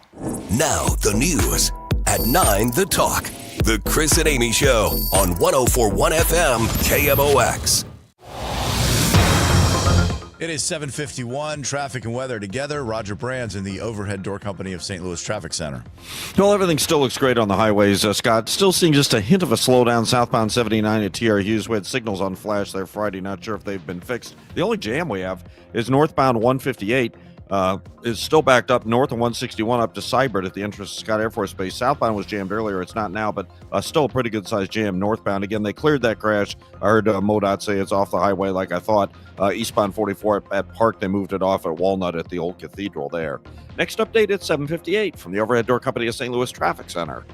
Now the news. At 9, The Talk. The Chris and Amy Show on 104.1 FM KMOX. It is 7:51. Traffic and weather together. Roger Brands in the Overhead Door Company of St. Louis Traffic Center. Well, everything still looks great on the highways, Scott. Still seeing just a hint of a slowdown southbound 79 at TR Hughes. We had signals on flash there Friday. Not sure if they've been fixed. The only jam we have is northbound 158. Is still backed up north of 161 up to Seibert at the entrance to Scott Air Force Base. Southbound was jammed earlier. It's not now, but still a pretty good-sized jam northbound. Again, they cleared that crash. I heard MoDOT say it's off the highway like I thought. Eastbound 44 at Park, they moved it off at Walnut at the old cathedral there. Next update at 7:58 from the Overhead Door Company of St. Louis Traffic Center.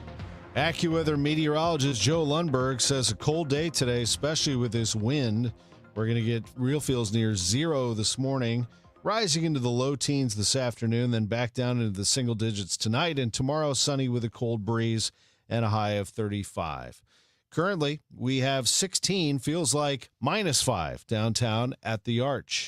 AccuWeather meteorologist Joe Lundberg says a cold day today, especially with this wind. We're going to get real feels near 0 this morning, rising into the low teens this afternoon, then back down into the single digits tonight, and tomorrow sunny with a cold breeze and a high of 35. Currently, we have 16, feels like -5 downtown at the Arch.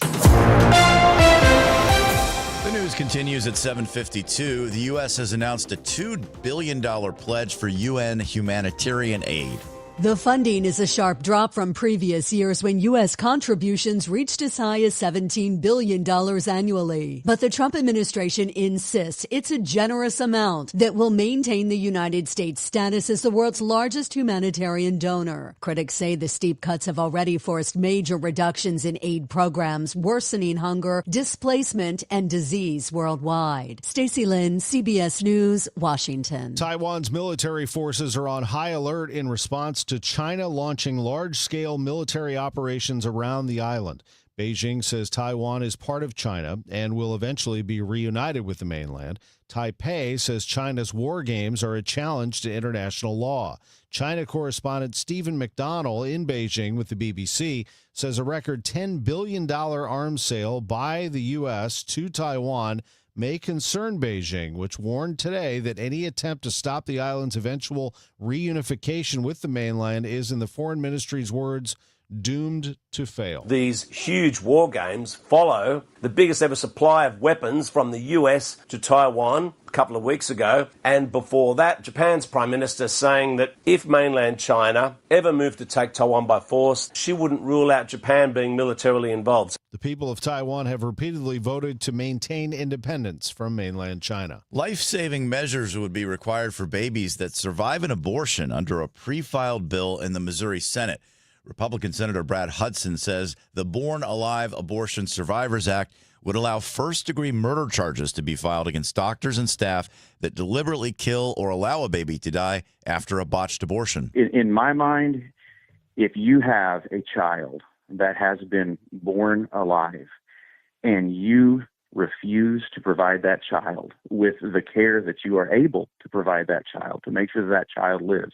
The news continues at 7:52. The U.S. has announced a $2 billion pledge for UN humanitarian aid. The funding is a sharp drop from previous years when U.S. contributions reached as high as $17 billion annually. But the Trump administration insists it's a generous amount that will maintain the United States' status as the world's largest humanitarian donor. Critics say the steep cuts have already forced major reductions in aid programs, worsening hunger, displacement, and disease worldwide. Stacey Lynn, CBS News, Washington. Taiwan's military forces are on high alert in response to China launching large-scale military operations around the island. Beijing says Taiwan is part of China and will eventually be reunited with the mainland. Taipei says China's war games are a challenge to international law. China correspondent Stephen McDonnell in Beijing with the BBC says a record $10 billion arms sale by the U.S. to Taiwan may concern Beijing, which warned today that any attempt to stop the island's eventual reunification with the mainland is, in the foreign ministry's words, doomed to fail. These huge war games follow the biggest ever supply of weapons from the US to Taiwan a couple of weeks ago. And before that, Japan's Prime Minister saying that if mainland China ever moved to take Taiwan by force, she wouldn't rule out Japan being militarily involved. The people of Taiwan have repeatedly voted to maintain independence from mainland China. Life-saving measures would be required for babies that survive an abortion under a pre-filed bill in the Missouri Senate. Republican Senator Brad Hudson says the Born Alive Abortion Survivors Act would allow first-degree murder charges to be filed against doctors and staff that deliberately kill or allow a baby to die after a botched abortion. In my mind, if you have a child that has been born alive and you refuse to provide that child with the care that you are able to provide that child to make sure that child lives,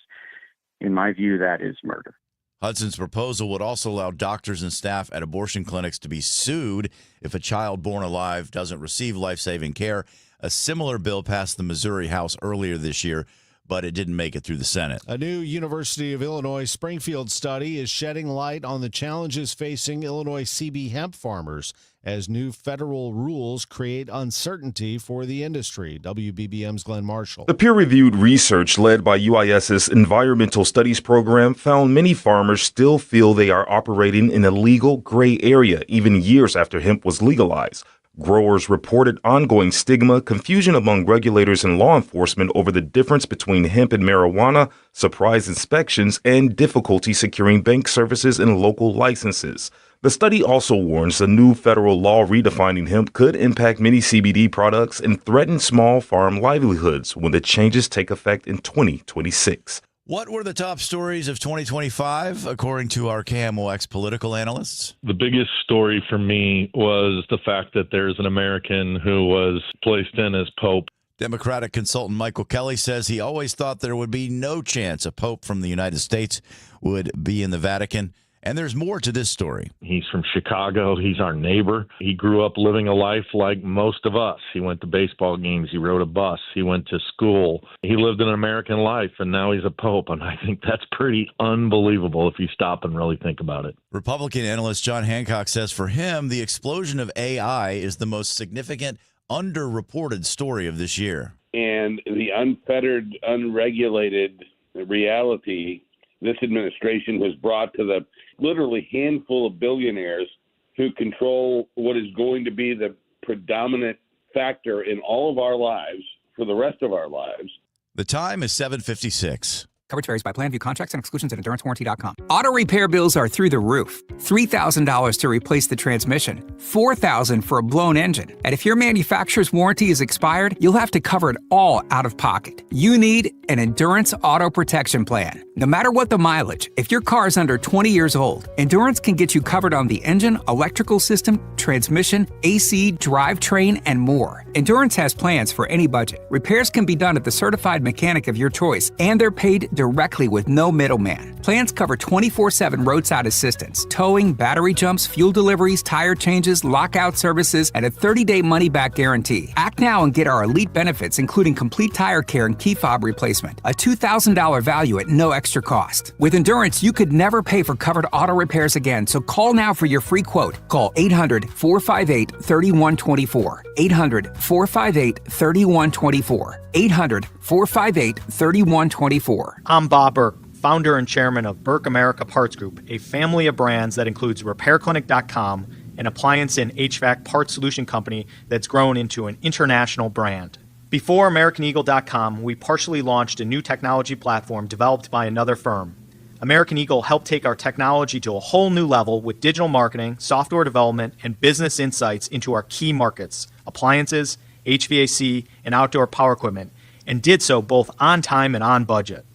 in my view, that is murder. Hudson's proposal would also allow doctors and staff at abortion clinics to be sued if a child born alive doesn't receive life-saving care. A similar bill passed the Missouri House earlier this year, but it didn't make it through the Senate. A new University of Illinois Springfield study is shedding light on the challenges facing Illinois CB hemp farmers as new federal rules create uncertainty for the industry. WBBM's Glenn Marshall. The peer-reviewed research led by UIS's Environmental Studies program found many farmers still feel they are operating in a legal gray area even years after hemp was legalized. Growers reported ongoing stigma, confusion among regulators and law enforcement over the difference between hemp and marijuana, surprise inspections, and difficulty securing bank services and local licenses. The study also warns the new federal law redefining hemp could impact many CBD products and threaten small farm livelihoods when the changes take effect in 2026. What were the top stories of 2025, according to our KMOX political analysts? The biggest story for me was the fact that there's an American who was placed in as Pope. Democratic consultant Michael Kelly says he always thought there would be no chance a Pope from the United States would be in the Vatican. And there's more to this story. He's from Chicago. He's our neighbor. He grew up living a life like most of us. He went to baseball games. He rode a bus. He went to school. He lived an American life, and now he's a pope. And I think that's pretty unbelievable if you stop and really think about it. Republican analyst John Hancock says for him, the explosion of AI is the most significant underreported story of this year. And the unfettered, unregulated reality this administration has brought to the literally handful of billionaires who control what is going to be the predominant factor in all of our lives for the rest of our lives. The time is 7:56. Coverage varies by plan. View contracts and exclusions at EnduranceWarranty.com. Auto repair bills are through the roof. $3,000 to replace the transmission. $4,000 for a blown engine. And if your manufacturer's warranty is expired, you'll have to cover it all out of pocket. You need an Endurance Auto Protection Plan. No matter what the mileage, if your car is under 20 years old, Endurance can get you covered on the engine, electrical system, transmission, AC, drivetrain, and more. Endurance has plans for any budget. Repairs can be done at the certified mechanic of your choice, and they're paid directly with no middleman. Plans cover 24/7 roadside assistance, towing, battery jumps, fuel deliveries, tire changes, lockout services, and a 30-day money-back guarantee. Act now and get our elite benefits, including complete tire care and key fob replacement. A $2,000 value at no extra cost. With Endurance, you could never pay for covered auto repairs again, so call now for your free quote. Call 800-458-3124. 800-458-3124. 800-458-3124. I'm Bob Burke, founder and chairman of Burke America Parts Group, a family of brands that includes RepairClinic.com, an appliance and HVAC parts solution company that's grown into an international brand. Before AmericanEagle.com, we partially launched a new technology platform developed by another firm. American Eagle helped take our technology to a whole new level with digital marketing, software development, and business insights into our key markets, appliances, HVAC, and outdoor power equipment, and did so both on time and on budget.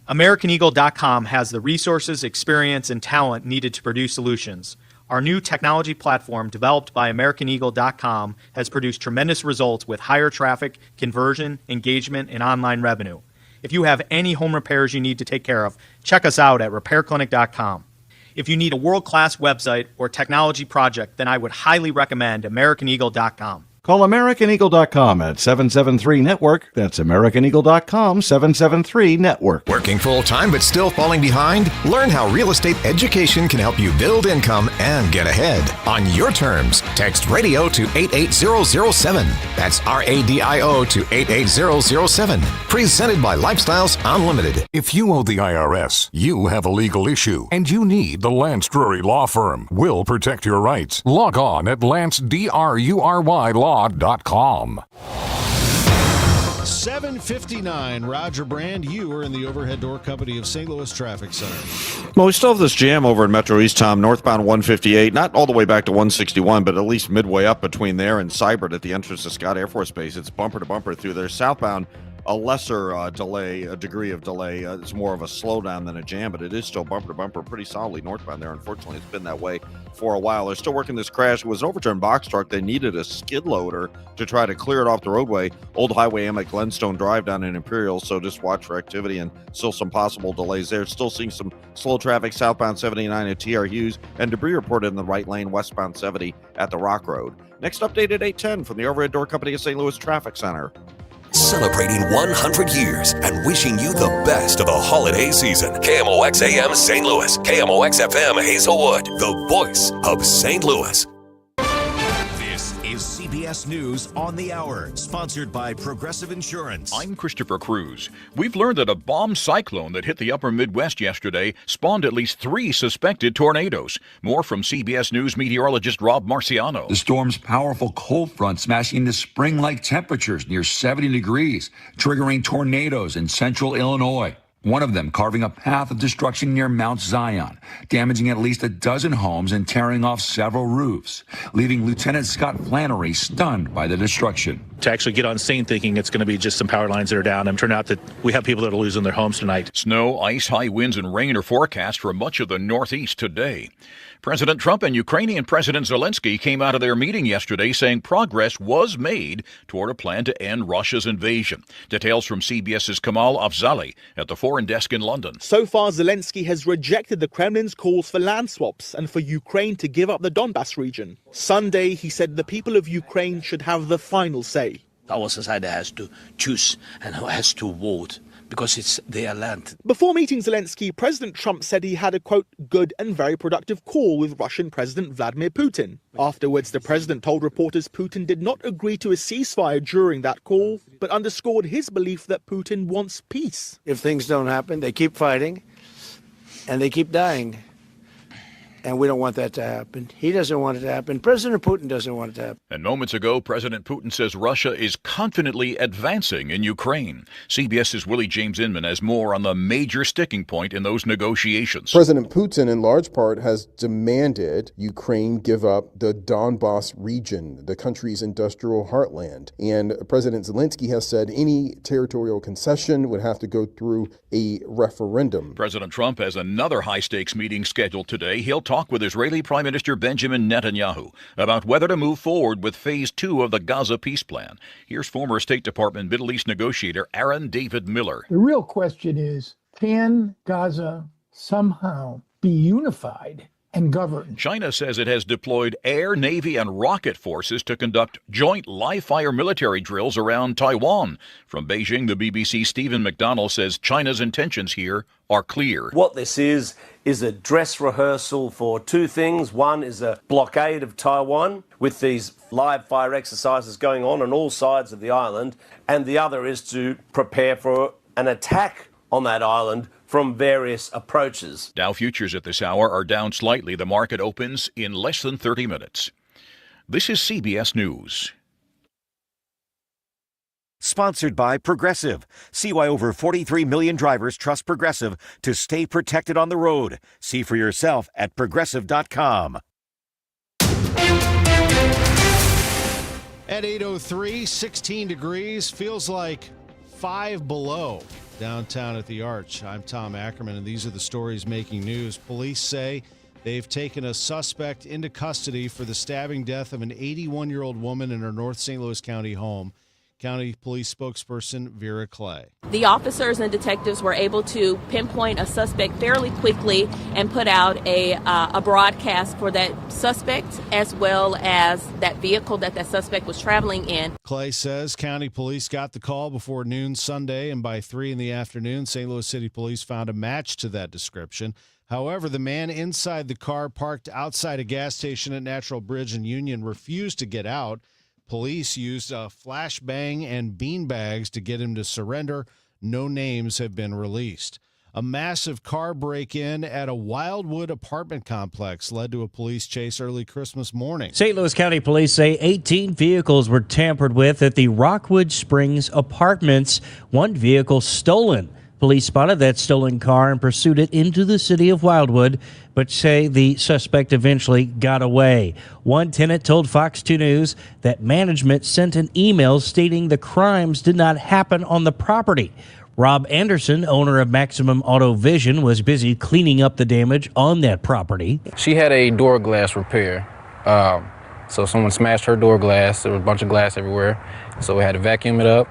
AmericanEagle.com has the resources, experience, and talent needed to produce solutions. Our new technology platform, developed by AmericanEagle.com, has produced tremendous results with higher traffic, conversion, engagement, and online revenue. If you have any home repairs you need to take care of, check us out at RepairClinic.com. If you need a world-class website or technology project, then I would highly recommend AmericanEagle.com. Call AmericanEagle.com at 773-NETWORK. That's AmericanEagle.com, 773-NETWORK. Working full-time but still falling behind? Learn how real estate education can help you build income and get ahead. On your terms, text RADIO to 88007. That's RADIO to 88007. Presented by Lifestyles Unlimited. If you owe the IRS, you have a legal issue, and you need the Lance Drury Law Firm. We'll protect your rights. Log on at LanceDruryLaw.com. 7:59, Roger Brand, you are in the Overhead Door Company of St. Louis Traffic Center. Well, we still have this jam over in Metro East, Tom, northbound 158, not all the way back to 161, but at least midway up between there and Seibert at the entrance to Scott Air Force Base. It's bumper to bumper through there. Southbound, a lesser degree of delay. It's more of a slowdown than a jam, but it is still bumper to bumper pretty solidly northbound there. Unfortunately, it's been that way for a while. They're still working this crash. It was an overturned box truck. They needed a skid loader to try to clear it off the roadway. Old Highway M at Glenstone Drive down in Imperial, so just watch for activity and still some possible delays there. Still seeing some slow traffic southbound 79 at TR Hughes, and debris reported in the right lane westbound 70 at the Rock Road. Next update at 8:10 from the Overhead Door Company of St. Louis Traffic Center. Celebrating 100 years and wishing you the best of the holiday season. KMOX AM St. Louis, KMOX FM Hazelwood, the voice of St. Louis. This is CBS News on the Hour, sponsored by Progressive Insurance. I'm Christopher Cruz. We've learned that a bomb cyclone that hit the upper Midwest yesterday spawned at least 3 suspected tornadoes. More from CBS News meteorologist Rob Marciano. The storm's powerful cold front smashing into spring-like temperatures near 70 degrees, triggering tornadoes in central Illinois. One of them carving a path of destruction near Mount Zion, damaging at least a dozen homes and tearing off several roofs, leaving Lieutenant Scott Flannery stunned by the destruction. To actually get on scene thinking it's going to be just some power lines that are down, and turned out that we have people that are losing their homes tonight. Snow, ice, high winds, and rain are forecast for much of the Northeast today. President Trump and Ukrainian President Zelensky came out of their meeting yesterday saying progress was made toward a plan to end Russia's invasion. Details from CBS's Kamal Afzali at the Foreign Desk in London. So far, Zelensky has rejected the Kremlin's calls for land swaps and for Ukraine to give up the Donbas region. Sunday, he said the people of Ukraine should have the final say. Our society has to choose and has to vote, because it's their land. Before meeting Zelensky, President Trump said he had a, quote, good and very productive call with Russian President Vladimir Putin. Afterwards, the president told reporters Putin did not agree to a ceasefire during that call, but underscored his belief that Putin wants peace. If things don't happen, they keep fighting, and they keep dying. And we don't want that to happen. He doesn't want it to happen. President Putin doesn't want it to happen. And moments ago, President Putin says Russia is confidently advancing in Ukraine. CBS's Willie James Inman has more on the major sticking point in those negotiations. President Putin, in large part, has demanded Ukraine give up the Donbas region, the country's industrial heartland. And President Zelensky has said any territorial concession would have to go through a referendum. President Trump has another high-stakes meeting scheduled today. He'll talk with Israeli Prime Minister Benjamin Netanyahu about whether to move forward with Phase 2 of the Gaza peace plan. Here's former State Department Middle East negotiator Aaron David Miller. The real question is, can Gaza somehow be unified and govern. China says it has deployed air, navy, and rocket forces to conduct joint live-fire military drills around Taiwan. From Beijing, the BBC's Stephen McDonnell says China's intentions here are clear. What this is a dress rehearsal for two things. One is a blockade of Taiwan with these live fire exercises going on all sides of the island, and the other is to prepare for an attack on that island from various approaches. Dow futures at this hour are down slightly. The market opens in less than 30 minutes. This is CBS News. Sponsored by Progressive. See why over 43 million drivers trust Progressive to stay protected on the road. See for yourself at Progressive.com. At 8:03, 16 degrees, feels like 5 below downtown at the Arch. I'm Tom Ackerman, and these are the stories making news. Police say they've taken a suspect into custody for the stabbing death of an 81-year-old woman in her North St. Louis County home. County Police spokesperson Vera Clay. The officers and detectives were able to pinpoint a suspect fairly quickly and put out a broadcast for that suspect as well as that vehicle that suspect was traveling in. Clay says County Police got the call before noon Sunday, and by 3 in the afternoon, St. Louis City Police found a match to that description. However, the man inside the car parked outside a gas station at Natural Bridge and Union refused to get out. Police used a flashbang and beanbags to get him to surrender. No names have been released. A massive car break-in at a Wildwood apartment complex led to a police chase early Christmas morning. St. Louis County Police say 18 vehicles were tampered with at the Rockwood Springs Apartments. One vehicle stolen. Police spotted that stolen car and pursued it into the city of Wildwood, but say the suspect eventually got away. One tenant told Fox 2 News that management sent an email stating the crimes did not happen on the property. Rob Anderson, owner of Maximum Auto Vision, was busy cleaning up the damage on that property. She had a door glass repair. So someone smashed her door glass. There was a bunch of glass everywhere. So we had to vacuum it up,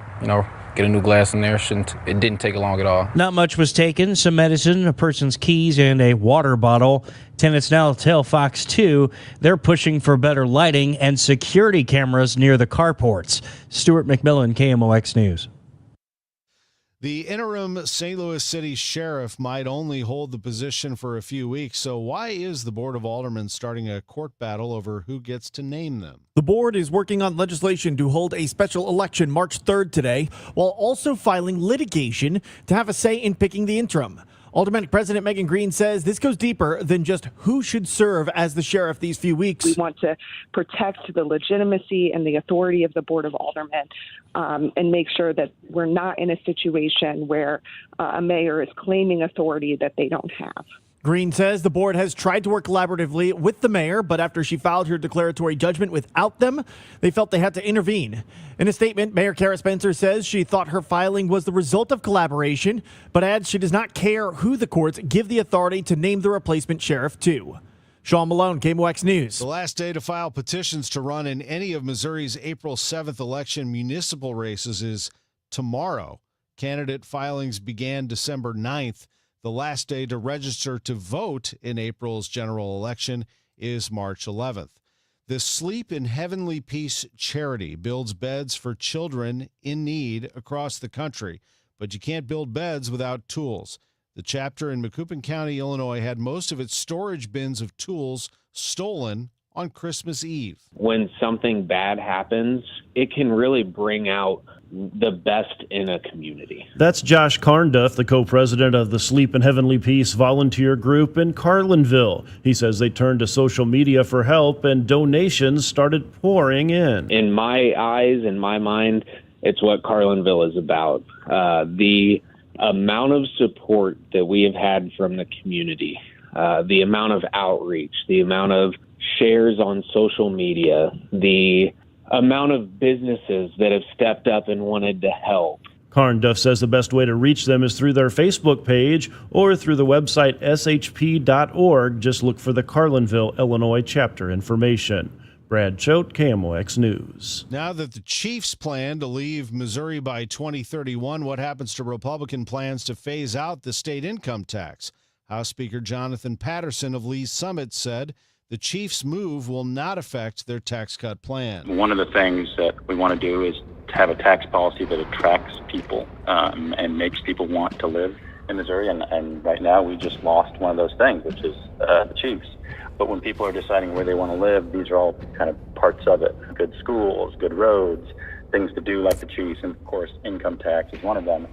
get a new glass in there. It didn't take long at all. Not much was taken. Some medicine, a person's keys, and a water bottle. Tenants now tell Fox 2 they're pushing for better lighting and security cameras near the carports. Stuart McMillan, KMOX News. The interim St. Louis City Sheriff might only hold the position for a few weeks, so why is the Board of Aldermen starting a court battle over who gets to name them? The board is working on legislation to hold a special election March 3rd today, while also filing litigation to have a say in picking the interim. Aldermanic President Megan Green says this goes deeper than just who should serve as the sheriff these few weeks. We want to protect the legitimacy and the authority of the Board of Aldermen and make sure that we're not in a situation where a mayor is claiming authority that they don't have. Green says the board has tried to work collaboratively with the mayor, but after she filed her declaratory judgment without them, they felt they had to intervene. In a statement, Mayor Kara Spencer says she thought her filing was the result of collaboration, but adds she does not care who the courts give the authority to name the replacement sheriff to. Sean Malone, KMOX News. The last day to file petitions to run in any of Missouri's April 7th election municipal races is tomorrow. Candidate filings began December 9th. The last day to register to vote in April's general election is March 11th. The Sleep in Heavenly Peace charity builds beds for children in need across the country, but you can't build beds without tools. The chapter in Macoupin County, Illinois, had most of its storage bins of tools stolen on Christmas Eve. When something bad happens, it can really bring out the best in a community. That's Josh Carnduff, the co-president of the Sleep in Heavenly Peace volunteer group in Carlinville. He says they turned to social media for help and donations started pouring in. In my eyes, in my mind, it's what Carlinville is about. The amount of support that we have had from the community, the amount of outreach, the amount of shares on social media, the amount of businesses that have stepped up and wanted to help. Carnduff says the best way to reach them is through their Facebook page or through the website shp.org. Just look for the Carlinville, Illinois chapter information. Brad Choate, KMOX News. Now that the Chiefs plan to leave Missouri by 2031, what happens to Republican plans to phase out the state income tax? House Speaker Jonathan Patterson of Lee's Summit said the Chiefs' move will not affect their tax cut plan. One of the things that we want to do is to have a tax policy that attracts people and makes people want to live in Missouri. And right now we just lost one of those things, which is the Chiefs. But when people are deciding where they want to live, these are all kind of parts of it. Good schools, good roads, things to do like the Chiefs, and of course income tax is one of them.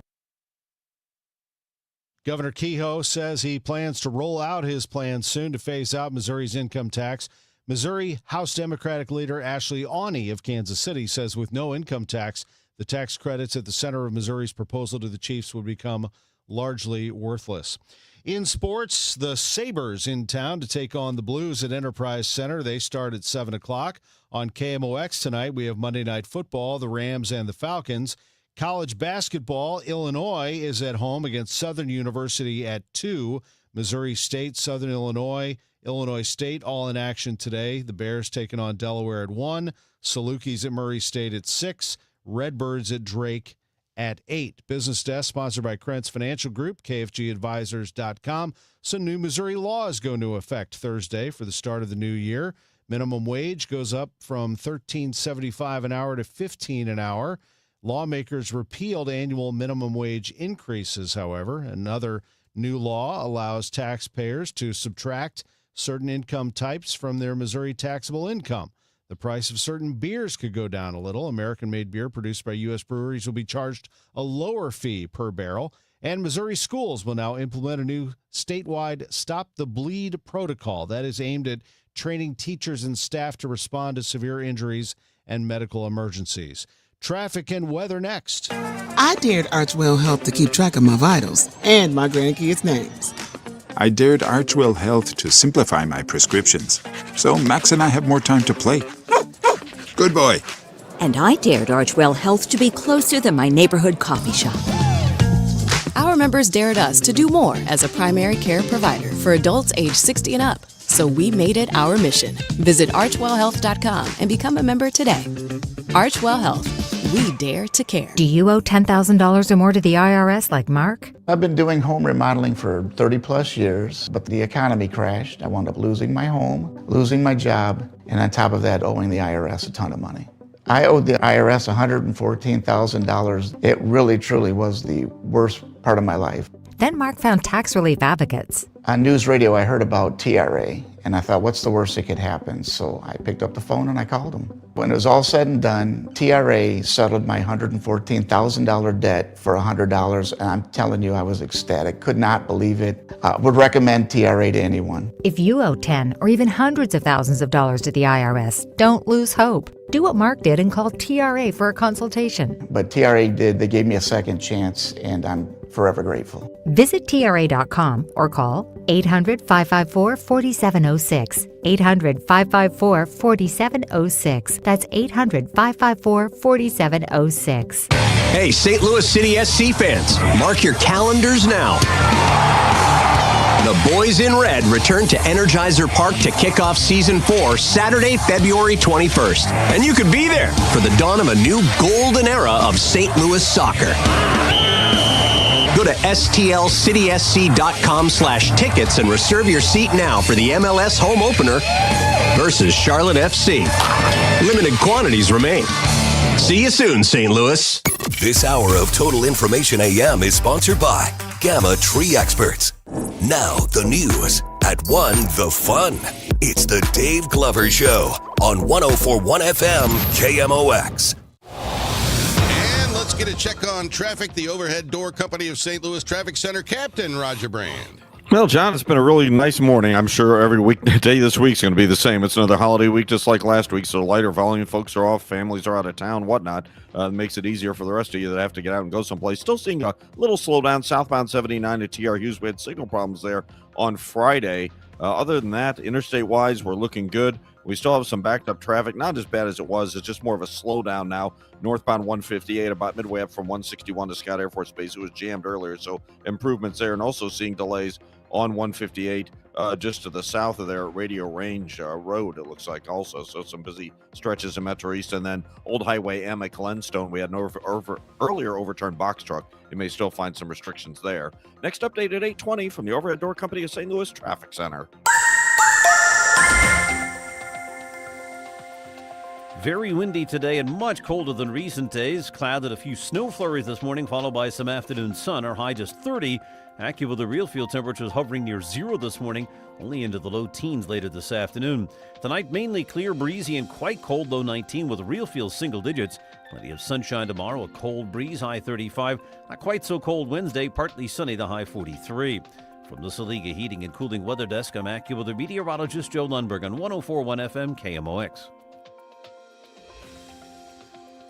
Governor Kehoe says he plans to roll out his plan soon to phase out Missouri's income tax. Missouri House Democratic leader Ashley Awney of Kansas City says with no income tax, the tax credits at the center of Missouri's proposal to the Chiefs would become largely worthless. In sports, the Sabres in town to take on the Blues at Enterprise Center. They start at 7 o'clock. On KMOX tonight, we have Monday Night Football, the Rams and the Falcons. College basketball, Illinois is at home against Southern University at 2. Missouri State, Southern Illinois, Illinois State all in action today. The Bears taking on Delaware at 1. Salukis at Murray State at 6. Redbirds at Drake at 8. Business Desk sponsored by Krentz Financial Group, KFGadvisors.com. Some new Missouri laws go into effect Thursday for the start of the new year. Minimum wage goes up from $13.75 an hour to $15 an hour. Lawmakers repealed annual minimum wage increases, however. Another new law allows taxpayers to subtract certain income types from their Missouri taxable income. The price of certain beers could go down a little. American-made beer produced by U.S. breweries will be charged a lower fee per barrel. And Missouri schools will now implement a new statewide Stop the Bleed protocol that is aimed at training teachers and staff to respond to severe injuries and medical emergencies. Traffic and weather next. I dared Archwell Health to keep track of my vitals and my grandkids' names. I dared Archwell Health to simplify my prescriptions, so Max and I have more time to play. Good boy. And I dared Archwell Health to be closer than my neighborhood coffee shop. Our members dared us to do more as a primary care provider for adults age 60 and up. So we made it our mission. Visit archwellhealth.com and become a member today. Archwell Health. We dare to care. Do you owe $10,000 or more to the IRS like Mark? I've been doing home remodeling for 30 plus years, but the economy crashed. I wound up losing my home, losing my job, and on top of that, owing the IRS a ton of money. I owed the IRS $114,000. It really, truly was the worst part of my life. Then Mark found tax relief advocates. On news radio, I heard about TRA, and I thought, what's the worst that could happen? So I picked up the phone and I called them. When it was all said and done, TRA settled my $114,000 debt for $100, and I'm telling you, I was ecstatic. Could not believe it. Would recommend TRA to anyone. If you owe 10 or even hundreds of thousands of dollars to the IRS, don't lose hope. Do what Mark did and call TRA for a consultation. But TRA did. They gave me a second chance, and I'm forever grateful. Visit TRA.com or call 800-554-4706. 800-554-4706. That's 800-554-4706. Hey, St. Louis City SC fans, mark your calendars now. The Boys in Red return to Energizer Park to kick off Season 4 Saturday, February 21st. And you could be there for the dawn of a new golden era of St. Louis soccer. Go to stlcitysc.com/tickets and reserve your seat now for the MLS home opener versus Charlotte FC. Limited quantities remain. See you soon, St. Louis. This hour of Total Information AM is sponsored by Gamma Tree Experts. Now the news. At 1, the fun. It's the Dave Glover Show on 104.1 FM KMOX. Let's get a check on traffic. The Overhead Door Company of St. Louis Traffic Center Captain Roger Brand. Well, John, it's been a really nice morning. I'm sure every weekday this week's going to be the same. It's another holiday week just like last week, so lighter volume. Folks are off, families are out of town, whatnot. Makes it easier for the rest of you that have to get out and go someplace. Still seeing a little slowdown southbound 79 to TR Hughes. We had signal problems there on Friday. Other than that, interstate-wise, we're looking good. We still have some backed up traffic, not as bad as it was. It's just more of a slowdown now. Northbound 158, about midway up from 161 to Scott Air Force Base. It was jammed earlier, so improvements there. And also seeing delays on 158, just to the south of there, Radio Range Road, it looks like also. So some busy stretches in Metro East. And then Old Highway M at Glenstone, we had an earlier overturned box truck. You may still find some restrictions there. Next update at 8:20 from the Overhead Door Company of St. Louis Traffic Center. Very windy today and much colder than recent days. Clouded, a few snow flurries this morning, followed by some afternoon sun. Our high just 30. AccuWeather real field temperatures hovering near zero this morning, only into the low teens later this afternoon. Tonight, mainly clear, breezy, and quite cold, low 19 with real feel single digits. Plenty of sunshine tomorrow, a cold breeze, high 35. Not quite so cold Wednesday, partly sunny, the high 43. From the Saliga Heating and Cooling Weather Desk, I'm AccuWeather meteorologist Joe Lundberg on 104.1 FM KMOX.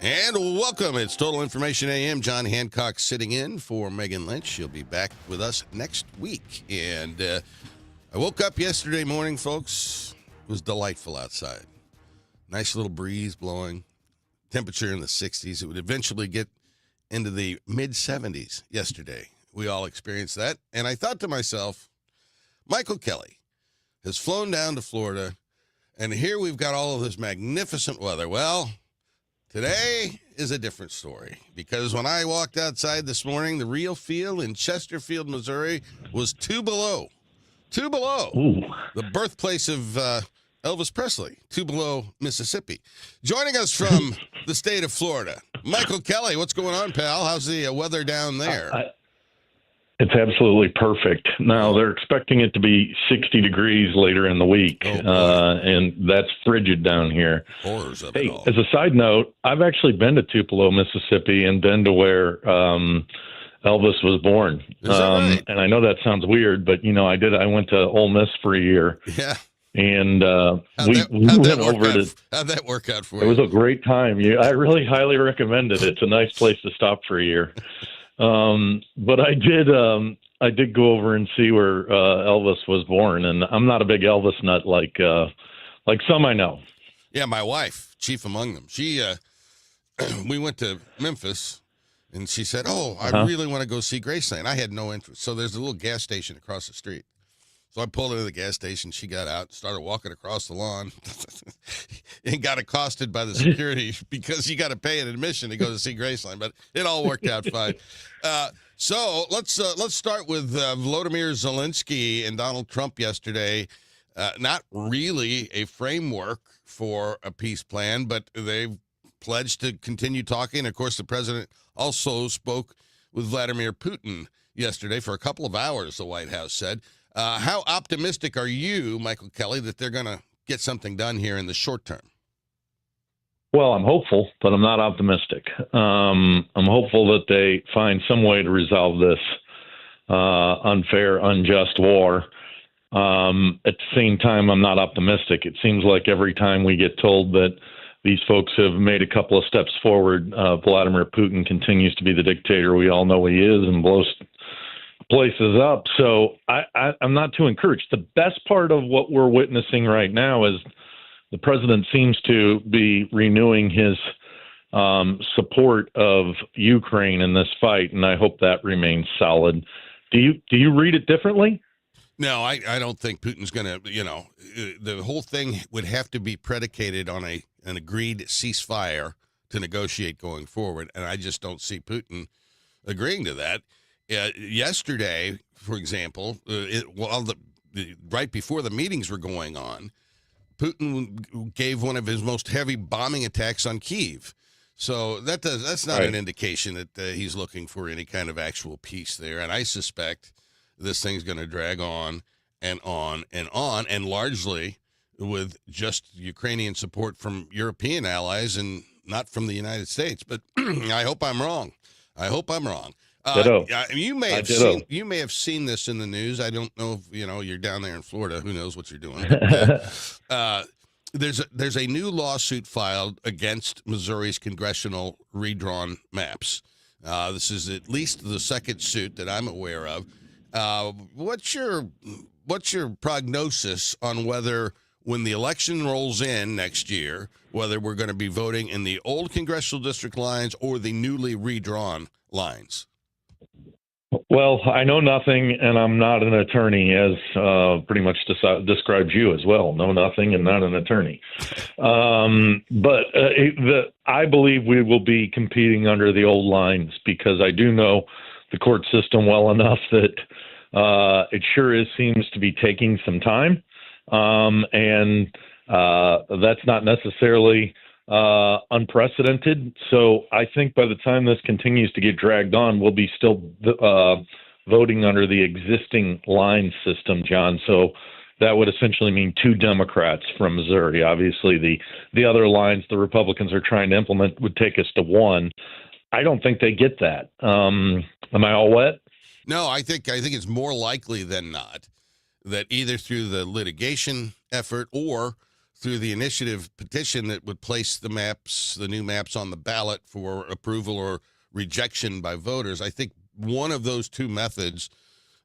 And welcome. It's Total Information AM. John Hancock sitting in for Megan Lynch. She'll be back with us next week. And I woke up yesterday morning, folks. It was delightful outside. Nice little breeze blowing. Temperature in the 60s. It would eventually get into the mid-70s yesterday. We all experienced that. And I thought to myself, Michael Kelly has flown down to Florida, and here we've got all of this magnificent weather. Well, today is a different story, because when I walked outside this morning, the real feel in Chesterfield, Missouri was 2 below. 2 below. Ooh. The birthplace of Elvis Presley, 2 below Mississippi. Joining us from the state of Florida, Michael Kelly. What's going on, pal? How's the weather down there? It's absolutely perfect. Now, they're expecting it to be 60 degrees later in the week, and that's frigid down here. Horrors of hey, it all. as a side note, I've actually been to Tupelo, Mississippi, and been to where Elvis was born. Is that right? And I know that sounds weird, but, I did. I went to Ole Miss for a year. Yeah. And we how'd went over to. How'd that work out for It you? was a great time. I really highly recommend it. It's a nice place to stop for a year. But I did go over and see where Elvis was born, and I'm not a big Elvis nut like some I know. Yeah, my wife, chief among them. She, we went to Memphis, and she said, "Oh, I really want to go see Graceland." I had no interest. So there's a little gas station across the street. So I pulled into the gas station. She got out, started walking across the lawn, and got accosted by the security because you got to pay an admission to go to see Graceland. But it all worked out fine. So let's start with Volodymyr Zelensky and Donald Trump yesterday. Not really a framework for a peace plan, but they've pledged to continue talking. Of course, the president also spoke with Vladimir Putin yesterday for a couple of hours, the White House said. How optimistic are you, Michael Kelly, that they're going to get something done here in the short term? Well, I'm hopeful, but I'm not optimistic. I'm hopeful that they find some way to resolve this unfair, unjust war. At the same time, I'm not optimistic. It seems like every time we get told that these folks have made a couple of steps forward, Vladimir Putin continues to be the dictator we all know he is and blows places up. So I'm not too encouraged. The best part of what we're witnessing right now is the president seems to be renewing his support of Ukraine in this fight, and I hope that remains solid. Do you read it differently? No, I don't think Putin's going to, the whole thing would have to be predicated on an agreed ceasefire to negotiate going forward, and I just don't see Putin agreeing to that. Yesterday, for example, right before the meetings were going on, Putin gave one of his most heavy bombing attacks on Kyiv. So that's not an indication that he's looking for any kind of actual peace there. And I suspect this thing's going to drag on and on and on, and largely with just Ukrainian support from European allies and not from the United States. But I hope I'm wrong. You may have seen this in the news. I don't know if you're down there in Florida. Who knows what you're doing? There's a new lawsuit filed against Missouri's congressional redrawn maps. This is at least the second suit that I'm aware of. What's your prognosis on whether, when the election rolls in next year, whether we're going to be voting in the old congressional district lines or the newly redrawn lines? Well, I know nothing, and I'm not an attorney, as pretty much describes you as well. Know nothing and not an attorney. But I believe we will be competing under the old lines, because I do know the court system well enough that it sure seems to be taking some time. And that's not necessarily unprecedented. So I think by the time this continues to get dragged on, we'll be still voting under the existing line system, John. So that would essentially mean 2 Democrats from Missouri. Obviously, the other lines the Republicans are trying to implement would take us to 1. I don't think they get that. Am I all wet? No, I think it's more likely than not that either through the litigation effort or through the initiative petition that would place the new maps on the ballot for approval or rejection by voters, I think one of those 2 methods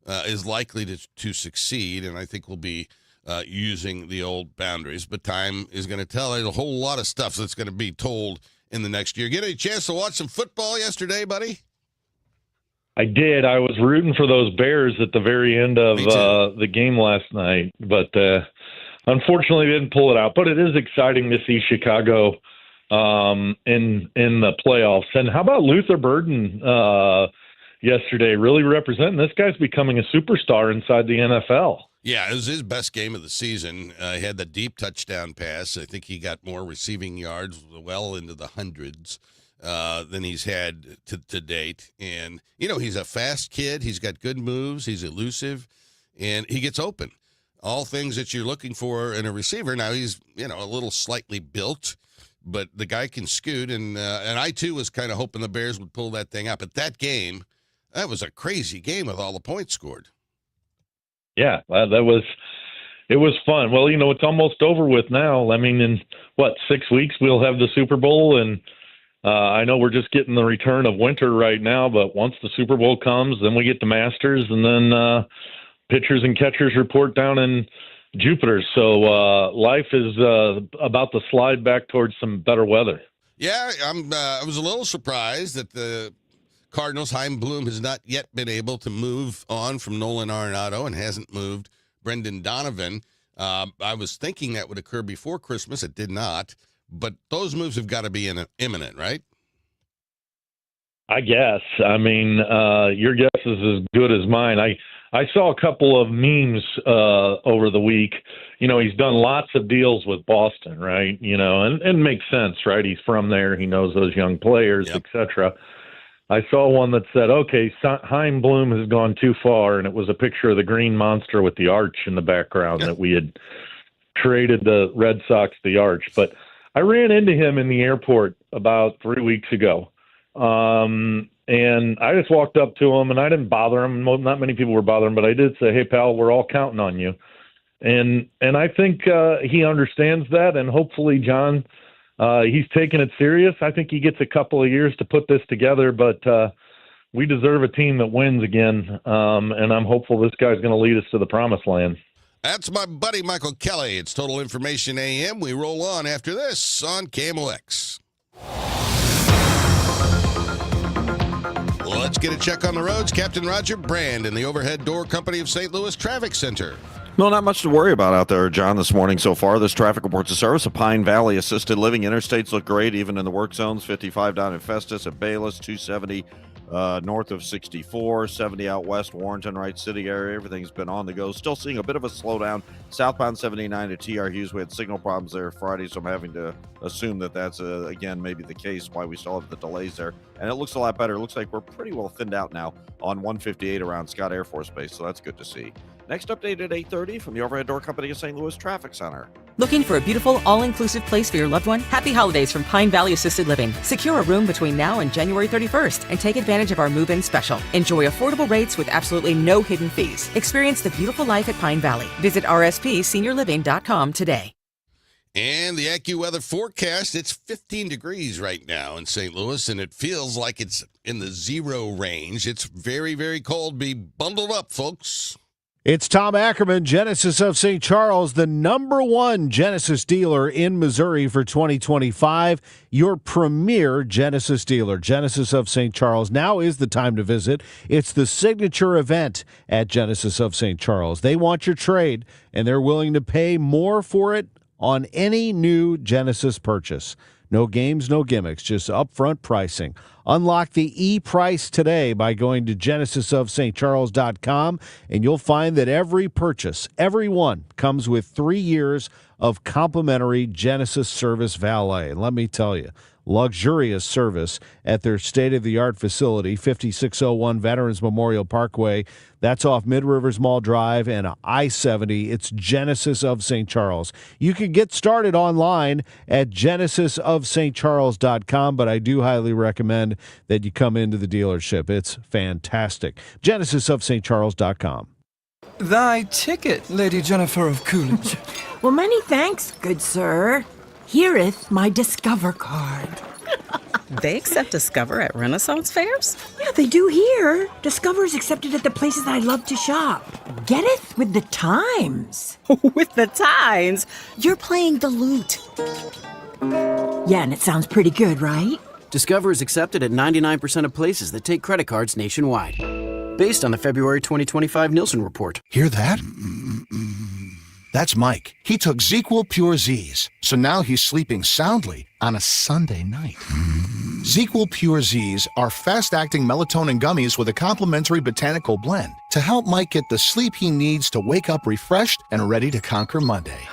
is likely to succeed, and I think we'll be using the old boundaries. But time is going to tell. There's a whole lot of stuff that's going to be told in the next year. Get a chance to watch some football yesterday, buddy? I did. I was rooting for those Bears at the very end of the game last night, but unfortunately didn't pull it out. But it is exciting to see Chicago in the playoffs. And how about Luther Burden yesterday? Really representing. This guy's becoming a superstar inside the NFL. Yeah, it was his best game of the season. He had the deep touchdown pass. I think he got more receiving yards, well into the hundreds, than he's had to date. And, he's a fast kid. He's got good moves. He's elusive, and he gets open. All things that you're looking for in a receiver. Now, he's, a little slightly built, but the guy can scoot. And I, too, was kind of hoping the Bears would pull that thing out. But that game, that was a crazy game with all the points scored. Yeah, it was fun. Well, it's almost over with now. I mean, in 6 weeks we'll have the Super Bowl, and I know we're just getting the return of winter right now, but once the Super Bowl comes, then we get the Masters, and then pitchers and catchers report down in Jupiter. So life is about to slide back towards some better weather. Yeah, I was a little surprised that the Cardinals, Chaim Bloom has not yet been able to move on from Nolan Arenado and hasn't moved Brendan Donovan. I was thinking that would occur before Christmas. It did not. But those moves have got to be imminent, right? I guess. I mean, your guess is as good as mine. I saw a couple of memes over the week. He's done lots of deals with Boston, right? And it makes sense, right? He's from there. He knows those young players, et cetera. I saw one that said, okay, Chaim Bloom has gone too far, and it was a picture of the green monster with the arch in the background that we had traded the Red Sox the arch. But I ran into him in the airport about 3 weeks ago, and I just walked up to him, and I didn't bother him. Not many people were bothering him, but I did say, hey, pal, we're all counting on you. And I think he understands that, and hopefully, John, he's taking it serious. I think he gets a couple of years to put this together, but we deserve a team that wins again, and I'm hopeful this guy's going to lead us to the promised land. That's my buddy Michael Kelly. It's Total Information AM. We roll on after this on KMOX. Let's get a check on the roads. Captain Roger Brand in the Overhead Door Company of St. Louis Traffic Center. No, not much to worry about out there, John, this morning so far. This traffic reports a service of Pine Valley Assisted Living. Interstates look great, even in the work zones. 55 down in Festus at Bayless, 270 north of 64, 70 out west, Warrenton, Wright City area. Everything's been on the go. Still seeing a bit of a slowdown. Southbound 79 to TR Hughes. We had signal problems there Friday, so I'm having to assume that that's, again, maybe the case why we still have the delays there. And it looks a lot better. It looks like we're pretty well thinned out now on 158 around Scott Air Force Base, so that's good to see. Next update at 8:30 from the Overhead Door Company of St. Louis Traffic Center. Looking for a beautiful, all-inclusive place for your loved one? Happy holidays from Pine Valley Assisted Living. Secure a room between now and January 31st and take advantage of our move-in special. Enjoy affordable rates with absolutely no hidden fees. Experience the beautiful life at Pine Valley. Visit rspseniorliving.com today. And the AccuWeather forecast, it's 15 degrees right now in St. Louis, and it feels like it's in the 0 range. It's very, very cold. Be bundled up, folks. It's Tom Ackerman, Genesis of St. Charles, the #1 Genesis dealer in Missouri for 2025. Your premier Genesis dealer, Genesis of St. Charles. Now is the time to visit. It's the signature event at Genesis of St. Charles. They want your trade, and they're willing to pay more for it on any new Genesis purchase. No games, no gimmicks, just upfront pricing. Unlock the e-price today by going to genesisofstcharles.com, and you'll find that every purchase, every one, comes with 3 years of complimentary Genesis service valet. And let me tell you, luxurious service at their state-of-the-art facility, 5601 Veterans Memorial Parkway. That's off Mid-Rivers Mall Drive and I-70. It's Genesis of St. Charles. You can get started online at genesisofstcharles.com, but I do highly recommend that you come into the dealership. It's fantastic. genesisofstcharles.com. Thy ticket, Lady Jennifer of Coolidge. Well, many thanks, good sir. Hereeth my Discover card. They accept Discover at Renaissance fairs? Yeah, they do here. Discover is accepted at the places I love to shop. Getteth with the times. With the times? You're playing the lute. Yeah, and it sounds pretty good, right? Discover is accepted at 99% of places that take credit cards nationwide. Based on the February 2025 Nielsen report. Hear that? That's Mike. He took ZzzQuil Pure Z's, so now he's sleeping soundly on a Sunday night. ZzzQuil Pure Z's are fast-acting melatonin gummies with a complementary botanical blend to help Mike get the sleep he needs to wake up refreshed and ready to conquer Monday.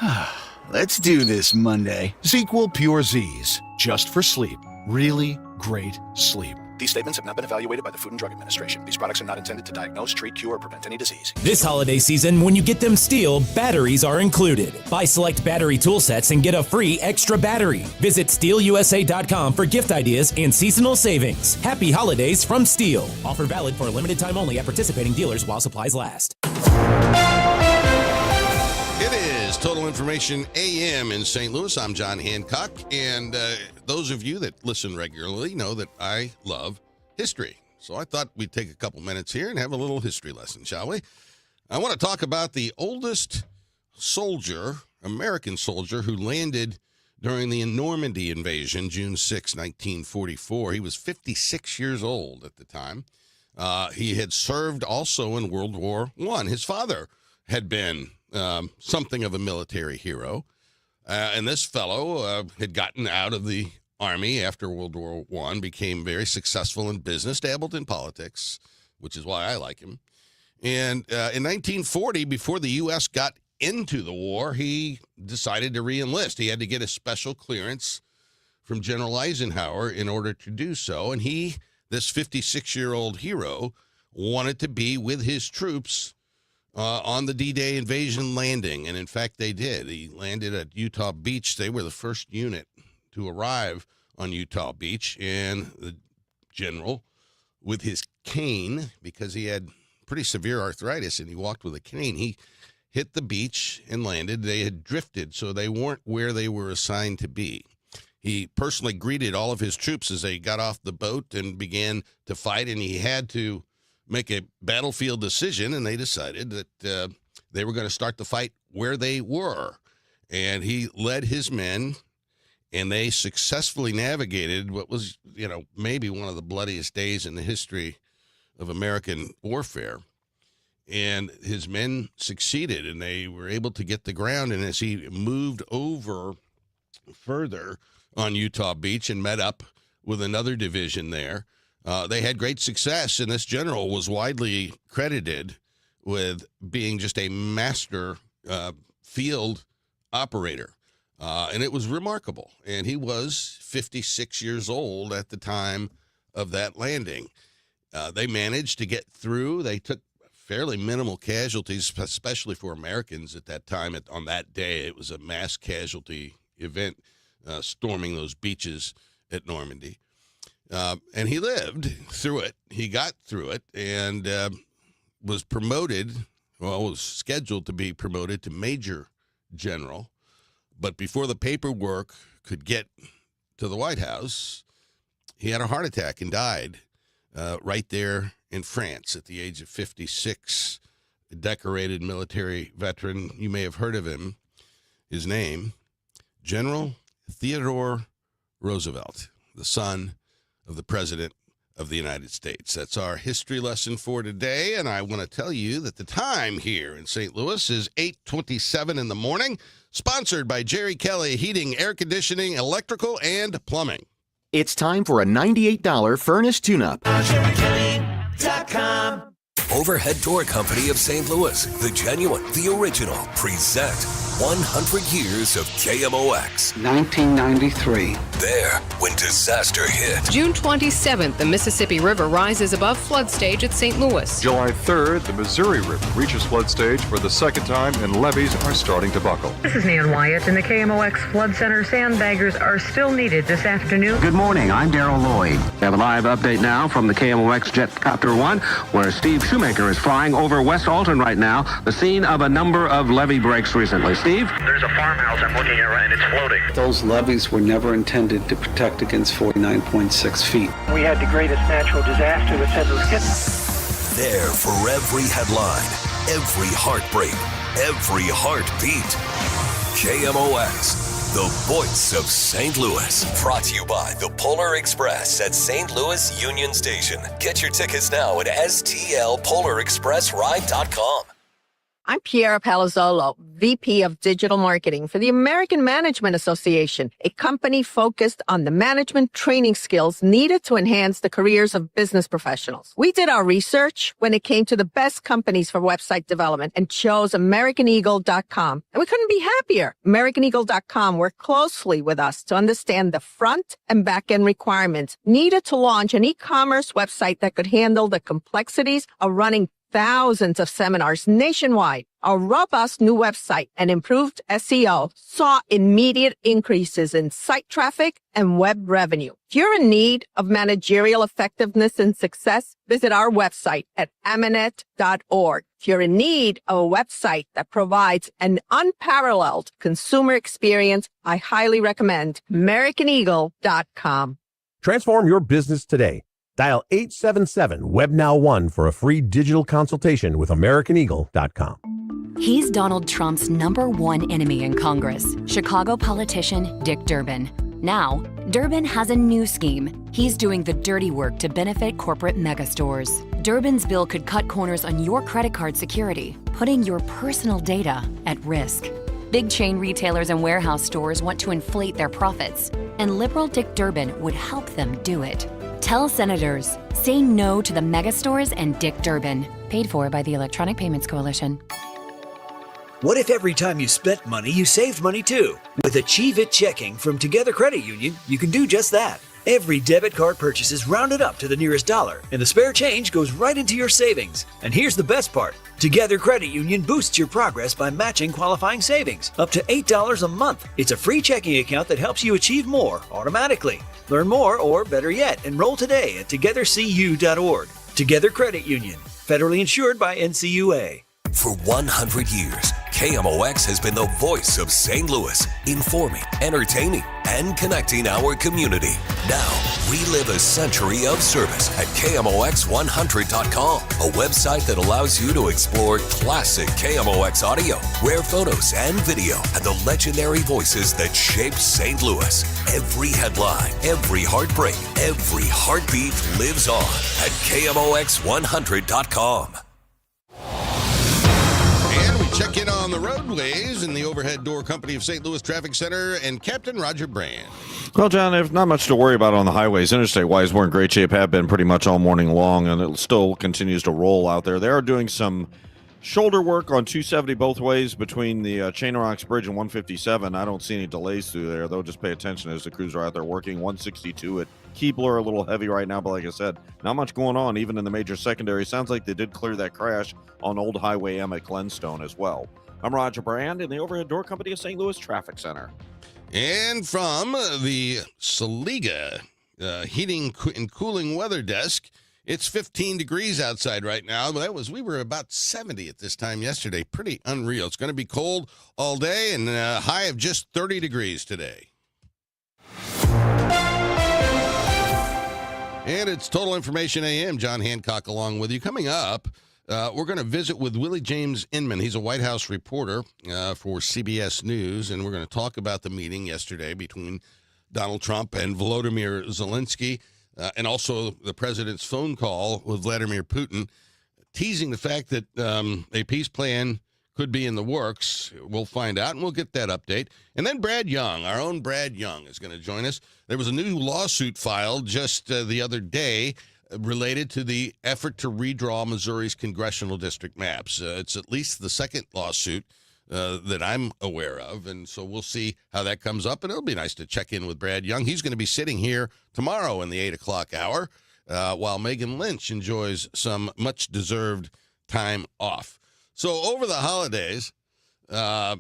Let's do this Monday. ZzzQuil Pure Z's, just for sleep. Really great sleep. These statements have not been evaluated by the Food and Drug Administration. These products are not intended to diagnose, treat, cure, or prevent any disease. This holiday season, when you get them STIHL, batteries are included. Buy select battery tool sets and get a free extra battery. Visit STIHLUSA.com for gift ideas and seasonal savings. Happy holidays from STIHL. Offer valid for a limited time only at participating dealers while supplies last. It is Total Information AM in St. Louis. I'm John Hancock, and those of you that listen regularly know that I love history. So I thought we'd take a couple minutes here and have a little history lesson, shall we? I want to talk about the oldest soldier, American soldier, who landed during the Normandy invasion, June 6, 1944. He was 56 years old at the time. He had served also in World War I. His father had been something of a military hero. And this fellow had gotten out of the Army after World War I, became very successful in business, dabbled in politics, which is why I like him. And in 1940, before the U.S. got into the war, he decided to re-enlist. He had to get a special clearance from General Eisenhower in order to do so. And he, this 56-year-old hero, wanted to be with his troops on the D-Day invasion landing, and in fact they did. He landed at Utah Beach. They were the first unit to arrive on Utah Beach, and the general, with his cane, because he had pretty severe arthritis and he walked with a cane, he hit the beach and landed. They had drifted, so they weren't where they were assigned to be. He personally greeted all of his troops as they got off the boat and began to fight, and he had to make a battlefield decision, and they decided that they were going to start the fight where they were. And he led his men, and they successfully navigated what was, maybe one of the bloodiest days in the history of American warfare. And his men succeeded, and they were able to get the ground. And as he moved over further on Utah Beach and met up with another division there, they had great success, and this general was widely credited with being just a master field operator. And it was remarkable. And he was 56 years old at the time of that landing. They managed to get through. They took fairly minimal casualties, especially for Americans at that time. On that day, it was a mass casualty event, storming those beaches at Normandy. And he lived through it. He got through it and was scheduled to be promoted to Major General. But before the paperwork could get to the White House, he had a heart attack and died right there in France at the age of 56. a decorated military veteran. You may have heard of him. His name, General Theodore Roosevelt, the son of the President of the United States. That's our history lesson for today, and I want to tell you that the time here in St. Louis is 8:27 in the morning, sponsored by Jerry Kelly Heating, Air Conditioning, Electrical, and Plumbing. It's time for a $98 furnace tune-up. JerryKelly.com. Overhead Door Company of St. Louis, the genuine, the original, present 100 years of KMOX. 1993. There, when disaster hit. June 27th, the Mississippi River rises above flood stage at St. Louis. July 3rd, the Missouri River reaches flood stage for the second time and levees are starting to buckle. This is Nan Wyatt in the KMOX Flood Center. Sandbaggers are still needed this afternoon. Good morning, I'm Daryl Lloyd. We have a live update now from the KMOX Jetcopter 1, where Steve Shoemaker is flying over West Alton right now, the scene of a number of levee breaks recently. Steve? There's a farmhouse I'm looking at and it's floating. Those levees were never intended to protect against 49.6 feet. We had the greatest natural disaster that's ever hit. There for every headline, every heartbreak, every heartbeat. KMOX, the voice of St. Louis. Brought to you by the Polar Express at St. Louis Union Station. Get your tickets now at stlpolarexpressride.com. I'm Piera Palazzolo, VP of Digital Marketing for the American Management Association, a company focused on the management training skills needed to enhance the careers of business professionals. We did our research when it came to the best companies for website development and chose AmericanEagle.com. And we couldn't be happier. AmericanEagle.com worked closely with us to understand the front and back end requirements needed to launch an e-commerce website that could handle the complexities of running thousands of seminars nationwide. Our robust new website and improved SEO saw immediate increases in site traffic and web revenue. If you're in need of managerial effectiveness and success, visit our website at Amanet.org. If you're in need of a website that provides an unparalleled consumer experience, I highly recommend AmericanEagle.com. Transform your business today. Dial 877-WebNow1 for a free digital consultation with AmericanEagle.com. He's Donald Trump's #1 enemy in Congress, Chicago politician Dick Durbin. Now, Durbin has a new scheme. He's doing the dirty work to benefit corporate megastores. Durbin's bill could cut corners on your credit card security, putting your personal data at risk. Big chain retailers and warehouse stores want to inflate their profits, and liberal Dick Durbin would help them do it. Tell senators, say no to the megastores and Dick Durbin. Paid for by the Electronic Payments Coalition. What if every time you spent money, you saved money too? With Achieve It Checking from Together Credit Union, you can do just that. Every debit card purchase is rounded up to the nearest dollar, and the spare change goes right into your savings. And here's the best part. Together Credit Union boosts your progress by matching qualifying savings up to $8 a month. It's a free checking account that helps you achieve more automatically. Learn more, or better yet, enroll today at togethercu.org. Together Credit Union, federally insured by NCUA. For 100 years, KMOX has been the voice of St. Louis, informing, entertaining, and connecting our community. Now, relive a century of service at KMOX100.com, a website that allows you to explore classic KMOX audio, rare photos and video, and the legendary voices that shaped St. Louis. Every headline, every heartbreak, every heartbeat lives on at KMOX100.com. And we check in on the roadways in the Overhead Door Company of St. Louis Traffic Center and Captain Roger Brand. Well, John, there's not much to worry about on the highways. Interstate-wise, we're in great shape, have been pretty much all morning long, and it still continues to roll out there. They are doing some shoulder work on 270 both ways between the Chain Rocks Bridge and 157. I don't see any delays through there, though. Just pay attention as the crews are out there working. 162 at Keebler, a little heavy right now, but like I said, not much going on even in the major secondary. Sounds like they did clear that crash on Old Highway M at Glenstone as well. I'm Roger Brand in the Overhead Door Company of St. Louis Traffic Center. And from the Saliga Heating and Cooling Weather Desk, it's 15 degrees outside right now. We were about 70 at this time yesterday. Pretty unreal. It's going to be cold all day and a high of just 30 degrees today. And it's Total Information AM. John Hancock along with you. Coming up, We're going to visit with Willie James Inman. He's a White House reporter for CBS News, and we're going to talk about the meeting yesterday between Donald Trump and Volodymyr Zelensky, and also the president's phone call with Vladimir Putin, teasing the fact that a peace plan could be in the works. We'll find out, and we'll get that update. And then Brad Young, our own Brad Young, is going to join us. There was a new lawsuit filed just the other day related to the effort to redraw Missouri's congressional district maps. It's at least the second lawsuit that I'm aware of, and so we'll see how that comes up, and it'll be nice to check in with Brad Young. He's going to be sitting here tomorrow in the 8 o'clock hour while Megan Lynch enjoys some much-deserved time off. So over the holidays, I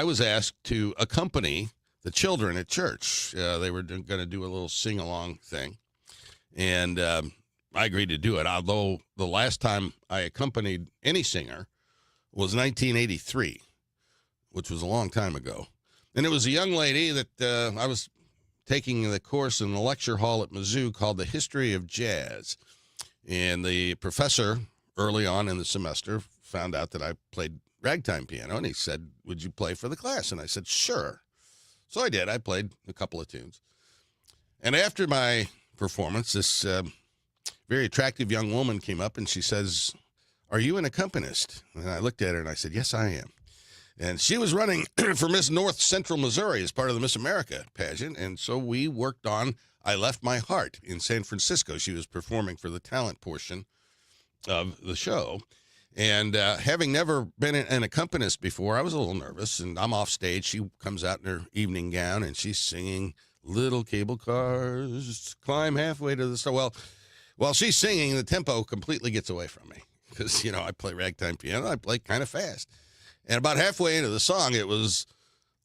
was asked to accompany the children at church. They were going to do a little sing-along thing, and I agreed to do it, although the last time I accompanied any singer was 1983, which was a long time ago. And it was a young lady that I was taking the course in the lecture hall at Mizzou called The History of Jazz. And the professor, early on in the semester, found out that I played ragtime piano, and he said, "Would you play for the class?" And I said, "Sure." So I did. I played a couple of tunes. And after my performance, this very attractive young woman came up, and she says, "Are you an accompanist?" And I looked at her, and I said, "Yes, I am." And she was running for Miss North Central Missouri as part of the Miss America pageant, and so we worked on I Left My Heart in San Francisco. She was performing for the talent portion of the show. And having never been an accompanist before, I was a little nervous, and I'm off stage. She comes out in her evening gown, and she's singing "Little Cable Cars Climb Halfway to the Star." Well, while she's singing, the tempo completely gets away from me because, you know, I play ragtime piano. I play kind of fast. And about halfway into the song, it was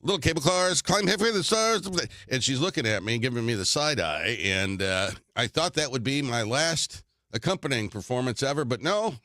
"Little Cable Cars Climb Halfway to the Stars." And she's looking at me, giving me the side eye. And I thought that would be my last accompanying performance ever, but no.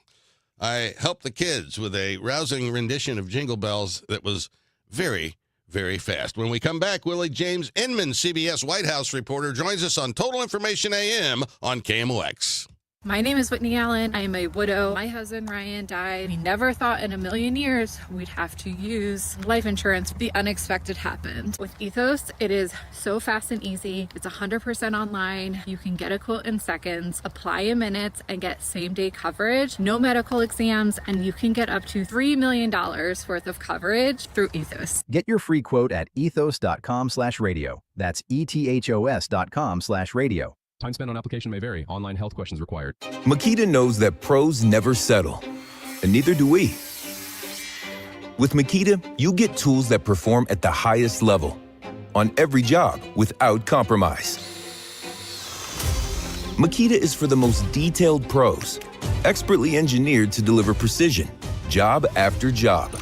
I helped the kids with a rousing rendition of Jingle Bells that was very, very fast. When we come back, Willie James Inman, CBS White House reporter, joins us on Total Information AM on KMOX. My name is Whitney Allen. I am a widow. My husband, Ryan, died. We never thought in a million years we'd have to use life insurance. The unexpected happened. With Ethos, it is so fast and easy. It's 100% online. You can get a quote in seconds, apply in minutes, and get same-day coverage. No medical exams, and you can get up to $3 million worth of coverage through Ethos. Get your free quote at ethos.com/radio. That's ethos.com/radio. Time spent on application may vary. Online health questions required. Makita knows that pros never settle, and neither do we. With Makita, you get tools that perform at the highest level on every job without compromise. Makita is for the most detailed pros, expertly engineered to deliver precision, job after job.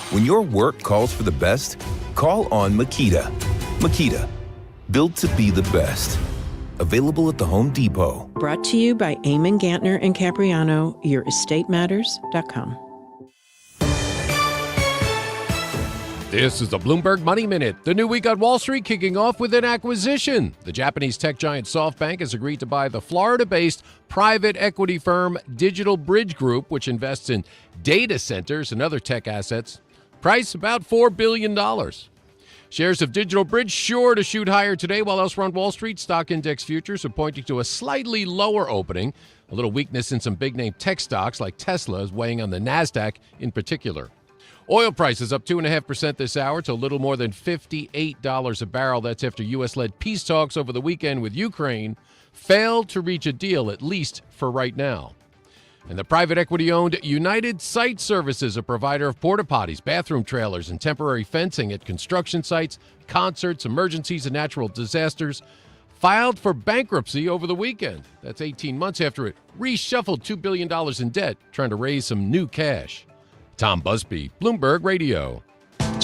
When your work calls for the best, call on Makita. Makita, built to be the best. Available at the Home Depot. Brought to you by Eamon Gantner and Capriano, YourEstateMatters.com. This is the Bloomberg Money Minute. The new week on Wall Street kicking off with an acquisition. The Japanese tech giant SoftBank has agreed to buy the Florida-based private equity firm Digital Bridge Group, which invests in data centers and other tech assets. Price about $4 billion. Shares of Digital Bridge sure to shoot higher today, while elsewhere on Wall Street, stock index futures are pointing to a slightly lower opening. A little weakness in some big-name tech stocks like Tesla is weighing on the NASDAQ in particular. Oil prices up 2.5% this hour to a little more than $58 a barrel. That's after U.S.-led peace talks over the weekend with Ukraine failed to reach a deal, at least for right now. And the private equity-owned United Site Services, a provider of porta potties, bathroom trailers, and temporary fencing at construction sites, concerts, emergencies, and natural disasters, filed for bankruptcy over the weekend. That's 18 months after it reshuffled $2 billion in debt, trying to raise some new cash. Tom Busby, Bloomberg Radio.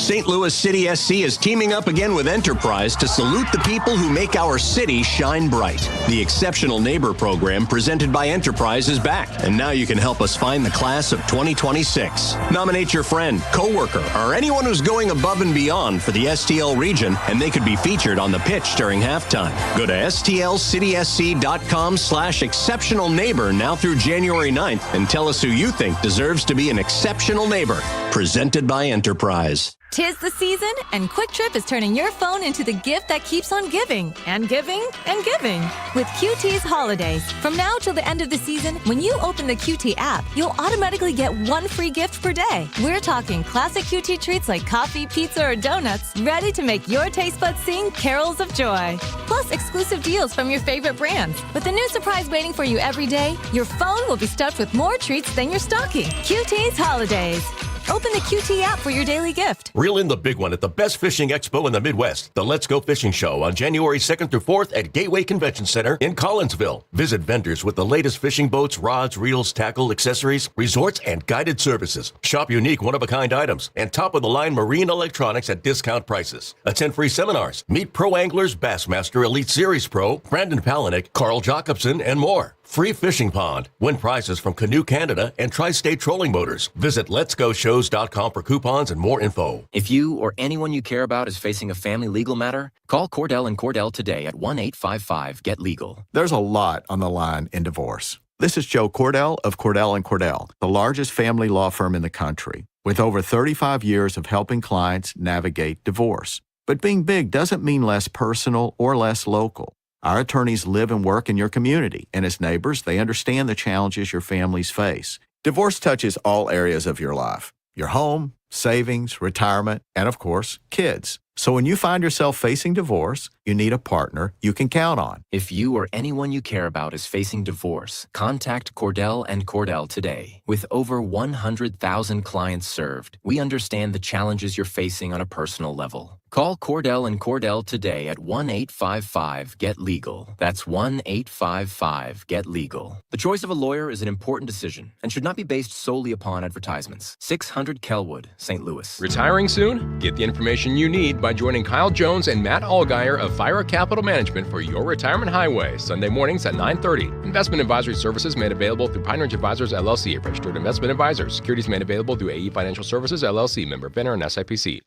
St. Louis City SC is teaming up again with Enterprise to salute the people who make our city shine bright. The Exceptional Neighbor program presented by Enterprise is back, and now you can help us find the class of 2026. Nominate your friend, coworker, or anyone who's going above and beyond for the STL region, and they could be featured on the pitch during halftime. Go to stlcitysc.com/exceptional neighbor now through January 9th and tell us who you think deserves to be an exceptional neighbor. Presented by Enterprise. 'Tis the season, and Quick Trip is turning your phone into the gift that keeps on giving, and giving, and giving. With QT's Holidays. From now till the end of the season, when you open the QT app, you'll automatically get one free gift per day. We're talking classic QT treats like coffee, pizza, or donuts, ready to make your taste buds sing carols of joy. Plus, exclusive deals from your favorite brands. With a new surprise waiting for you every day, your phone will be stuffed with more treats than your stocking. QT's Holidays. Open the QT app for your daily gift. Reel in the big one at the best fishing expo in the Midwest, the Let's Go Fishing Show on January 2nd through 4th at Gateway Convention Center in Collinsville. Visit vendors with the latest fishing boats, rods, reels, tackle, accessories, resorts, and guided services. Shop unique one-of-a-kind items and top-of-the-line marine electronics at discount prices. Attend free seminars. Meet pro anglers, Bassmaster Elite Series Pro, Brandon Palaniuk, Carl Jacobson, and more. Free fishing pond. Win prizes from Canoe Canada and Tri-State Trolling Motors. Visit letsgoshows.com for coupons and more info. If you or anyone you care about is facing a family legal matter, call Cordell and Cordell today at 1-855-GET-LEGAL. There's a lot on the line in divorce. This is Joe Cordell of Cordell & Cordell, the largest family law firm in the country, with over 35 years of helping clients navigate divorce. But being big doesn't mean less personal or less local. Our attorneys live and work in your community, and as neighbors, they understand the challenges your families face. Divorce touches all areas of your life: your home, savings, retirement, and of course, kids. So when you find yourself facing divorce, you need a partner you can count on. If you or anyone you care about is facing divorce, contact Cordell and Cordell today. With over 100,000 clients served, we understand the challenges you're facing on a personal level. Call Cordell and Cordell today at 1-855-GET-LEGAL. That's 1-855-GET-LEGAL. The choice of a lawyer is an important decision and should not be based solely upon advertisements. 600 Kelwood, St. Louis. Retiring soon? Get the information you need by joining Kyle Jones and Matt Allgeier of Fira Capital Management for your retirement highway, Sunday mornings at 9:30. Investment advisory services made available through Pine Ridge Advisors, LLC, a registered investment advisor. Securities made available through AE Financial Services, LLC, member FINRA and SIPC.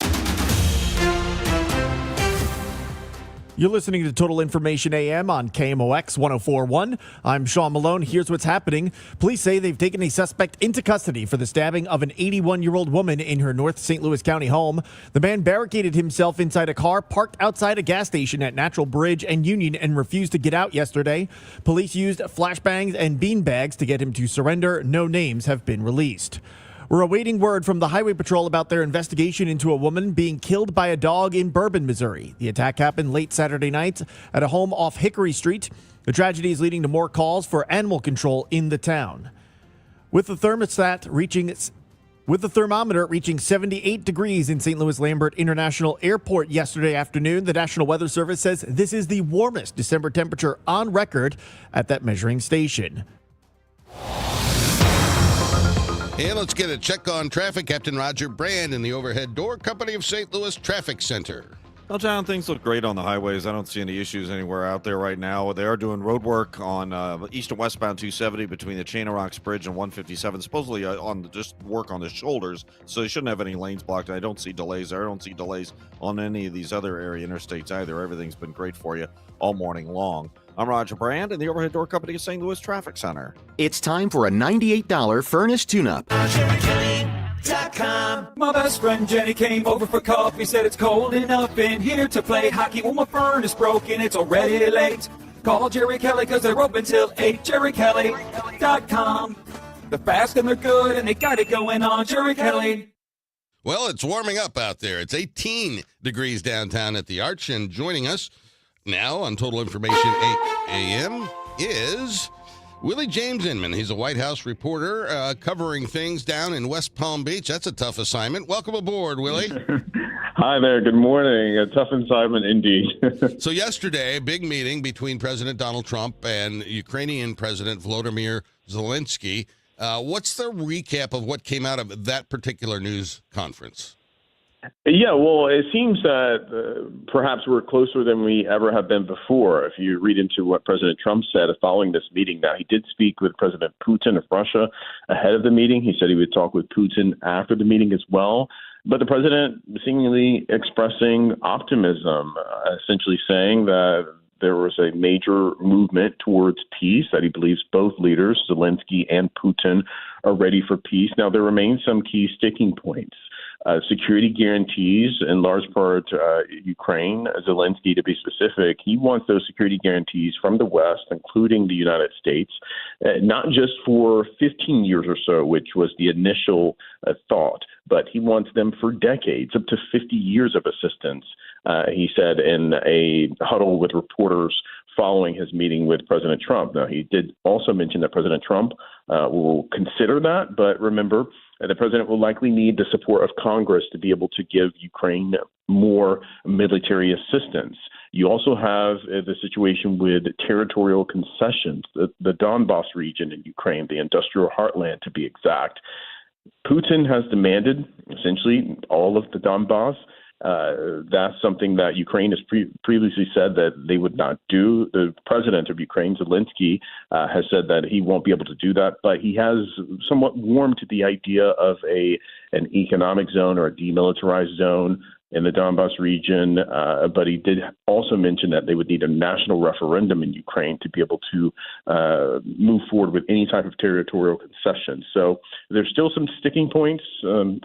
You're listening to Total Information AM on KMOX 104.1. I'm Sean Malone. Here's what's happening. Police say they've taken a suspect into custody for the stabbing of an 81-year-old woman in her North St. Louis County home. The man barricaded himself inside a car parked outside a gas station at Natural Bridge and Union and refused to get out yesterday. Police used flashbangs and beanbags to get him to surrender. No names have been released. We're awaiting word from the Highway Patrol about their investigation into a woman being killed by a dog in Bourbon, Missouri. The attack happened late Saturday night at a home off Hickory Street. The tragedy is leading to more calls for animal control in the town. With the thermometer reaching 78 degrees in St. Louis Lambert International Airport yesterday afternoon, the National Weather Service says this is the warmest December temperature on record at that measuring station. And let's get a check on traffic. Captain Roger Brand in the Overhead Door Company of St. Louis Traffic Center. Well, John, things look great on the highways. I don't see any issues anywhere out there right now. They are doing road work on east and westbound 270 between the Chain of Rocks Bridge and 157, supposedly on just work on the shoulders, so they shouldn't have any lanes blocked. I don't see delays there. I don't see delays on any of these other area interstates either. Everything's been great for you all morning long. I'm Roger Brand in the Overhead Door Company of St. Louis Traffic Center. It's time for a $98 furnace tune-up. My best friend Jenny came over for coffee, said it's cold enough in here to play hockey. Well, my furnace broken, it's already late. Call Jerry Kelly because they're open till 8, jerrykelly.com. They're fast and they're good and they got it going on, Jerry Kelly. Well, it's warming up out there. It's 18 degrees downtown at the Arch, and joining us now on Total Information AM is Willie James Inman. He's a White House reporter covering things down in West Palm Beach. That's a tough assignment. Welcome aboard, Willie. Hi there. Good morning. A tough assignment indeed. So yesterday, a big meeting between President Donald Trump and Ukrainian President Volodymyr Zelensky. What's the recap of what came out of that particular news conference? Yeah, well, it seems that perhaps we're closer than we ever have been before. If you read into what President Trump said following this meeting, now he did speak with President Putin of Russia ahead of the meeting. He said he would talk with Putin after the meeting as well. But the president seemingly expressing optimism, essentially saying that there was a major movement towards peace, that he believes both leaders, Zelensky and Putin, are ready for peace. Now, there remain some key sticking points. Security guarantees, in large part Ukraine, Zelensky to be specific, he wants those security guarantees from the West, including the United States, not just for 15 years or so, which was the initial thought, but he wants them for decades, up to 50 years of assistance, he said in a huddle with reporters following his meeting with President Trump. Now, he did also mention that President Trump will consider that, but remember, the president will likely need the support of Congress to be able to give Ukraine more military assistance. You also have the situation with territorial concessions, the Donbas region in Ukraine, the industrial heartland to be exact. Putin has demanded essentially all of the Donbas. That's something that Ukraine has previously said that they would not do. The president of Ukraine, Zelensky, has said that he won't be able to do that, but he has somewhat warmed to the idea of an economic zone or a demilitarized zone in the Donbas region, but he did also mention that they would need a national referendum in Ukraine to be able to move forward with any type of territorial concession. So there's still some sticking points,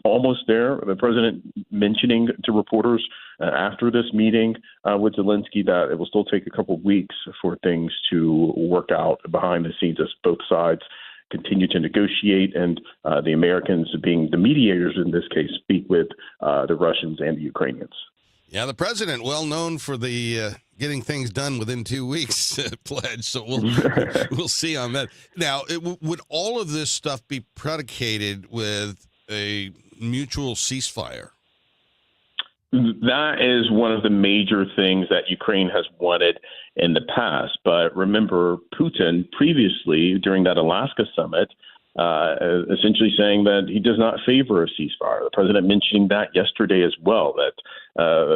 almost there. The president mentioning to reporters after this meeting with Zelensky that it will still take a couple of weeks for things to work out behind the scenes as both sides continue to negotiate, and the Americans, being the mediators in this case, speak with the Russians and the Ukrainians. Yeah, the president, well known for the getting things done within 2 weeks pledge, so we'll see on that. Now, would all of this stuff be predicated with a mutual ceasefire? That is one of the major things that Ukraine has wanted in the past. But remember, Putin previously, during that Alaska summit, essentially saying that he does not favor a ceasefire. The president mentioning that yesterday as well, that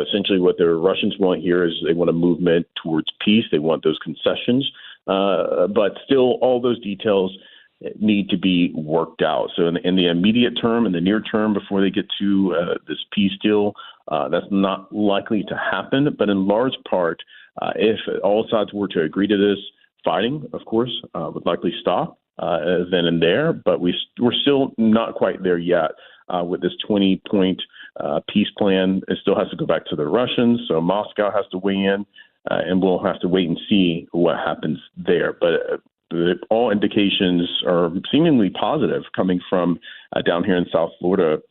essentially what the Russians want here is they want a movement towards peace. They want those concessions. But still, all those details need to be worked out. So in the immediate term, in the near term, before they get to this peace deal, that's not likely to happen. But in large part, if all sides were to agree to this, fighting, of course, would likely stop then and there. But we're still not quite there yet with this 20-point peace plan. It still has to go back to the Russians. So Moscow has to weigh in, and we'll have to wait and see what happens there. But all indications are seemingly positive coming from down here in South Florida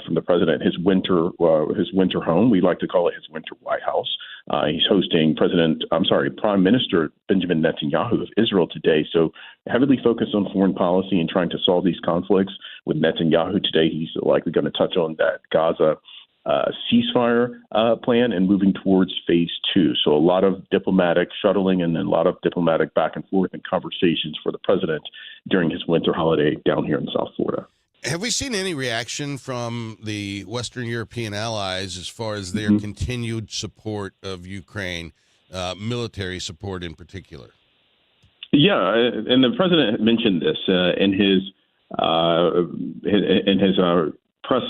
from the president. His winter home, we like to call it his winter White House. He's hosting Prime Minister Benjamin Netanyahu of Israel today. So heavily focused on foreign policy and trying to solve these conflicts with Netanyahu today. He's likely going to touch on that Gaza ceasefire plan and moving towards phase 2. So a lot of diplomatic shuttling and then a lot of diplomatic back and forth and conversations for the president during his winter holiday down here in South Florida. Have we seen any reaction from the Western European allies as far as their continued support of Ukraine, military support in particular? Yeah, and the president mentioned this in his press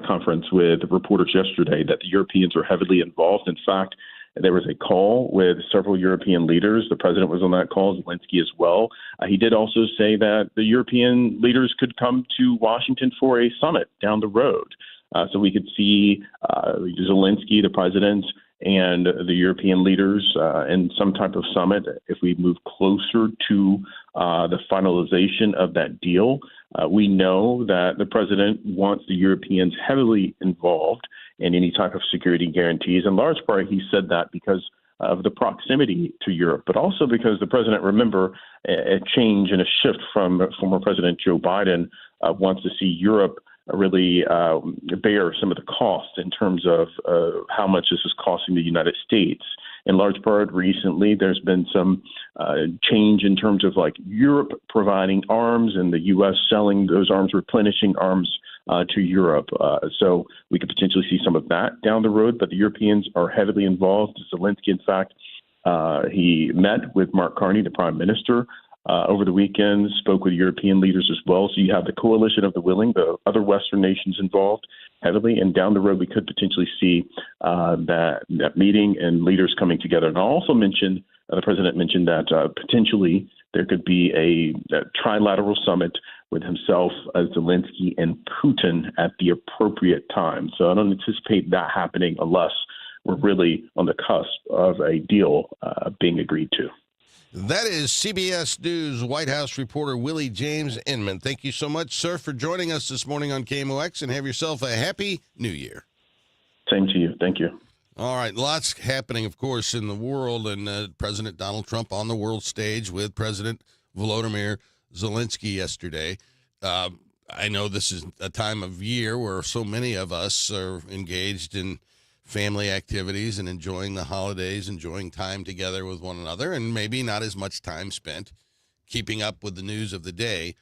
conference with reporters yesterday, that the Europeans are heavily involved. In fact, there was a call with several European leaders. The president was on that call, Zelensky as well. He did also say that the European leaders could come to Washington for a summit down the road. So we could see Zelensky, the president, and the European leaders in some type of summit if we move closer to the finalization of that deal. We know that the president wants the Europeans heavily involved in any type of security guarantees. In large part, he said that because of the proximity to Europe, but also because the president, remember, a change and a shift from former President Joe Biden wants to see Europe really bear some of the costs in terms of how much this is costing the United States. In large part, recently, there's been some change in terms of like Europe providing arms and the U.S. selling those arms, replenishing arms to Europe. So we could potentially see some of that down the road, but the Europeans are heavily involved. Zelensky, in fact, he met with Mark Carney, the prime minister, over the weekend, spoke with European leaders as well. So you have the coalition of the willing, the other Western nations involved heavily, and down the road we could potentially see that meeting and leaders coming together. And I'll also mention, the president mentioned that potentially there could be a trilateral summit with himself, Zelensky, and Putin at the appropriate time. So I don't anticipate that happening unless we're really on the cusp of a deal being agreed to. That is CBS News White House reporter Willie James Inman. Thank you so much, sir, for joining us this morning on KMOX, and have yourself a happy New Year. Same to you. Thank you. All right, lots happening, of course, in the world, and President Donald Trump on the world stage with President Volodymyr Zelensky yesterday. I know this is a time of year where so many of us are engaged in family activities and enjoying the holidays, enjoying time together with one another, and maybe not as much time spent keeping up with the news of the day.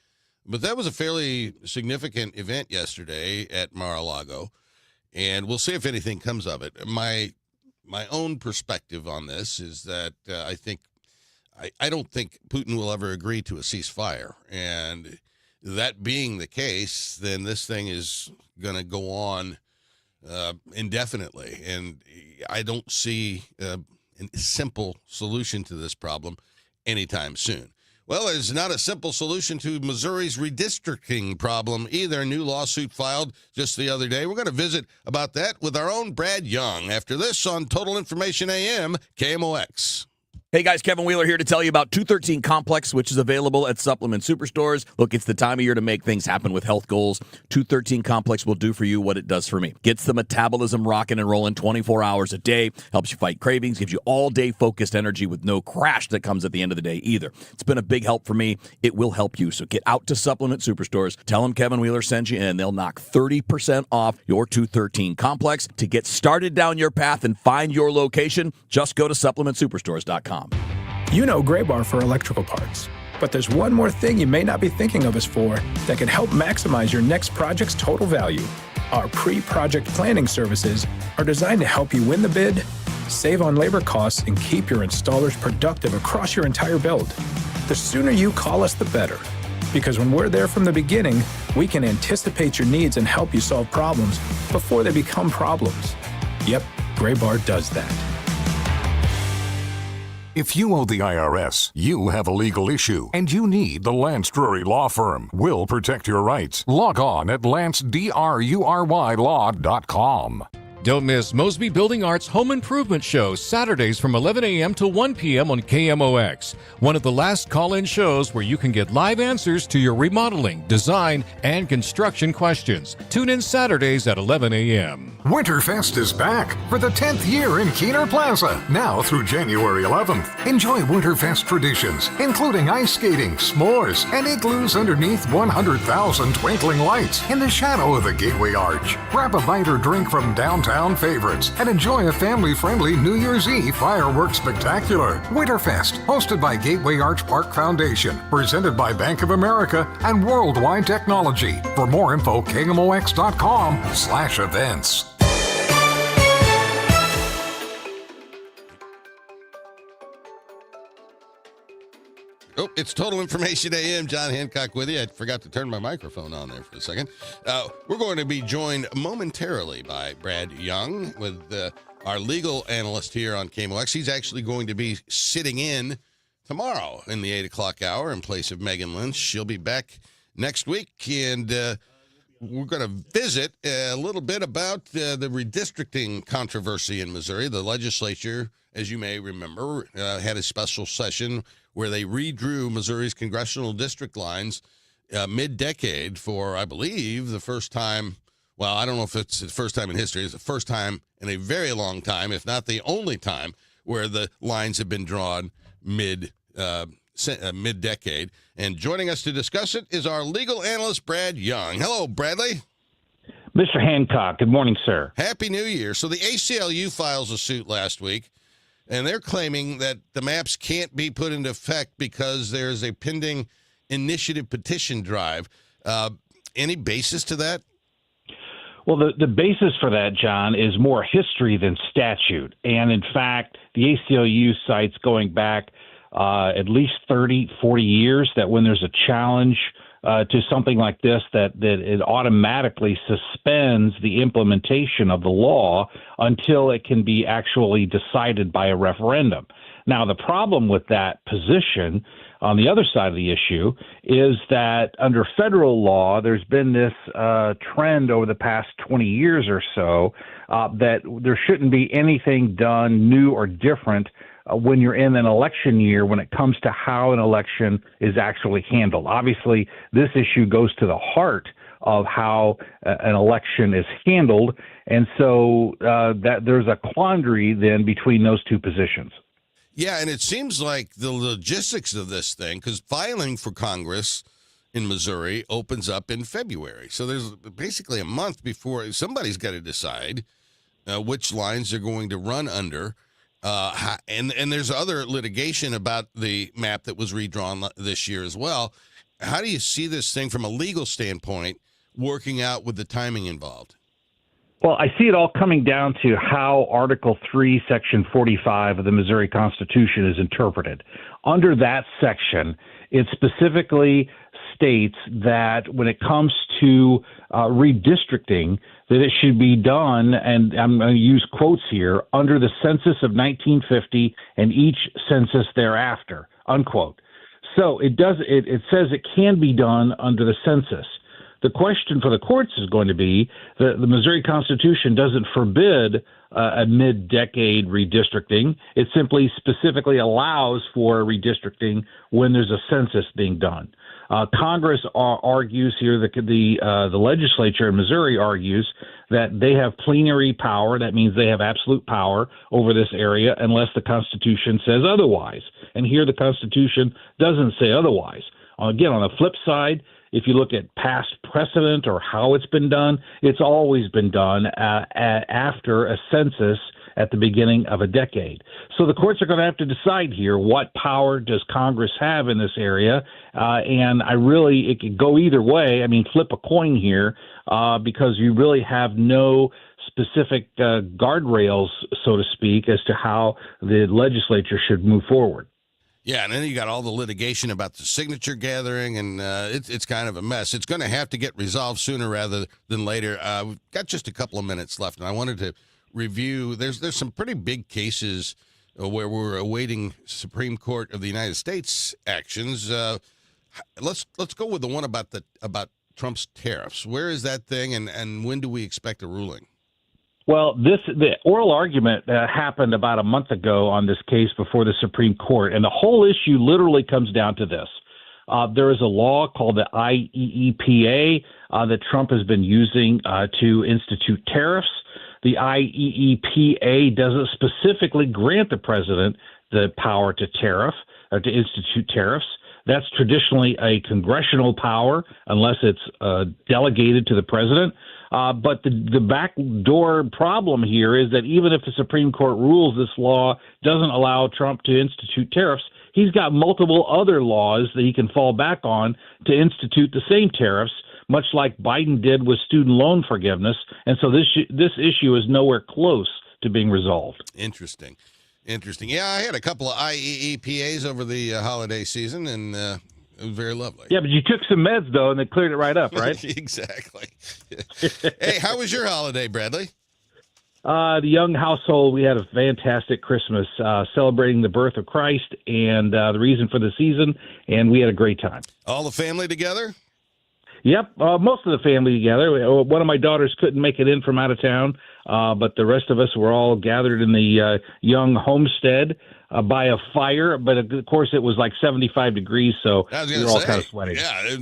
But that was a fairly significant event yesterday at Mar-a-Lago, and we'll see if anything comes of it. My own perspective on this is that I don't think Putin will ever agree to a ceasefire, and that being the case, then this thing is going to go on indefinitely, and I don't see a simple solution to this problem anytime soon. Well, there's not a simple solution to Missouri's redistricting problem either. A new lawsuit filed just the other day. We're going to visit about that with our own Brad Young after this on Total Information AM, KMOX. Hey guys, Kevin Wheeler here to tell you about 213 Complex, which is available at Supplement Superstores. Look, it's the time of year to make things happen with health goals. 213 Complex will do for you what it does for me. Gets the metabolism rocking and rolling 24 hours a day, helps you fight cravings, gives you all-day focused energy with no crash that comes at the end of the day either. It's been a big help for me. It will help you. So get out to Supplement Superstores. Tell them Kevin Wheeler sent you, and they'll knock 30% off your 213 Complex. To get started down your path and find your location, just go to supplementsuperstores.com. You know Graybar for electrical parts, but there's one more thing you may not be thinking of us for that can help maximize your next project's total value. Our pre-project planning services are designed to help you win the bid, save on labor costs, and keep your installers productive across your entire build. The sooner you call us, the better, because when we're there from the beginning, we can anticipate your needs and help you solve problems before they become problems. Yep, Graybar does that. If you owe the IRS, you have a legal issue, and you need the Lance Drury Law Firm. We'll protect your rights. Log on at lancedrurylaw.com. Don't miss Mosby Building Arts Home Improvement Show, Saturdays from 11 a.m. to 1 p.m. on KMOX. One of the last call-in shows where you can get live answers to your remodeling, design, and construction questions. Tune in Saturdays at 11 a.m. Winterfest is back for the 10th year in Keener Plaza, now through January 11th. Enjoy Winterfest traditions, including ice skating, s'mores, and igloos underneath 100,000 twinkling lights in the shadow of the Gateway Arch. Grab a bite or drink from downtown favorites and enjoy a family-friendly New Year's Eve fireworks spectacular. Winterfest, hosted by Gateway Arch Park Foundation, presented by Bank of America and Worldwide Technology. For more info, KMOX.com/events. Oh, it's Total Information AM. John Hancock with you. I forgot to turn my microphone on there for a second. We're going to be joined momentarily by Brad Young with our legal analyst here on KMOX. He's actually going to be sitting in tomorrow in the 8 o'clock hour in place of Megan Lynch. She'll be back next week, and we're going to visit a little bit about the redistricting controversy in Missouri. The legislature, as you may remember, had a special session where they redrew Missouri's congressional district lines mid-decade for, I believe, the first time. Well, I don't know if it's the first time in history. It's the first time in a very long time, if not the only time, where the lines have been drawn mid-decade. And joining us to discuss it is our legal analyst, Brad Young. Hello, Bradley. Mr. Hancock, good morning, sir. Happy New Year. So the ACLU files a suit last week, and they're claiming that the maps can't be put into effect because there's a pending initiative petition drive. Any basis to that? Well, the basis for that, John, is more history than statute. And in fact, the ACLU cites going back at least 30, 40 years that when there's a challenge to something like this, that it automatically suspends the implementation of the law until it can be actually decided by a referendum. Now, the problem with that position on the other side of the issue is that under federal law, there's been this trend over the past 20 years or so that there shouldn't be anything done new or different when you're in an election year when it comes to how an election is actually handled. Obviously, this issue goes to the heart of how an election is handled, and so that there's a quandary then between those two positions. Yeah, and it seems like the logistics of this thing, because filing for Congress in Missouri opens up in February. So there's basically a month before somebody's got to decide which lines they're going to run under. And there's other litigation about the map that was redrawn this year as well. How do you see this thing from a legal standpoint working out with the timing involved? Well, I see it all coming down to how Article 3, Section 45 of the Missouri Constitution is interpreted. Under that section, it specifically states that when it comes to redistricting, that it should be done, and I'm going to use quotes here, under the census of 1950 and each census thereafter, unquote. So it says it can be done under the census. The question for the courts is going to be that the Missouri Constitution doesn't forbid a mid-decade redistricting. It simply specifically allows for redistricting when there's a census being done. Congress argues here that the legislature in Missouri argues that they have plenary power. That means they have absolute power over this area unless the Constitution says otherwise. And here the Constitution doesn't say otherwise. Again, on the flip side, if you look at past precedent or how it's been done, it's always been done after a census at the beginning of a decade. So the courts are going to have to decide here, what power does Congress have in this area? And it could go either way. I mean, flip a coin here because you really have no specific guardrails, so to speak, as to how the legislature should move forward. Yeah, and then you got all the litigation about the signature gathering, and it's kind of a mess. It's going to have to get resolved sooner rather than later. We've got just a couple of minutes left, and I wanted to review. There's some pretty big cases where we're awaiting Supreme Court of the United States actions. Let's go with the one about Trump's tariffs. Where is that thing, and when do we expect a ruling? Well, the oral argument happened about a month ago on this case before the Supreme Court, and the whole issue literally comes down to this. There is a law called the IEEPA that Trump has been using to institute tariffs. The IEEPA doesn't specifically grant the president the power to institute tariffs. That's traditionally a congressional power unless it's delegated to the president. But the backdoor problem here is that even if the Supreme Court rules this law doesn't allow Trump to institute tariffs, he's got multiple other laws that he can fall back on to institute the same tariffs, much like Biden did with student loan forgiveness. And so this issue is nowhere close to being resolved. Interesting. Yeah, I had a couple of IEEPAs over the holiday season, and it was very lovely. Yeah, but you took some meds, though, and they cleared it right up, right? Exactly. Hey, how was your holiday, Bradley? The young household, we had a fantastic Christmas celebrating the birth of Christ and the reason for the season, and we had a great time. All the family together? Yep, most of the family together. One of my daughters couldn't make it in from out of town, but the rest of us were all gathered in the young homestead by a fire. But, of course, it was like 75 degrees, so we were all kind of sweating. Yeah,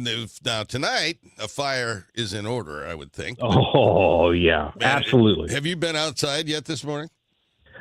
now tonight, a fire is in order, I would think. Oh, yeah, absolutely. Have you been outside yet this morning?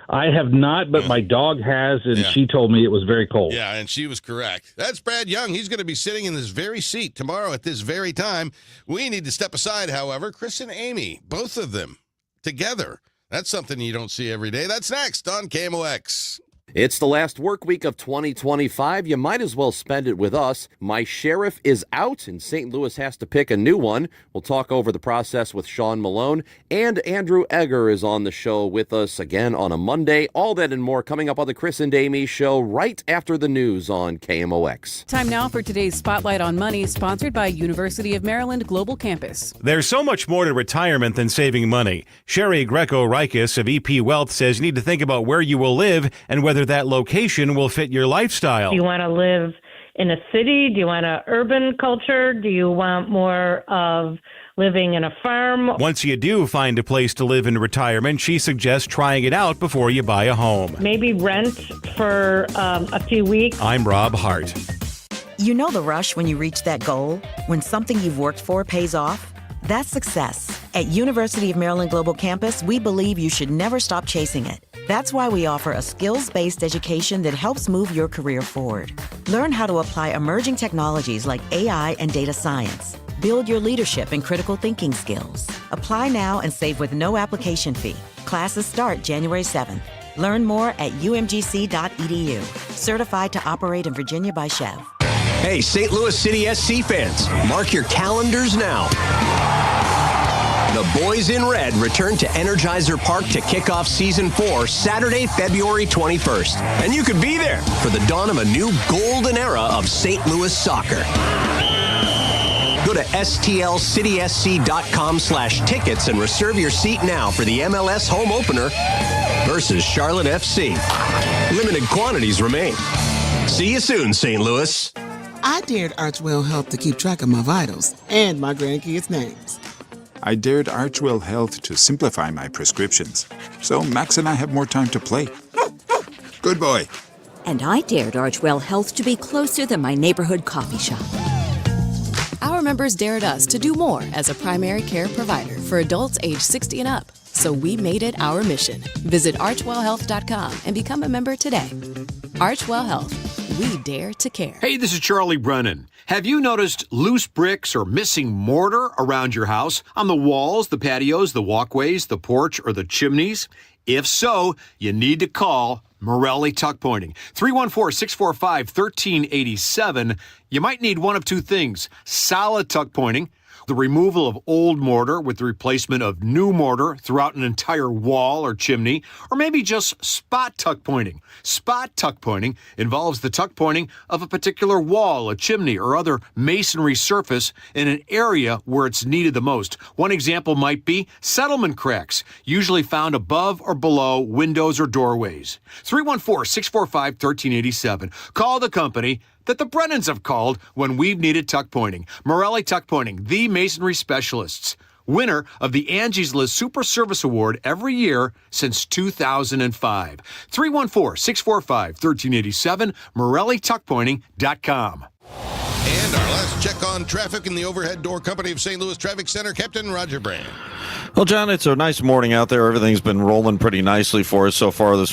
I have not, but my dog has, and she told me it was very cold. Yeah, and she was correct. That's Brad Young. He's going to be sitting in this very seat tomorrow at this very time. We need to step aside, however. Chris and Amy, both of them together. That's something you don't see every day. That's next on KMOX. It's the last work week of 2025. You might as well spend it with us. My sheriff is out, and St. Louis has to pick a new one. We'll talk over the process with Sean Malone, and Andrew Egger is on the show with us again on a Monday. All that and more coming up on the Chris and Amy Show right after the news on KMOX. Time now for today's Spotlight on Money, sponsored by University of Maryland Global Campus. There's so much more to retirement than saving money. Sherry Greco-Rikis of EP Wealth says you need to think about where you will live and whether that location will fit your lifestyle. Do you want to live in a city? Do you want an urban culture? Do you want more of living in a farm? Once you do find a place to live in retirement, she suggests trying it out before you buy a home. Maybe rent for a few weeks. I'm Rob Hart. You know the rush when you reach that goal? When something you've worked for pays off? That's success. At University of Maryland Global Campus, we believe you should never stop chasing it. That's why we offer a skills-based education that helps move your career forward. Learn how to apply emerging technologies like AI and data science. Build your leadership and critical thinking skills. Apply now and save with no application fee. Classes start January 7th. Learn more at umgc.edu. Certified to operate in Virginia by Chev. Hey, St. Louis City SC fans, mark your calendars now. The Boys in Red return to Energizer Park to kick off Season 4 Saturday, February 21st. And you could be there for the dawn of a new golden era of St. Louis soccer. Go to stlcitysc.com/tickets and reserve your seat now for the MLS home opener versus Charlotte FC. Limited quantities remain. See you soon, St. Louis. I dared Archwell Health to keep track of my vitals and my grandkids' names. I dared Archwell Health to simplify my prescriptions, so Max and I have more time to play. Good boy. And I dared Archwell Health to be closer than my neighborhood coffee shop. Our members dared us to do more as a primary care provider for adults age 60 and up. So we made it our mission. Visit archwellhealth.com and become a member today. Archwell Health. We dare to care. Hey, this is Charlie Brennan. Have you noticed loose bricks or missing mortar around your house? On the walls, the patios, the walkways, the porch, or the chimneys? If so, you need to call Morelli Tuck Pointing. 314-645-1387. You might need one of two things: solid tuck pointing, the removal of old mortar with the replacement of new mortar throughout an entire wall or chimney, or maybe just spot tuck pointing. Spot tuck pointing involves the tuck pointing of a particular wall, a chimney, or other masonry surface in an area where it's needed the most. One example might be settlement cracks, usually found above or below windows or doorways. 314-645-1387. Call the company that the Brennans have called when we've needed tuck pointing. Morelli Tuck Pointing, the masonry specialists. Winner of the Angie's List Super Service Award every year since 2005. 314-645-1387, MorelliTuckPointing.com. And our last check on traffic in the overhead door company of St. Louis Traffic Center, Captain Roger Brand. Well, John, it's a nice morning out there. Everything's been rolling pretty nicely for us so far this